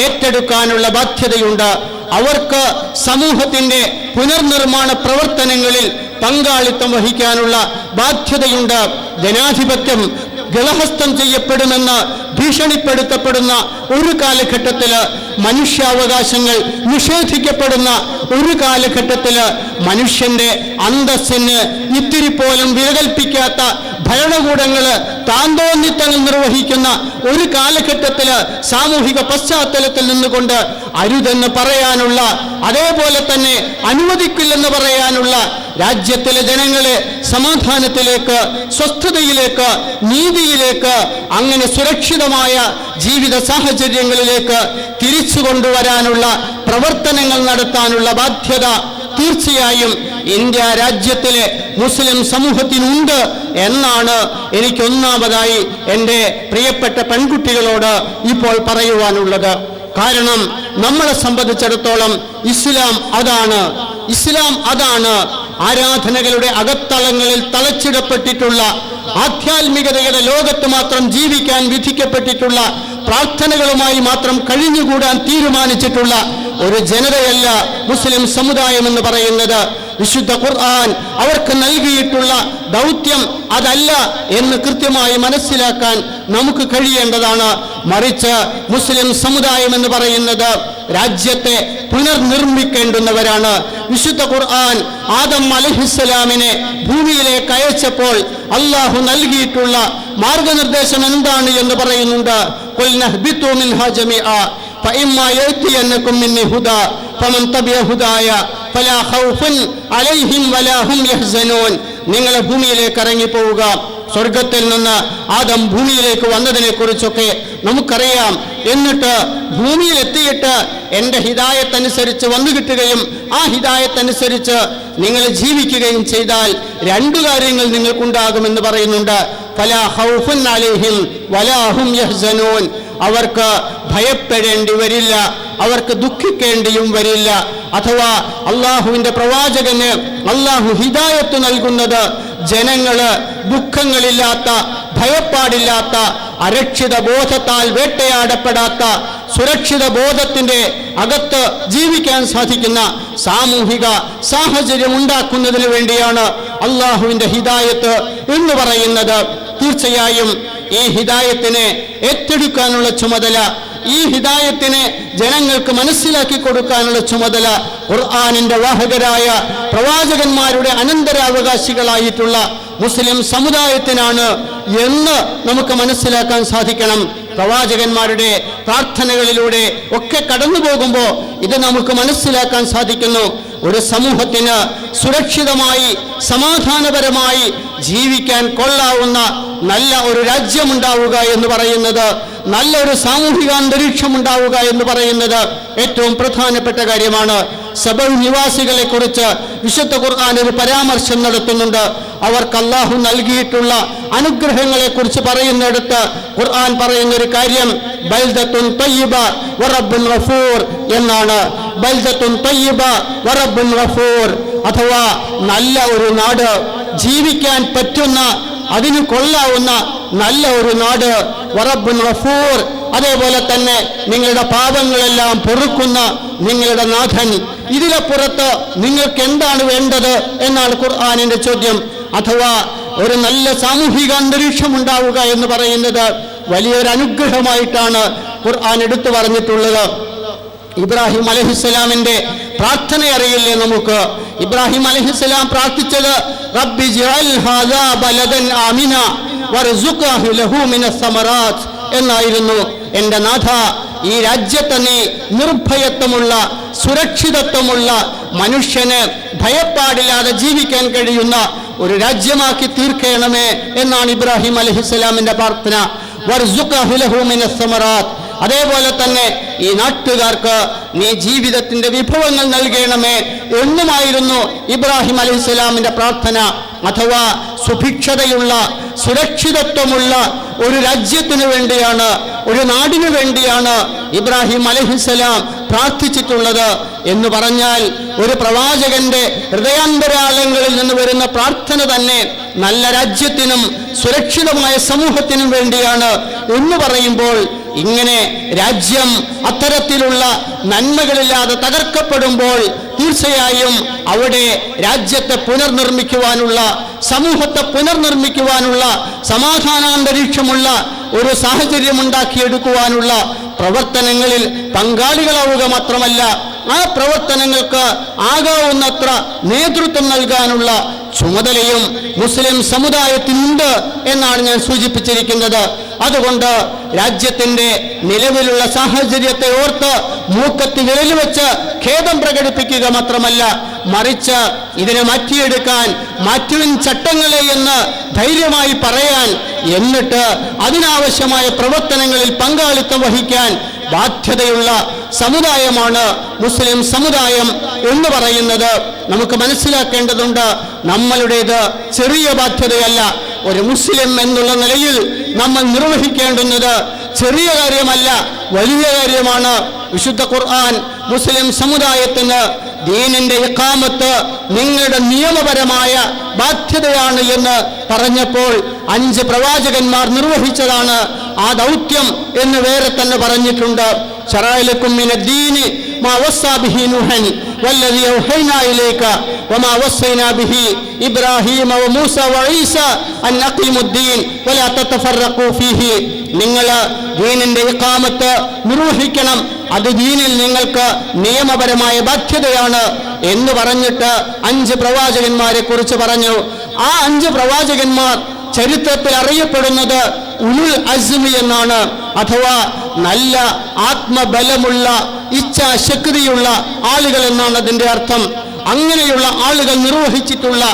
ഏറ്റെടുക്കാനുള്ള ബാധ്യതയുണ്ട്. അവർക്ക് സമൂഹത്തിൻ്റെ പുനർനിർമ്മാണ പ്രവർത്തനങ്ങളിൽ പങ്കാളിത്തം വഹിക്കാനുള്ള ബാധ്യതയുണ്ട്. ജനാധിപത്യം ഗളഹസ്തം ചെയ്യപ്പെടുമെന്ന് ഭീഷണിപ്പെടുത്തപ്പെടുന്ന ഒരു കാലഘട്ടത്തിൽ, മനുഷ്യാവകാശങ്ങൾ നിഷേധിക്കപ്പെടുന്ന ഒരു കാലഘട്ടത്തിൽ, മനുഷ്യന്റെ അന്തസ്സിന് ഇത്തിരി പോലും വിലകൽപ്പിക്കാത്ത ഭരണകൂടങ്ങൾ താന്തോന്നിത്തങ്ങൾ നിർവഹിക്കുന്ന ഒരു കാലഘട്ടത്തിൽ, സാമൂഹിക പശ്ചാത്തലത്തിൽ നിന്നുകൊണ്ട് അരുതെന്ന് പറയാനുള്ള, അതേപോലെ തന്നെ അനുവദിക്കില്ലെന്ന് പറയാനുള്ള രാജ്യത്തിലെ ജനങ്ങളെ സമാധാനത്തിലേക്ക്, സ്വസ്ഥതയിലേക്ക്, നീതിയിലേക്ക്, അങ്ങനെ സുരക്ഷിതമായ ജീവിത സാഹചര്യങ്ങളിലേക്ക് തിരിച്ചു കൊണ്ടുവരാനുള്ള പ്രവർത്തനങ്ങൾ നടത്താനുള്ള ബാധ്യത തീർച്ചയായും ഇന്ത്യ രാജ്യത്തിലെ മുസ്ലിം സമൂഹത്തിനുണ്ട് എന്നാണ് എനിക്ക് ഒന്നാമതായി എൻ്റെ പ്രിയപ്പെട്ട പെൺകുട്ടികളോട് ഇപ്പോൾ പറയുവാനുള്ളത്. കാരണം നമ്മളെ സംബന്ധിച്ചിടത്തോളം ഇസ്ലാം അതാണ് ആരാധനകളുടെ അകത്തളങ്ങളിൽ തളച്ചിടപ്പെട്ടിട്ടുള്ള, ആധ്യാത്മികതയുടെ ലോകത്ത് മാത്രം ജീവിക്കാൻ വിധിക്കപ്പെട്ടിട്ടുള്ള, പ്രാർത്ഥനകളുമായി മാത്രം കഴിഞ്ഞുകൂടാൻ തീരുമാനിച്ചിട്ടുള്ള ഒരു ജനതയല്ല മുസ്ലിം സമുദായം എന്ന് പറയുന്നത്. വിശുദ്ധ ഖുർആൻ അവർക്ക് നൽകിയിട്ടുള്ള ദൗത്യം അതല്ല എന്ന് കൃത്യമായി മനസ്സിലാക്കാൻ നമുക്ക് കഴിയേണ്ടതാണ്. മറിച്ച് മുസ്ലിം സമുദായം എന്ന് പറയുന്നത് രാജ്യത്തെ പുനർനിർമ്മിക്കേണ്ടുന്നവരാണ്. വിശുദ്ധ ഖുർആൻ ആദം അലൈഹിസ്സലാമിനെ ഭൂമിയിലേക്ക് അയച്ചപ്പോൾ അള്ളാഹു നൽകിയിട്ടുള്ള മാർഗനിർദ്ദേശം എന്താണ് എന്ന് പറയുന്നുണ്ട്. ഖുൽ നഹ്ബിതു മിൻഹാ ജമീഅ ഫഇമ്മാ യഅതിയന്നകും മിന്നി ഹുദാ ഫമൻ തബിഅ ഹുദായ ഫലാ ഖൗഫുൻ അലൈഹിം വലാ ഹും യഹ്സനൂൻ. നിങ്ങൾ ഭൂമിയിലേക്ക് ഇറങ്ങിപ്പോവുക. സ്വർഗത്തിൽ നിന്ന് ആദം ഭൂമിയിലേക്ക് വന്നതിനെ കുറിച്ചൊക്കെ നമുക്കറിയാം. എന്നിട്ട് ഭൂമിയിലെത്തിയിട്ട് എൻ്റെ ഹിദായത്തനുസരിച്ച് വന്നു കിട്ടുകയും ആ ഹിദായത്തനുസരിച്ച് നിങ്ങൾ ജീവിക്കുകയും ചെയ്താൽ രണ്ടു കാര്യങ്ങൾ നിങ്ങൾക്കുണ്ടാകുമെന്ന് പറയുന്നുണ്ട്. ഫലാ ഖൗഫുൻ അലൈഹിം വലാ ഹും യഹ്സനൂൻ. അവർക്ക് ഭയപ്പെടേണ്ടി വരില്ല, അവർക്ക് ദുഃഖിക്കേണ്ടിയും വരില്ല. അഥവാ അള്ളാഹുവിൻ്റെ പ്രവാചകന് അള്ളാഹു ഹിദായത്ത് നൽകുന്നത് ജനങ്ങള് ദുഃഖങ്ങളില്ലാത്ത, ഭയപ്പാടില്ലാത്ത, അരക്ഷിത ബോധത്താൽ വേട്ടയാടപ്പെടാത്ത, സുരക്ഷിത ബോധത്തിന്റെ അകത്ത് ജീവിക്കാൻ സാധിക്കുന്ന സാമൂഹിക സാഹചര്യം ഉണ്ടാക്കുന്നതിന് വേണ്ടിയാണ് അള്ളാഹുവിൻ്റെ ഹിദായത്ത് എന്ന് പറയുന്നത്. തീർച്ചയായും ഈ ഹിദായത്തിനെ ഏറ്റെടുക്കാനുള്ള ചുമതല, ഈ ഹിദായത്തിനെ ജനങ്ങൾക്ക് മനസ്സിലാക്കി കൊടുക്കാനുള്ള ചുമതല ഖുർആനിന്റെ വാഹകരായ പ്രവാചകന്മാരുടെ അനന്തരാവകാശികളായിട്ടുള്ള മുസ്ലിം സമുദായത്തിനാണ് എന്ന് നമുക്ക് മനസ്സിലാക്കാൻ സാധിക്കണം. പ്രവാചകന്മാരുടെ പ്രാർത്ഥനകളിലൂടെ ഒക്കെ കടന്നു പോകുമ്പോൾ ഇത് നമുക്ക് മനസ്സിലാക്കാൻ സാധിക്കുന്നു. ഒരു സമൂഹത്തിന് സുരക്ഷിതമായി സമാധാനപരമായി ജീവിക്കാൻ കൊള്ളാവുന്ന നല്ല ഒരു രാജ്യമുണ്ടാവുക എന്ന് പറയുന്നത്, നല്ലൊരു സാമൂഹിക അന്തരീക്ഷം ഉണ്ടാവുക എന്ന് പറയുന്നത് ഏറ്റവും പ്രധാനപ്പെട്ട കാര്യമാണ്. സബൽ നിവാസികളെ കുറിച്ച് വിശുദ്ധ ഖുർആൻ ഒരു പരാമർശം നടത്തുന്നുണ്ട്. അവർക്ക് അല്ലാഹു നൽകിയിട്ടുള്ള അനുഗ്രഹങ്ങളെ കുറിച്ച് പറയുന്നിടത്ത് ഖുർആൻ പറയുന്ന ഒരു കാര്യം ബൽദത്തുൻ തയ്യിബ വറബ്ബുൻ ഗഫൂർ എന്നാണ്. ബൽദത്തുൻ തയ്യിബ വറബ്ബുൻ ഗഫൂർ, അഥവാ നല്ല ഒരു നാട്, ജീവിക്കാൻ പറ്റുന്ന, അതിന് കൊള്ളാവുന്ന നല്ല ഒരു നാട്. വറബ്ബുൻ ഗഫൂർ, അതേപോലെ തന്നെ നിങ്ങളുടെ പാപങ്ങളെല്ലാം പൊറുക്കുന്ന നിങ്ങളുടെ നാഥൻ. ഇതിലപ്പുറത്ത് നിങ്ങൾക്ക് എന്താണ് വേണ്ടത് എന്നാണ് ഖുർആനിന്റെ ചോദ്യം. അഥവാ ഒരു നല്ല സാമൂഹിക അന്തരീക്ഷം ഉണ്ടാവുക എന്ന് പറയുന്നത് വലിയൊരു അനുഗ്രഹമായിട്ടാണ് ഖുർആൻ എടുത്തു പറഞ്ഞിട്ടുള്ളത്. ഇബ്രാഹിം അലൈഹിസ്സലാമിന്റെ പ്രാർത്ഥന അറിയില്ലേ നമുക്ക്? ഇബ്രാഹിം അലൈഹിസ്സലാം പ്രാർത്ഥിച്ചത് റബ്ബി ജ്അൽ ഹാദാ ബലദൻ ആമിന വർസുഖ്ഹു ലഹു മിനസ് സമറാത്ത് എന്നായിരുന്നു. എൻ്റെ നാഥ, ഈ രാജ്യത്തെ നീ നിർഭയത്വമുള്ള, സുരക്ഷിതത്വമുള്ള, മനുഷ്യന് ഭയപ്പാടില്ലാതെ ജീവിക്കാൻ കഴിയുന്ന ഒരു രാജ്യമാക്കി തീർക്കണമേ എന്നാണ് ഇബ്രാഹിം അലൈഹിസ്സലാമിന്റെ പ്രാർത്ഥന. വർസുഖ്ഹു ലഹു മിനസ് സമറാത്ത്, അതേപോലെ തന്നെ ഈ നാട്ടുകാർക്ക് നീ ജീവിതത്തിന്റെ വിഭവങ്ങൾ നൽകണമേ എന്നുമായിരുന്നു ഇബ്രാഹിം അലൈഹിസ്സലാമിന്റെ പ്രാർത്ഥന. അഥവാ സുഭിക്ഷതയുള്ള, സുരക്ഷിതത്വമുള്ള ഒരു രാജ്യത്തിനു വേണ്ടിയാണ്, ഒരു നാടിനു വേണ്ടിയാണ് ഇബ്രാഹിം അലൈഹിസ്സലാം പ്രാർത്ഥിച്ചിട്ടുള്ളത് എന്ന് പറഞ്ഞാൽ ഒരു പ്രവാചകന്റെ ഹൃദയാന്തരാളങ്ങളിൽ നിന്ന് വരുന്ന പ്രാർത്ഥന തന്നെ നല്ല രാജ്യത്തിനും സുരക്ഷിതമായ സമൂഹത്തിനും വേണ്ടിയാണ് എന്ന് പറയുമ്പോൾ, ഇങ്ങനെ രാജ്യം അത്തരത്തിലുള്ള നന്മകളില്ലാതെ തകർക്കപ്പെടുമ്പോൾ തീർച്ചയായും അവിടെ രാജ്യത്തെ പുനർനിർമ്മിക്കുവാനുള്ള, സമൂഹത്തെ പുനർനിർമ്മിക്കുവാനുള്ള, സമാധാനാന്തരീക്ഷമുള്ള ഒരു സാഹചര്യം ഉണ്ടാക്കിയെടുക്കുവാനുള്ള പ്രവർത്തനങ്ങളിൽ പങ്കാളികളാവുക മാത്രമല്ല, ആ പ്രവർത്തനങ്ങൾക്ക് ആകാവുന്നത്ര നേതൃത്വം നൽകാനുള്ള ചുമതലയും മുസ്ലിം സമുദായത്തിനുണ്ട് എന്നാണ് ഞാൻ സൂചിപ്പിച്ചിരിക്കുന്നത്. അതുകൊണ്ട് രാജ്യത്തിന്റെ നിലവിലുള്ള സാഹചര്യത്തെ ഓർത്ത് മൂക്കത്ത് വിരൽ വെച്ച് ഖേദം പ്രകടിപ്പിക്കുക മാത്രമല്ല, മറിച്ച് ഇതിനെ മാറ്റിയെടുക്കാൻ, മാറ്റുവിൻ ചട്ടങ്ങളെ എന്ന് ധൈര്യമായി പറയാൻ, എന്നിട്ട് അതിനാവശ്യമായ പ്രവർത്തനങ്ങളിൽ പങ്കാളിത്തം വഹിക്കാൻ ബാധ്യതയുള്ള സമുദായമാണ് മുസ്ലിം സമുദായം എന്ന് പറയുന്നത്. നമുക്ക് മനസ്സിലാക്കേണ്ടതുണ്ട്, നമ്മളുടേത് ചെറിയ ബാധ്യതയല്ല. ഒരു മുസ്ലിം എന്നുള്ള നിലയിൽ നമ്മൾ നിർവഹിക്കേണ്ടുന്നത് ചെറിയ കാര്യമല്ല, വലിയ കാര്യമാണ്. വിശുദ്ധ ഖുർആൻ മുസ്ലിം സമുദായത്തിന് ദീനിന്റെ ഇഖാമത്ത് നിങ്ങളുടെ നിയമപരമായ ബാധ്യതയാണ് എന്ന് പറഞ്ഞപ്പോൾ 5 പ്രവാചകന്മാർ നിർവഹിച്ചതാണ് ആ ദൗത്യം എന്ന് വേറെ തന്നെ പറഞ്ഞിട്ടുണ്ട്. ശറഅ ലക്കും മിനദ്ദീനി മാ വസ്സാ ബിഹി നൂഹൻ വല്ലദീ ഔഹൈനാ ഇലൈക വമാ വസ്സൈനാ ബിഹി ഇബ്രാഹീമ വമൂസ വഈസ അൻ അഖീമുദ്ദീൻ വലാ തതഫറഖൂ ഫീഹി. നിങ്ങൾ ദീനിന്റെ ഇഖാമത്ത് നിർവഹിക്കണം, അത് ദീനിൽ നിങ്ങൾക്ക് നിയമപരമായ ബാധ്യതയാണ് എന്ന് പറഞ്ഞിട്ട് 5 പ്രവാചകന്മാരെ കുറിച്ച് പറഞ്ഞു. ആ 5 പ്രവാചകന്മാർ ചരിത്രത്തിൽ അറിയപ്പെടുന്നത് ഉലുൽ അസ്മി എന്നാണ്, അഥവാ നല്ല ആത്മബലമുള്ള ഇച്ഛാശക്തിയുള്ള ആളുകൾ എന്നാണ് അതിന്റെ അർത്ഥം. അങ്ങനെയുള്ള ആളുകൾ നിർവഹിച്ചിട്ടുള്ള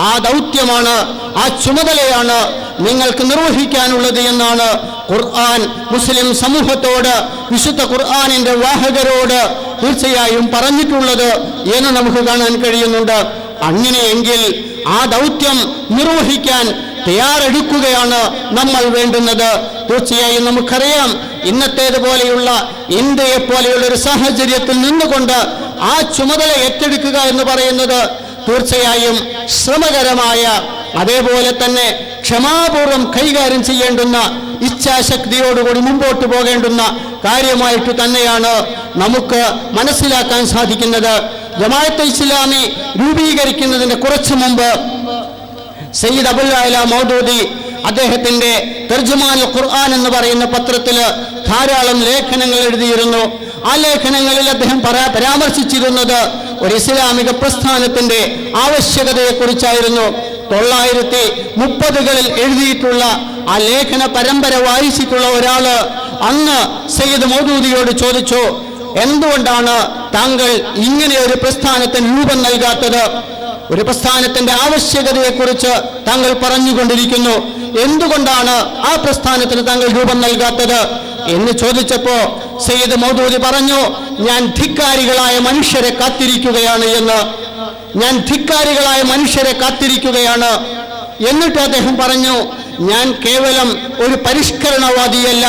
ആ ദൗത്യമാണ്, ആ ചുമതലയാണ് നിങ്ങൾക്ക് നിർവഹിക്കാനുള്ളത് എന്നാണ് ഖുർആൻ മുസ്ലിം സമൂഹത്തോട്, വിശുദ്ധ ഖുർആനിന്റെ വാഹകരോട് തീർച്ചയായും പറഞ്ഞിട്ടുള്ളത് എന്ന് നമുക്ക് കാണാൻ കഴിയുന്നുണ്ട്. അങ്ങനെയെങ്കിൽ ആ ദൗത്യം നിർവഹിക്കാൻ തയ്യാറെടുക്കുകയാണ് നമ്മൾ വേണ്ടുന്നത്. തീർച്ചയായും നമുക്കറിയാം, ഇന്നത്തേതുപോലെയുള്ള ഇന്ത്യയെ പോലെയുള്ള ഒരു സാഹചര്യത്തിൽ നിന്നുകൊണ്ട് ആ ചുമതല ഏറ്റെടുക്കുക എന്ന് പറയുന്നത് തീർച്ചയായും ശ്രമകരമായ, അതേപോലെ തന്നെ ക്ഷമാപൂർവം കൈകാര്യം ചെയ്യേണ്ടുന്ന, ഇച്ഛാശക്തിയോടുകൂടി മുമ്പോട്ട് പോകേണ്ടുന്ന കാര്യമായിട്ട് തന്നെയാണ് നമുക്ക് മനസ്സിലാക്കാൻ സാധിക്കുന്നത്. ജമാഅത്തെ ഇസ്ലാമി രൂപീകരിക്കുന്നതിന് കുറച്ചു മുമ്പ് സയ്യിദ് അബുൽ അഅല മൗദൂദി അദ്ദേഹത്തിന്റെ തർജുമാനുൽ ഖുർആൻ എന്ന് പറയുന്ന പത്രത്തിൽ ധാരാളം ലേഖനങ്ങൾ എഴുതിയിരുന്നു. ആ ലേഖനങ്ങളിൽ അദ്ദേഹം പരാമർശിച്ചിരുന്നത് ഒരു ഇസ്ലാമിക പ്രസ്ഥാനത്തിന്റെ ആവശ്യകതയെക്കുറിച്ചായിരുന്നു. 930കളിൽ എഴുതിയിട്ടുള്ള ആ ലേഖന പരമ്പര വായിച്ചിട്ടുള്ള ഒരാള് അന്ന് സയ്യിദ് മൗദൂദിയോട് ചോദിച്ചു, എന്തുകൊണ്ടാണ് താങ്കൾ ഇങ്ങനെ ഒരു പ്രസ്ഥാനത്തിന് രൂപം നൽകാത്തത്? ഒരു പ്രസ്ഥാനത്തിന്റെ ആവശ്യകതയെക്കുറിച്ച് താങ്കൾ പറഞ്ഞുകൊണ്ടിരിക്കുന്നു, എന്തുകൊണ്ടാണ് ആ പ്രസ്ഥാനത്തിന് താങ്കൾ രൂപം നൽകാത്തത് എന്ന് ചോദിച്ചപ്പോ സയ്യിദ് മൗദൂദി പറഞ്ഞു, ഞാൻ ധിക്കാരികളായ മനുഷ്യരെ കാത്തിരിക്കുകയാണ് എന്ന്. ഞാൻ ധിക്കാരികളായ മനുഷ്യരെ കാത്തിരിക്കുകയാണ്. എന്നിട്ട് അദ്ദേഹം പറഞ്ഞു, ഞാൻ കേവലം ഒരു പരിഷ്കരണവാദിയല്ല,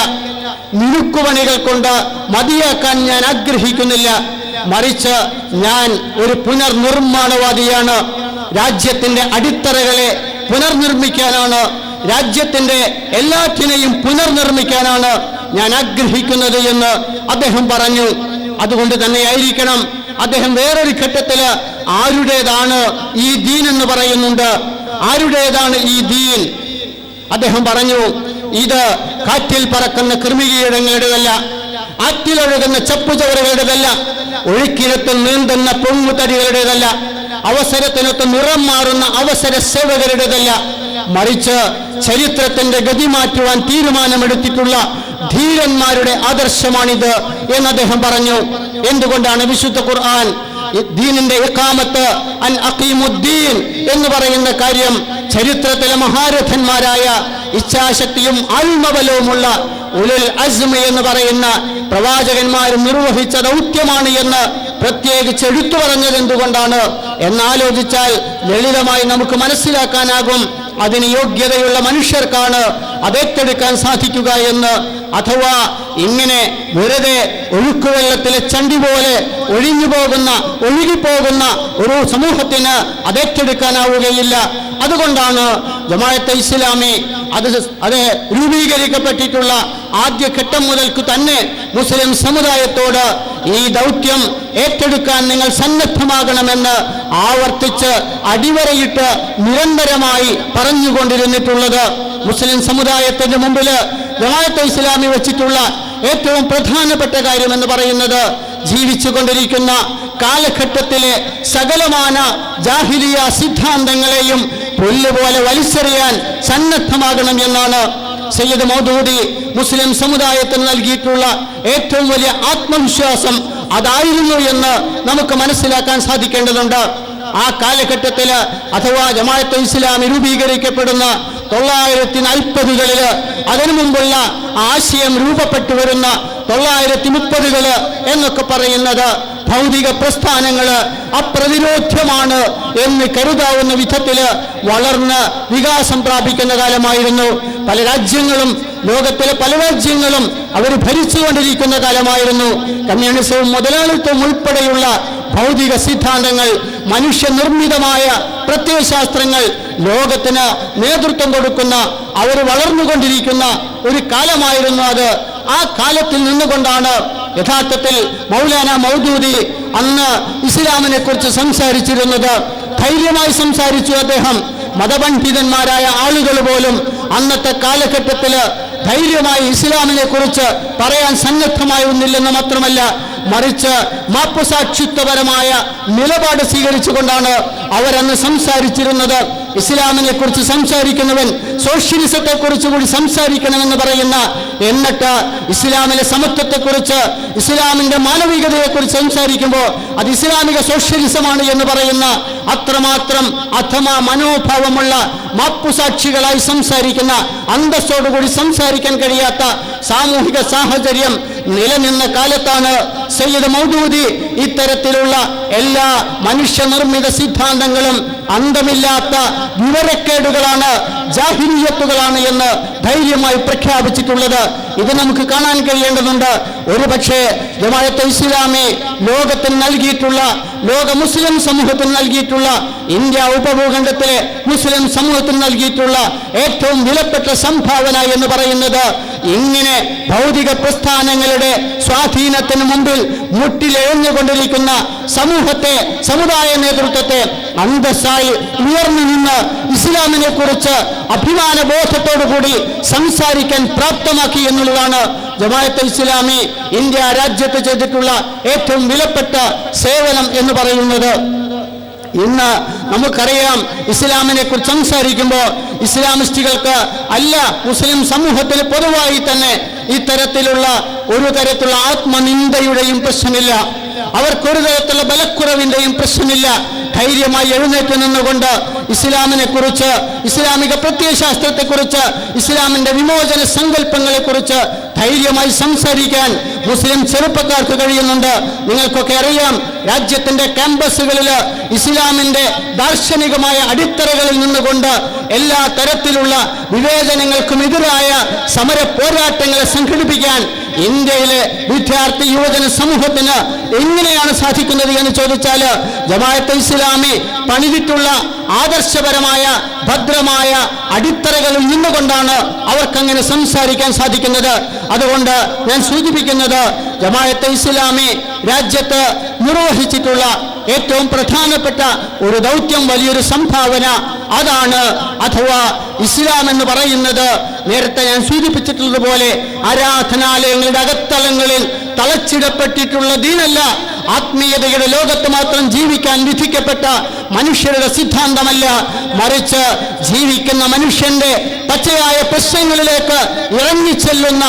മിനുക്കുപണികൾ കൊണ്ട് മതിയാക്കാൻ ഞാൻ ആഗ്രഹിക്കുന്നില്ല, മറിച്ച് ഞാൻ ഒരു പുനർനിർമ്മാണവാദിയാണ്. രാജ്യത്തിന്റെ അടിത്തറകളെ പുനർനിർമ്മിക്കാനാണ്, രാജ്യത്തിന്റെ എല്ലാറ്റിനെയും പുനർനിർമ്മിക്കാനാണ് ഞാൻ ആഗ്രഹിക്കുന്നത് എന്ന് അദ്ദേഹം പറഞ്ഞു. അതുകൊണ്ട് തന്നെയായിരിക്കണം അദ്ദേഹം വേറൊരു ഘട്ടത്തിൽ ആരുടേതാണ് ഈ ദീൻ എന്ന് പറയുന്നുണ്ട്. ആരുടേതാണ് ഈ ദീൻ? അദ്ദേഹം പറഞ്ഞു, ഇത് കാറ്റിൽ പറക്കുന്ന കൃമികീടങ്ങളുടേതല്ല, ആറ്റിലൊഴുകുന്ന ചപ്പുചവറുകളുടേതല്ല, ഒഴുക്കിനത്തിൽ നീന്തുന്ന പൊങ്ങുതടികളുടേതല്ല, അവസരത്തിനൊത്ത് നിറം മാറുന്ന അവസര സേവകരുടേതല്ല, മറിച്ച് ചരിത്രത്തിന്റെ ഗതി മാറ്റുവാൻ തീരുമാനമെടുത്തിട്ടുള്ള ധീരന്മാരുടെ ആദർശമാണിത് എന്ന് അദ്ദേഹം പറഞ്ഞു. എന്തുകൊണ്ടാണ് വിശുദ്ധ ഖുർആൻ ദീനിന്റെ ഇഖാമത്ത് അൻ അഖീമുദ്ദീൻ എന്ന് പറയുന്ന കാര്യം ചരിത്രത്തിലെ മഹാരഥന്മാരായ ഇച്ഛാശക്തിയും ആത്മബലവുമുള്ള ഉലുൽ അസ്മി എന്ന് പറയുന്ന പ്രവാചകന്മാർ നിർവഹിച്ച ദൗത്യമാണ് എന്ന് പ്രത്യേകിച്ച് എടുത്തു പറഞ്ഞത് എന്തുകൊണ്ടാണ് എന്നാലോചിച്ചാൽ ലളിതമായി നമുക്ക് മനസ്സിലാക്കാനാകും. അതിന് യോഗ്യതയുള്ള മനുഷ്യർക്കാണ് അതേറ്റെടുക്കാൻ സാധിക്കുക എന്ന്. അഥവാ ഇങ്ങനെ വെറുതെ ഒഴുക്കുവെള്ളത്തിലെ ചണ്ടി പോലെ ഒഴുകിപ്പോകുന്ന ഒരു സമൂഹത്തിന് അതേറ്റെടുക്കാനാവുകയില്ല. അതുകൊണ്ടാണ് ജമാഅത്തെ ഇസ്ലാമി അത് രൂപീകരിക്കപ്പെട്ടിട്ടുള്ള ആദ്യഘട്ടം മുതൽക്ക് തന്നെ മുസ്ലിം സമുദായത്തോട് ഈ ദൗത്യം ഏറ്റെടുക്കാൻ നിങ്ങൾ സന്നദ്ധമാകണമെന്ന് ആവർത്തിച്ച് അടിവരയിട്ട് നിരന്തരമായി പറഞ്ഞുകൊണ്ടിരുന്നിട്ടുള്ളത്. മുസ്ലിം സമുദായത്തിന്റെ മുമ്പിൽ ജമാഅത്തെ ഇസ്ലാമി വെച്ചിട്ടുള്ള ഏറ്റവും പ്രധാനപ്പെട്ട കാര്യം എന്ന് പറയുന്നത് ജീവിച്ചുകൊണ്ടിരിക്കുന്ന കാലഘട്ടത്തിലെ സകലമാന ജാഹിലിയ സിദ്ധാന്തങ്ങളെയും പുല്ലുപോലെ വലിച്ചെറിയാൻ സന്നദ്ധമാകണം എന്നാണ്. സയ്യിദ് മൗദൂദി മുസ്ലിം സമുദായത്തിന് നൽകിയിട്ടുള്ള ഏറ്റവും വലിയ ആത്മവിശ്വാസം അതായിരുന്നു എന്ന് നമുക്ക് മനസ്സിലാക്കാൻ സാധിക്കേണ്ടതുണ്ട്. ആ കാലഘട്ടത്തിൽ അഥവാ ജമാഅത്തെ ഇസ്ലാമി രൂപീകരിക്കപ്പെടുന്ന 940കളിൽ അതിനു മുമ്പുള്ള ആശയം രൂപപ്പെട്ടു വരുന്ന 930കൾ എന്നൊക്കെ പറയുന്നത് ഭൗതിക പ്രസ്ഥാനങ്ങൾ അപ്രതിരോധ്യമാണ് എന്ന് കരുതാവുന്ന വിധത്തിൽ വളർന്ന് വികാസം പ്രാപിക്കുന്ന കാലമായിരുന്നു. പല രാജ്യങ്ങളും ലോകത്തിലെ പല രാജ്യങ്ങളും അവർ ഭരിച്ചുകൊണ്ടിരിക്കുന്ന കാലമായിരുന്നു. കമ്മ്യൂണിസവും മുതലാളിത്തവും ഉൾപ്പെടെയുള്ള ഭൗതിക സിദ്ധാന്തങ്ങൾ, മനുഷ്യനിർമ്മിതമായ പ്രത്യയശാസ്ത്രങ്ങൾ ലോകത്തിന് നേതൃത്വം കൊടുക്കുന്ന അവർ വളർന്നുകൊണ്ടിരിക്കുന്ന ഒരു കാലമായിരുന്നു അത്. ആ കാലത്തിൽ നിന്നുകൊണ്ടാണ് യഥാർത്ഥത്തിൽ മൗലാന മൗദൂദി അന്ന് ഇസ്ലാമിനെ കുറിച്ച് സംസാരിച്ചിരുന്നത്. ധൈര്യമായി സംസാരിച്ചു അദ്ദേഹം. മതപണ്ഡിതന്മാരായ ആളുകൾ പോലും അന്നത്തെ കാലഘട്ടത്തിൽ ധൈര്യമായി ഇസ്ലാമിനെ കുറിച്ച് പറയാൻ സന്നദ്ധമായിരുന്നില്ലെന്ന് മാത്രമല്ല, മറിച്ച് മാപ്പുസാക്ഷിത്വപരമായ നിലപാട് സ്വീകരിച്ചുകൊണ്ടാണ് അവരന്ന് സംസാരിച്ചിരുന്നത്. ഇസ്ലാമിനെ കുറിച്ച് സംസാരിക്കുന്നവൻ സോഷ്യലിസത്തെ കുറിച്ച് കൂടി സംസാരിക്കണമെന്ന് പറയുന്ന, എന്നിട്ട് ഇസ്ലാമിലെ സമത്വത്തെക്കുറിച്ച്, ഇസ്ലാമിന്റെ മാനവികതയെക്കുറിച്ച് സംസാരിക്കുമ്പോൾ അത് ഇസ്ലാമിക സോഷ്യലിസമാണ് എന്ന് പറയുന്ന അത്രമാത്രം അഥമ മനോഭാവമുള്ള മാപ്പുസാക്ഷികളായി സംസാരിക്കുന്ന, അന്തസ്സോടുകൂടി സംസാരിക്കാൻ കഴിയാത്ത സാമൂഹിക സാഹചര്യം നിലനിന്ന കാലത്താണ് സയ്യിദ് മൗദൂദി ഇത്തരത്തിലുള്ള എല്ലാ മനുഷ്യനിർമ്മിത സിദ്ധാന്തങ്ങളും അന്തമില്ലാത്ത വിവരക്കേടുകളാണ്, ജാഹിലിയ്യത്തുകളാണ് എന്ന് ധൈര്യമായി പ്രഖ്യാപിച്ചിട്ടുള്ളത്. ഇത് നമുക്ക് കാണാൻ കഴിയേണ്ടതുണ്ട്. ഒരുപക്ഷെ ജമാഅത്തെ ഇസ്ലാമി ലോകത്തിന് നൽകിയിട്ടുള്ള, ലോക മുസ്ലിം സമൂഹത്തിന് നൽകിയിട്ടുള്ള, ഇന്ത്യ ഉപഭൂഖണ്ഡത്തിലെ മുസ്ലിം സമൂഹത്തിന് നൽകിയിട്ടുള്ള ഏറ്റവും വിലപ്പെട്ട സംഭാവന എന്ന് പറയുന്നത് ഇങ്ങനെ ഭൗതിക പ്രസ്ഥാനങ്ങളുടെ സ്വാധീനത്തിന് മുമ്പിൽ മുട്ടിലെഴഞ്ഞുകൊണ്ടിരിക്കുന്ന സമൂഹത്തെ, സമുദായ നേതൃത്വത്തെ അന്തസ്സായി ഉയർന്നു നിന്ന് ഇസ്ലാമിനെ കുറിച്ച് അഭിമാനബോധത്തോടുകൂടി സംസാരിക്കാൻ പ്രാപ്തമാക്കി എന്നുള്ളതാണ് ജമാഅത്തെ ഇസ്ലാമി ഇന്ത്യ രാജ്യത്ത് ചെയ്തിട്ടുള്ള ഏറ്റവും വിലപ്പെട്ട സേവനം എന്ന് പറയുന്നത്. ഇന്ന് നമുക്കറിയാം, ഇസ്ലാമിനെ കുറിച്ച് സംസാരിക്കുമ്പോൾ ഇസ്ലാമിസ്റ്റുകൾക്ക് അല്ല, മുസ്ലിം സമൂഹത്തിന് പൊതുവായി തന്നെ ഇത്തരത്തിലുള്ള ഒരു തരത്തിലുള്ള ആത്മനിന്ദയുടെയും പ്രശ്നമില്ല, അവർക്കൊരു തരത്തിലുള്ള ബലക്കുറവിന്റെയും പ്രശ്നമില്ല. ധൈര്യമായി എഴുന്നേറ്റ് നിന്നുകൊണ്ട് ഇസ്ലാമിനെ കുറിച്ച്, ഇസ്ലാമിക പ്രത്യയശാസ്ത്രത്തെക്കുറിച്ച്, ഇസ്ലാമിന്റെ വിമോചന സങ്കല്പങ്ങളെക്കുറിച്ച് ധൈര്യമായി സംസാരിക്കാൻ മുസ്ലിം ചെറുപ്പക്കാർക്ക് കഴിയുന്നുണ്ട്. നിങ്ങൾക്കൊക്കെ അറിയാം, രാജ്യത്തിന്റെ ക്യാമ്പസുകളിൽ ഇസ്ലാമിന്റെ ദാർശനികമായ അടിത്തറകളിൽ നിന്നുകൊണ്ട് എല്ലാ തരത്തിലുള്ള വിവേചനങ്ങൾക്കും എതിരായ സമര പോരാട്ടങ്ങളെ സംഘടിപ്പിക്കാൻ ഇന്ത്യയിലെ വിദ്യാർത്ഥി യുവജന സമൂഹത്തിന് എങ്ങനെയാണ് സാധിക്കുന്നത് എന്ന് ചോദിച്ചാൽ, ജമാഅത്തെ ഇസ്ലാമി പണിതിട്ടുള്ള ആദർശപരമായ ഭദ്രമായ അടിത്തറകളിൽ നിന്നുകൊണ്ടാണ് അവർക്കങ്ങനെ സംസാരിക്കാൻ സാധിക്കുന്നത്. അതുകൊണ്ട് ഞാൻ സൂചിപ്പിക്കുന്നത്, ജമാഅത്തെ ഇസ്ലാമി രാജ്യത്ത് നിർവഹിച്ചിട്ടുള്ള ഏറ്റവും പ്രധാനപ്പെട്ട ഒരു ദൗത്യം, വലിയൊരു സംഭാവന അതാണ്. അഥവാ ഇസ്ലാം എന്ന് പറയുന്നത് നേരത്തെ ഞാൻ സൂചിപ്പിച്ചിട്ടുള്ളതുപോലെ ആരാധനാലയങ്ങളുടെ അകത്തളങ്ങളിൽ തളച്ചിടപ്പെട്ടിട്ടുള്ള ദീനല്ല, ആത്മീയതയുടെ ലോകത്ത് മാത്രം ജീവിക്കാൻ വിധിക്കപ്പെട്ട മനുഷ്യരുടെ സിദ്ധാന്തമല്ല, മറിച്ച് ജീവിക്കുന്ന മനുഷ്യന്റെ പച്ചയായ പ്രശ്നങ്ങളിലേക്ക് ഇറങ്ങിച്ചെല്ലുന്ന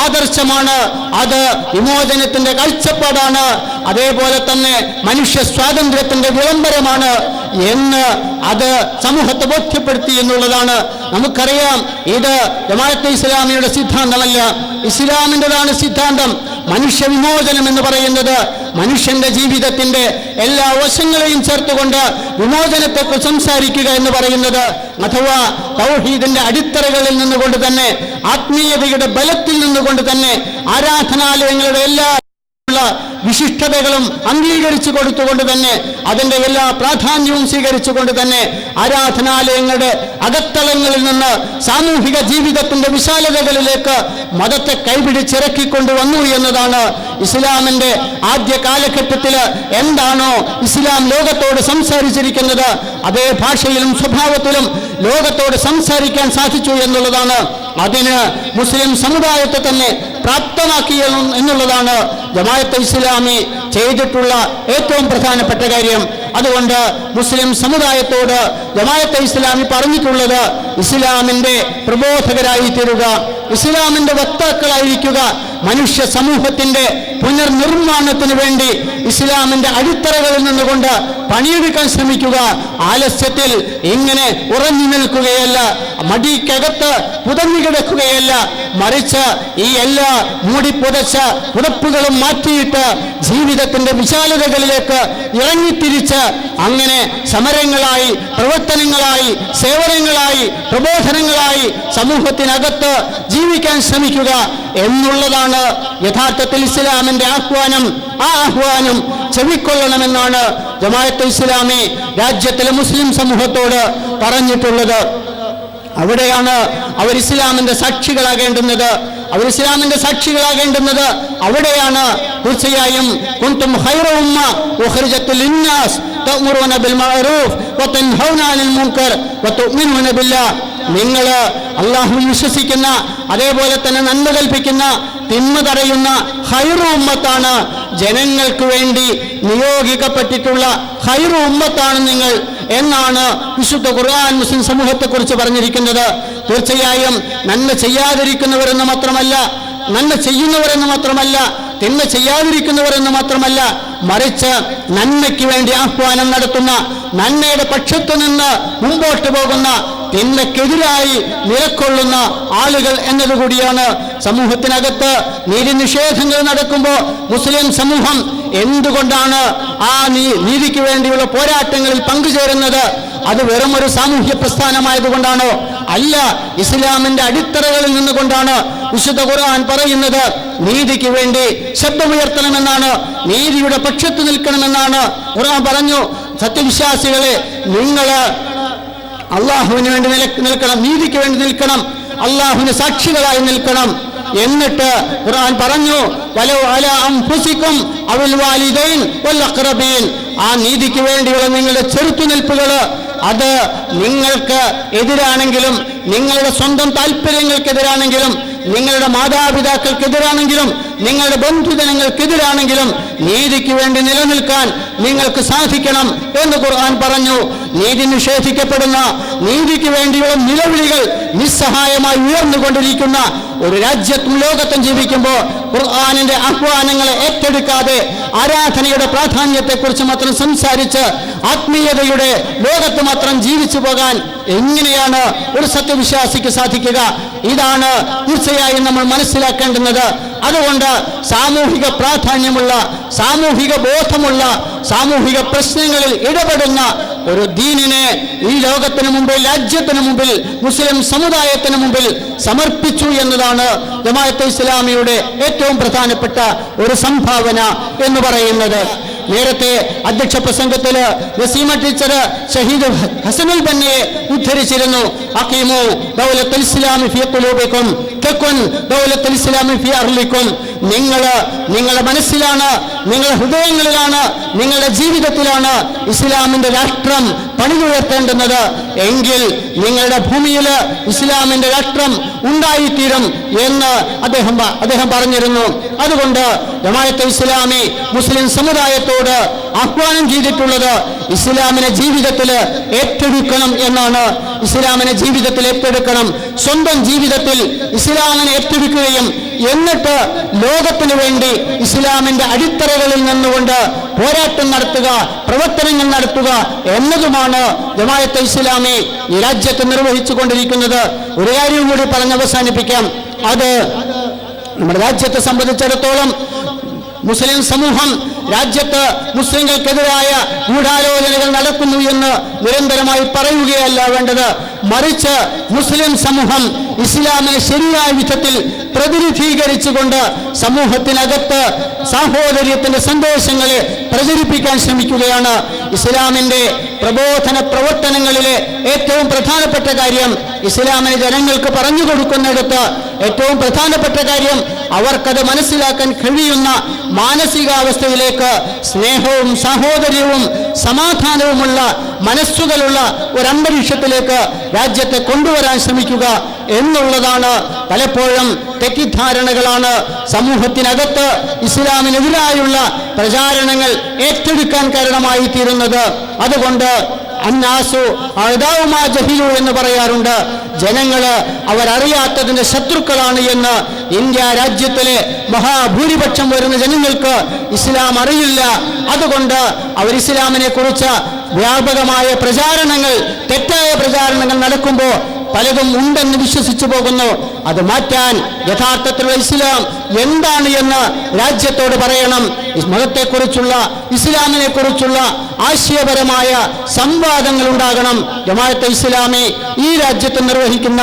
ആദർശമാണ്. അത് വിമോചനത്തിന്റെ കാഴ്ചപ്പാടാണ്. അതേപോലെ തന്നെ മനുഷ്യ സ്വാതന്ത്ര്യത്തിന്റെ വിളംബരമാണ് എന്ന് അത് സമൂഹത്തെ ബോധ്യപ്പെടുത്തി എന്നുള്ളതാണ്. നമുക്കറിയാം, ഇത് ജമാഅത്തെ ഇസ്ലാമിയുടെ സിദ്ധാന്തമല്ല, ഇസ്ലാമിൻ്റെതാണ് സിദ്ധാന്തം. മനുഷ്യ വിമോചനം എന്ന് പറയുന്നത് മനുഷ്യന്റെ ജീവിതത്തിന്റെ എല്ലാ വശങ്ങളെയും ചേർത്തുകൊണ്ട് വിമോചനത്തെക്കുറിച്ച് സംസാരിക്കുക എന്ന് പറയുന്നത്, അഥവാ തൗഹീദിന്റെ അടിത്തറകളിൽ നിന്നുകൊണ്ട് തന്നെ, ആത്മീയതയുടെ ബലത്തിൽ നിന്നുകൊണ്ട് തന്നെ, ആരാധനാലയങ്ങളുടെ എല്ലാ വിശിഷ്ടതകളും അംഗീകരിച്ചു കൊടുത്തുകൊണ്ട് തന്നെ, അതിന്റെ എല്ലാ പ്രാധാന്യവും സ്വീകരിച്ചുകൊണ്ട് തന്നെ ആരാധനാലയങ്ങളുടെ അകത്തളങ്ങളിൽ നിന്ന് സാമൂഹിക ജീവിതത്തിന്റെ വിശാലതകളിലേക്ക് മതത്തെ കൈപിടിച്ചിറക്കിക്കൊണ്ടുവന്നു എന്നതാണ് ഇസ്ലാമിന്റെ ആദ്യ കാലഘട്ടത്തിൽ എന്താണോ ഇസ്ലാം ലോകത്തോട് സംസാരിച്ചിരിക്കുന്നത്, അതേ ഭാഷയിലും സ്വഭാവത്തിലും ലോകത്തോട് സംസാരിക്കാൻ സാധിച്ചു എന്നുള്ളതാണ്. അതിന് മുസ്ലിം സമുദായത്തെ തന്നെ പ്രാപ്തമാക്കി എന്നുള്ളതാണ് ജമാഅത്തെ ഇസ്ലാമി ചെയ്തിട്ടുള്ള ഏറ്റവും പ്രധാനപ്പെട്ട കാര്യം. അതുകൊണ്ട് മുസ്ലിം സമുദായത്തോട് ജമാഅത്തെ ഇസ്ലാമി പറഞ്ഞിട്ടുള്ളത്, ഇസ്ലാമിന്റെ പ്രബോധകരായി തീരുക, ഇസ്ലാമിന്റെ വക്താക്കളായിരിക്കുക, മനുഷ്യ സമൂഹത്തിന്റെ പുനർനിർമ്മാണത്തിന് വേണ്ടി ഇസ്ലാമിന്റെ അടിത്തറകളിൽ നിന്നുകൊണ്ട് പണിയെടുക്കാൻ ശ്രമിക്കുക. ആലസ്യത്തിൽ ഇങ്ങനെ ഉറഞ്ഞു നിൽക്കുകയല്ല, മടിക്കകത്ത് പുതഞ്ഞു കിടക്കുകയല്ല, മറിച്ച് ഈ എല്ലാ മൂടിപ്പുതച്ച പുതപ്പുകളും മാറ്റിയിട്ട് ജീവിതത്തിന്റെ വിശാലതകളിലേക്ക് ഇറങ്ങിത്തിരിച്ച് അങ്ങനെ സമരങ്ങളായി, പ്രവർത്തനങ്ങളായി, സേവനങ്ങളായി, പ്രബോധനങ്ങളായി സമൂഹത്തിനകത്ത് ജീവിക്കാൻ ശ്രമിക്കുക എന്നുള്ളതാണ് യഥാർത്ഥത്തിൽ ഇസ്ലാമിന്റെ ആഹ്വാനം. ആ ആഹ്വാനം ചെവിക്കൊള്ളണമെന്നാണ് ജമാഅത്തെ ഇസ്ലാമി രാജ്യത്തിലെ മുസ്ലിം സമൂഹത്തോട് പറഞ്ഞിട്ടുള്ളത്. അവിടെയാണ് അവർ ഇസ്ലാമിന്റെ സാക്ഷികളാകേണ്ടുന്നത്. അവിടെയാണ്. തീർച്ചയായും കുന്തും ഖൈറ ഉമ്മ ഉഖ്രിജത് ലിന്നാസ് തഅ്മുറൂന ബിൽ മഅറൂഫ് വതൻഹൗന അനിൽ മുൻകർ വതുഅ്മിനൂന ബില്ലാഹ്. നിങ്ങൾ അല്ലാഹുവിൽ വിശ്വസിക്കുന്ന, അതേപോലെ തന്നെ നന്മ കൽപ്പിക്കുന്ന, തിന്മ തടയുന്ന ഖൈറ ഉമ്മത്താണ്. ജനങ്ങൾക്ക് വേണ്ടി നിയോഗിക്കപ്പെട്ടിട്ടുള്ള ഖൈറ ഉമ്മത്താണ് നിങ്ങൾ എന്നാണ് വിശുദ്ധ ഖുർആൻ മുസ്ലിം സമൂഹത്തെക്കുറിച്ച് പറഞ്ഞിരിക്കുന്നത്. തീർച്ചയായും നന്മ ചെയ്യാതിരിക്കുന്നവരെന്ന് മാത്രമല്ല, നന്മ ചെയ്യുന്നവരെന്ന് മാത്രമല്ല, തിന്മ ചെയ്യാതിരിക്കുന്നവരെന്ന് മാത്രമല്ല, മറിച്ച് നന്മയ്ക്ക് വേണ്ടി ആഹ്വാനം നടത്തുന്ന, നന്മയുടെ പക്ഷത്തു നിന്ന് മുമ്പോട്ട് പോകുന്ന, തിന്മയ്ക്കെതിരായി നിലകൊള്ളുന്ന ആളുകൾ എന്നതുകൂടിയാണ്. സമൂഹത്തിനകത്ത് നീതി നിഷേധങ്ങൾ നടക്കുമ്പോൾ മുസ്ലിം സമൂഹം എന്തുകൊണ്ടാണ് ആ നീതിക്ക് വേണ്ടിയുള്ള പോരാട്ടങ്ങളിൽ പങ്കുചേരുന്നത്? അത് വെറും ഒരു സാമൂഹ്യ പ്രസ്ഥാനമായതുകൊണ്ടാണോ? അല്ല, ഇസ്ലാമിന്റെ അടിത്തറകളിൽ നിന്നുകൊണ്ടാണ്. വിശുദ്ധ ഖുർആൻ പറയുന്നത് നീതിക്ക് വേണ്ടി ശബ്ദമുയർത്തണമെന്നാണ്, നീതിയുടെ പക്ഷത്ത് നിൽക്കണമെന്നാണ്. ഖുർആൻ പറഞ്ഞു, സത്യവിശ്വാസികളെ, നിങ്ങൾ അള്ളാഹുവിന് വേണ്ടി നിൽക്കണം, നീതിക്ക് വേണ്ടി നിൽക്കണം, അള്ളാഹുവിന് സാക്ഷികളായി നിൽക്കണം. എന്നിട്ട് ഖുർആൻ പറഞ്ഞു, വലൗ അലാ അൻഫുസികും അവൽ വാലിദൈൻ വൽ അഖ്റബീൻ. ആ നീതിക്ക് വേണ്ടിയുള്ള നിങ്ങളുടെ ചെറുത്തുനിൽപ്പുകൾ അത് നിങ്ങൾക്ക് എതിരാണെങ്കിലും, നിങ്ങളുടെ സ്വന്തം താല്പര്യങ്ങൾക്കെതിരാണെങ്കിലും, നിങ്ങളുടെ മാതാപിതാക്കൾക്കെതിരാണെങ്കിലും, നിങ്ങളുടെ ബന്ധുജനങ്ങൾക്കെതിരാണെങ്കിലും നീതിക്ക് വേണ്ടി നിലനിൽക്കാൻ നിങ്ങൾക്ക് സാധിക്കണം എന്ന് ഖുർആൻ പറഞ്ഞു. നീതി നിഷേധിക്കപ്പെടുന്ന, നീതിക്ക് വേണ്ടിയുള്ള നിലവിളികൾ നിസ്സഹായമായി ഉയർന്നുകൊണ്ടിരിക്കുന്ന ഒരു രാജ്യത്തും ലോകത്തും ജീവിക്കുമ്പോൾ ഖുർആനിന്റെ ആഹ്വാനങ്ങളെ ഏറ്റെടുക്കാതെ ആരാധനയുടെ പ്രാധാന്യത്തെക്കുറിച്ച് മാത്രം സംസാരിച്ച് ആത്മീയതയുടെ ലോകത്ത് മാത്രം ജീവിച്ചു പോകാൻ എങ്ങനെയാണ് ഒരു സത്യവിശ്വാസിക്ക് സാധിക്കുക? ഇതാണ് തീർച്ചയായും നമ്മൾ മനസ്സിലാക്കേണ്ടുന്നത്. അതുകൊണ്ട് സാമൂഹിക പ്രാധാന്യമുള്ള, സാമൂഹിക ബോധമുള്ള, സാമൂഹിക പ്രശ്നങ്ങളിൽ ഇടപെടുന്ന ഒരു ദീനിനെ ഈ ലോകത്തിന് മുമ്പിൽ, രാജ്യത്തിന് മുമ്പിൽ, മുസ്ലിം സമുദായത്തിന് മുമ്പിൽ സമർപ്പിച്ചു എന്നതാണ് ജമാഅത്തെ ഇസ്ലാമിയുടെ ഏറ്റവും പ്രധാനപ്പെട്ട ഒരു സംഭാവന എന്ന് പറയുന്നത്. നേരത്തെ അധ്യക്ഷ പ്രസംഗത്തിൽ നസീമ ടീച്ചർ ഷഹീദ് ഹസനുൽ ബന്നയെ ഉദ്ധരിച്ചിരുന്നു. അഖീമു ദൗലത്തുൽ ഇസ്ലാമി ഫീ ഖുലൂബികും തകുൻ ദൗലത്തുൽ ഇസ്ലാമി ഫീ അർളികും. നിങ്ങളുടെ മനസ്സിലാണ്, നിങ്ങളുടെ ഹൃദയങ്ങളിലാണ്, നിങ്ങളുടെ ജീവിതത്തിലാണ് ഇസ്ലാമിന്റെ രാഷ്ട്രം പണിതുയർത്തേണ്ടുന്നത്. എങ്കിൽ നിങ്ങളുടെ ഭൂമിയിൽ ഇസ്ലാമിന്റെ രാഷ്ട്രം ഉണ്ടായിത്തീരും എന്ന് അദ്ദേഹം പറഞ്ഞിരുന്നു. അതുകൊണ്ട് ജമാഅത്തെ ഇസ്ലാമി മുസ്ലിം സമുദായത്തോട് ആഹ്വാനം ചെയ്തിട്ടുള്ളത് ഇസ്ലാമിനെ ജീവിതത്തിൽ ഏറ്റെടുക്കണം എന്നാണ്. ഇസ്ലാമിനെ ജീവിതത്തിൽ ഏറ്റെടുക്കണം, സ്വന്തം ജീവിതത്തിൽ ഇസ്ലാമിനെ ഏറ്റെടുക്കുകയും എന്നിട്ട് ലോകത്തിനു വേണ്ടി ഇസ്ലാമിന്റെ അടിത്തറകളിൽ നിന്നുകൊണ്ട് പോരാട്ടം നടത്തുക, പ്രവർത്തനങ്ങൾ നടത്തുക എന്നതുമാണ് ജമാഅത്തെ ഇസ്ലാമി ഈ രാജ്യത്ത് നിർവഹിച്ചു കൊണ്ടിരിക്കുന്നത്. ഒരു കാര്യം കൂടി പറഞ്ഞ് അവസാനിപ്പിക്കാം. അത് നമ്മുടെ രാജ്യത്തെ സംബന്ധിച്ചിടത്തോളം മുസ്ലിം സമൂഹം രാജ്യത്ത് മുസ്ലിങ്ങൾക്കെതിരായ ഗൂഢാലോചനകൾ നടക്കുന്നു എന്ന് നിരന്തരമായി പറയുകയല്ല വേണ്ടത്. മറിച്ച് മുസ്ലിം സമൂഹം ഇസ്ലാമിനെ ശരിയായ വിധത്തിൽ പ്രതിനിധീകരിച്ചുകൊണ്ട് സമൂഹത്തിനകത്ത് സാഹോദര്യത്തിന്റെ സന്ദേശങ്ങളെ പ്രചരിപ്പിക്കാൻ ശ്രമിക്കുകയാണ്. ഇസ്ലാമിന്റെ പ്രബോധന പ്രവർത്തനങ്ങളിലെ ഏറ്റവും പ്രധാനപ്പെട്ട കാര്യം, ഇസ്ലാമിനെ ജനങ്ങൾക്ക് പറഞ്ഞു കൊടുക്കുന്നിടത്ത് ഏറ്റവും പ്രധാനപ്പെട്ട കാര്യം അവർക്കത് മനസ്സിലാക്കാൻ കഴിയുന്ന മാനസികാവസ്ഥയിലേക്ക് സ്നേഹവും സാഹോദര്യവും സമാധാനവുമുള്ള മനസ്സുകളുള്ള ഒരു അന്തരീക്ഷത്തിലേക്ക് രാജ്യത്തെ കൊണ്ടുവരാൻ ശ്രമിക്കുക എന്നുള്ളതാണ്. പലപ്പോഴും തെറ്റിദ്ധാരണകളാണ് സമൂഹത്തിനകത്ത് ഇസ്ലാമിനെതിരായുള്ള പ്രചാരണങ്ങൾ ഏറ്റെടുക്കാൻ കാരണമായി തീരുന്നത്. അതുകൊണ്ട് അന്നാസു അഅദാഉമാ ജഹിലു എന്ന് പറയാറുണ്ട്. ജനങ്ങള് അവരറിയാത്തതിന്റെ ശത്രുക്കളാണ് എന്ന്. ഇന്ത്യ രാജ്യത്തിലെ മഹാഭൂരിപക്ഷം വരുന്ന ജനങ്ങൾക്ക് ഇസ്ലാം അറിയില്ല. അതുകൊണ്ട് അവർ ഇസ്ലാമിനെ കുറിച്ച് വ്യാപകമായ പ്രചാരണങ്ങൾ, തെറ്റായ പ്രചാരണങ്ങൾ നടക്കുമ്പോൾ പലതും ഉണ്ടെന്ന് വിശ്വസിച്ചു പോകുന്നു. അത് മാറ്റാൻ യഥാർത്ഥത്തിലുള്ള ഇസ്ലാം എന്താണ് എന്ന് രാജ്യത്തോട് പറയണം. മതത്തെക്കുറിച്ചുള്ള ഇസ്ലാമിനെ കുറിച്ചുള്ള ആശയപരമായ സംവാദങ്ങൾ ഉണ്ടാകണം. ജമാഅത്തെ ഇസ്ലാമി ഈ രാജ്യത്ത് നിർവഹിക്കുന്ന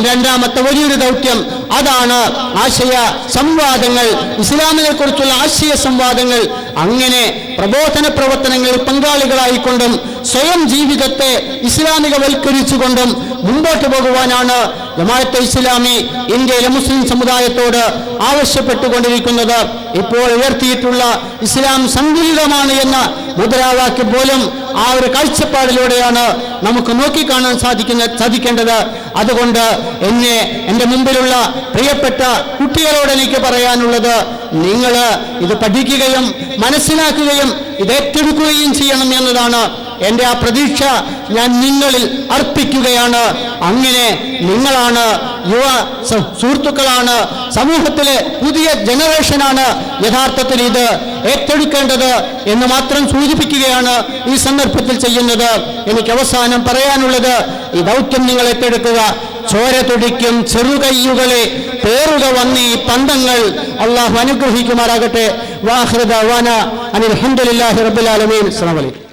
രണ്ടാമത്തെ വലിയൊരു ദൗത്യം അതാണ്. ആശയ സംവാദങ്ങൾ, ഇസ്ലാമിനെ കുറിച്ചുള്ള ആശയ സംവാദങ്ങൾ. അങ്ങനെ പ്രബോധന പ്രവർത്തനങ്ങളിൽ പങ്കാളികളായിക്കൊണ്ടും സ്വയം ജീവിതത്തെ ഇസ്ലാമികവൽക്കരിച്ചുകൊണ്ടും മുമ്പോട്ട് പോകുവാനാണ് ജമാഅത്തെ ഇസ്ലാമി ഇന്ത്യയിലെ മുസ്ലിം സമുദായത്തോട് ആവശ്യപ്പെട്ടുകൊണ്ടിരിക്കുന്നത്. ഇപ്പോൾ ഉയർത്തിയിട്ടുള്ള ഇസ്ലാം സന്തുലിതമാണ് എന്ന മുദ്രാവാക്യം പോലും ആ ഒരു കാഴ്ചപ്പാടിലൂടെയാണ് നമുക്ക് നോക്കിക്കാണാൻ സാധിക്കേണ്ടത്. അതുകൊണ്ട് എൻ്റെ മുമ്പിലുള്ള പ്രിയപ്പെട്ട കുട്ടികളോട് എനിക്ക് പറയാനുള്ളത്, നിങ്ങൾ ഇത് പഠിക്കുകയും മനസ്സിലാക്കുകയും ഇത് ഏറ്റെടുക്കുകയും ചെയ്യണം എന്നതാണ്. എൻ്റെ ആ പ്രതീക്ഷ ഞാൻ നിങ്ങളിൽ അർപ്പിക്കുകയാണ്. അങ്ങനെ നിങ്ങളാണ്, യുവ സുഹൃത്തുക്കളാണ്, സമൂഹത്തിലെ പുതിയ ജനറേഷനാണ് യഥാർത്ഥത്തിൽ ഇത് ഏറ്റെടുക്കേണ്ടത് എന്ന് മാത്രം സൂചിപ്പിക്കുകയാണ് ഈ സന്ദർഭത്തിൽ ചെയ്യുന്നത്. എനിക്ക് അവസാനം പറയാനുള്ളത്, ഈ ദൗത്യം നിങ്ങൾ ഏറ്റെടുക്കുക. ചോര തുടിക്കും ചെറുകയ്യുകളെ പേറുക വന്നീ പന്തങ്ങൾ. അള്ളാഹു അനുഗ്രഹിക്കുമാറാകട്ടെ. വാഖിറു ദഅ്വാനാ അനിൽ ഹംദുലില്ലാഹി റബ്ബിൽ ആലമീൻ. അസ്സലാമു അലൈക്കും.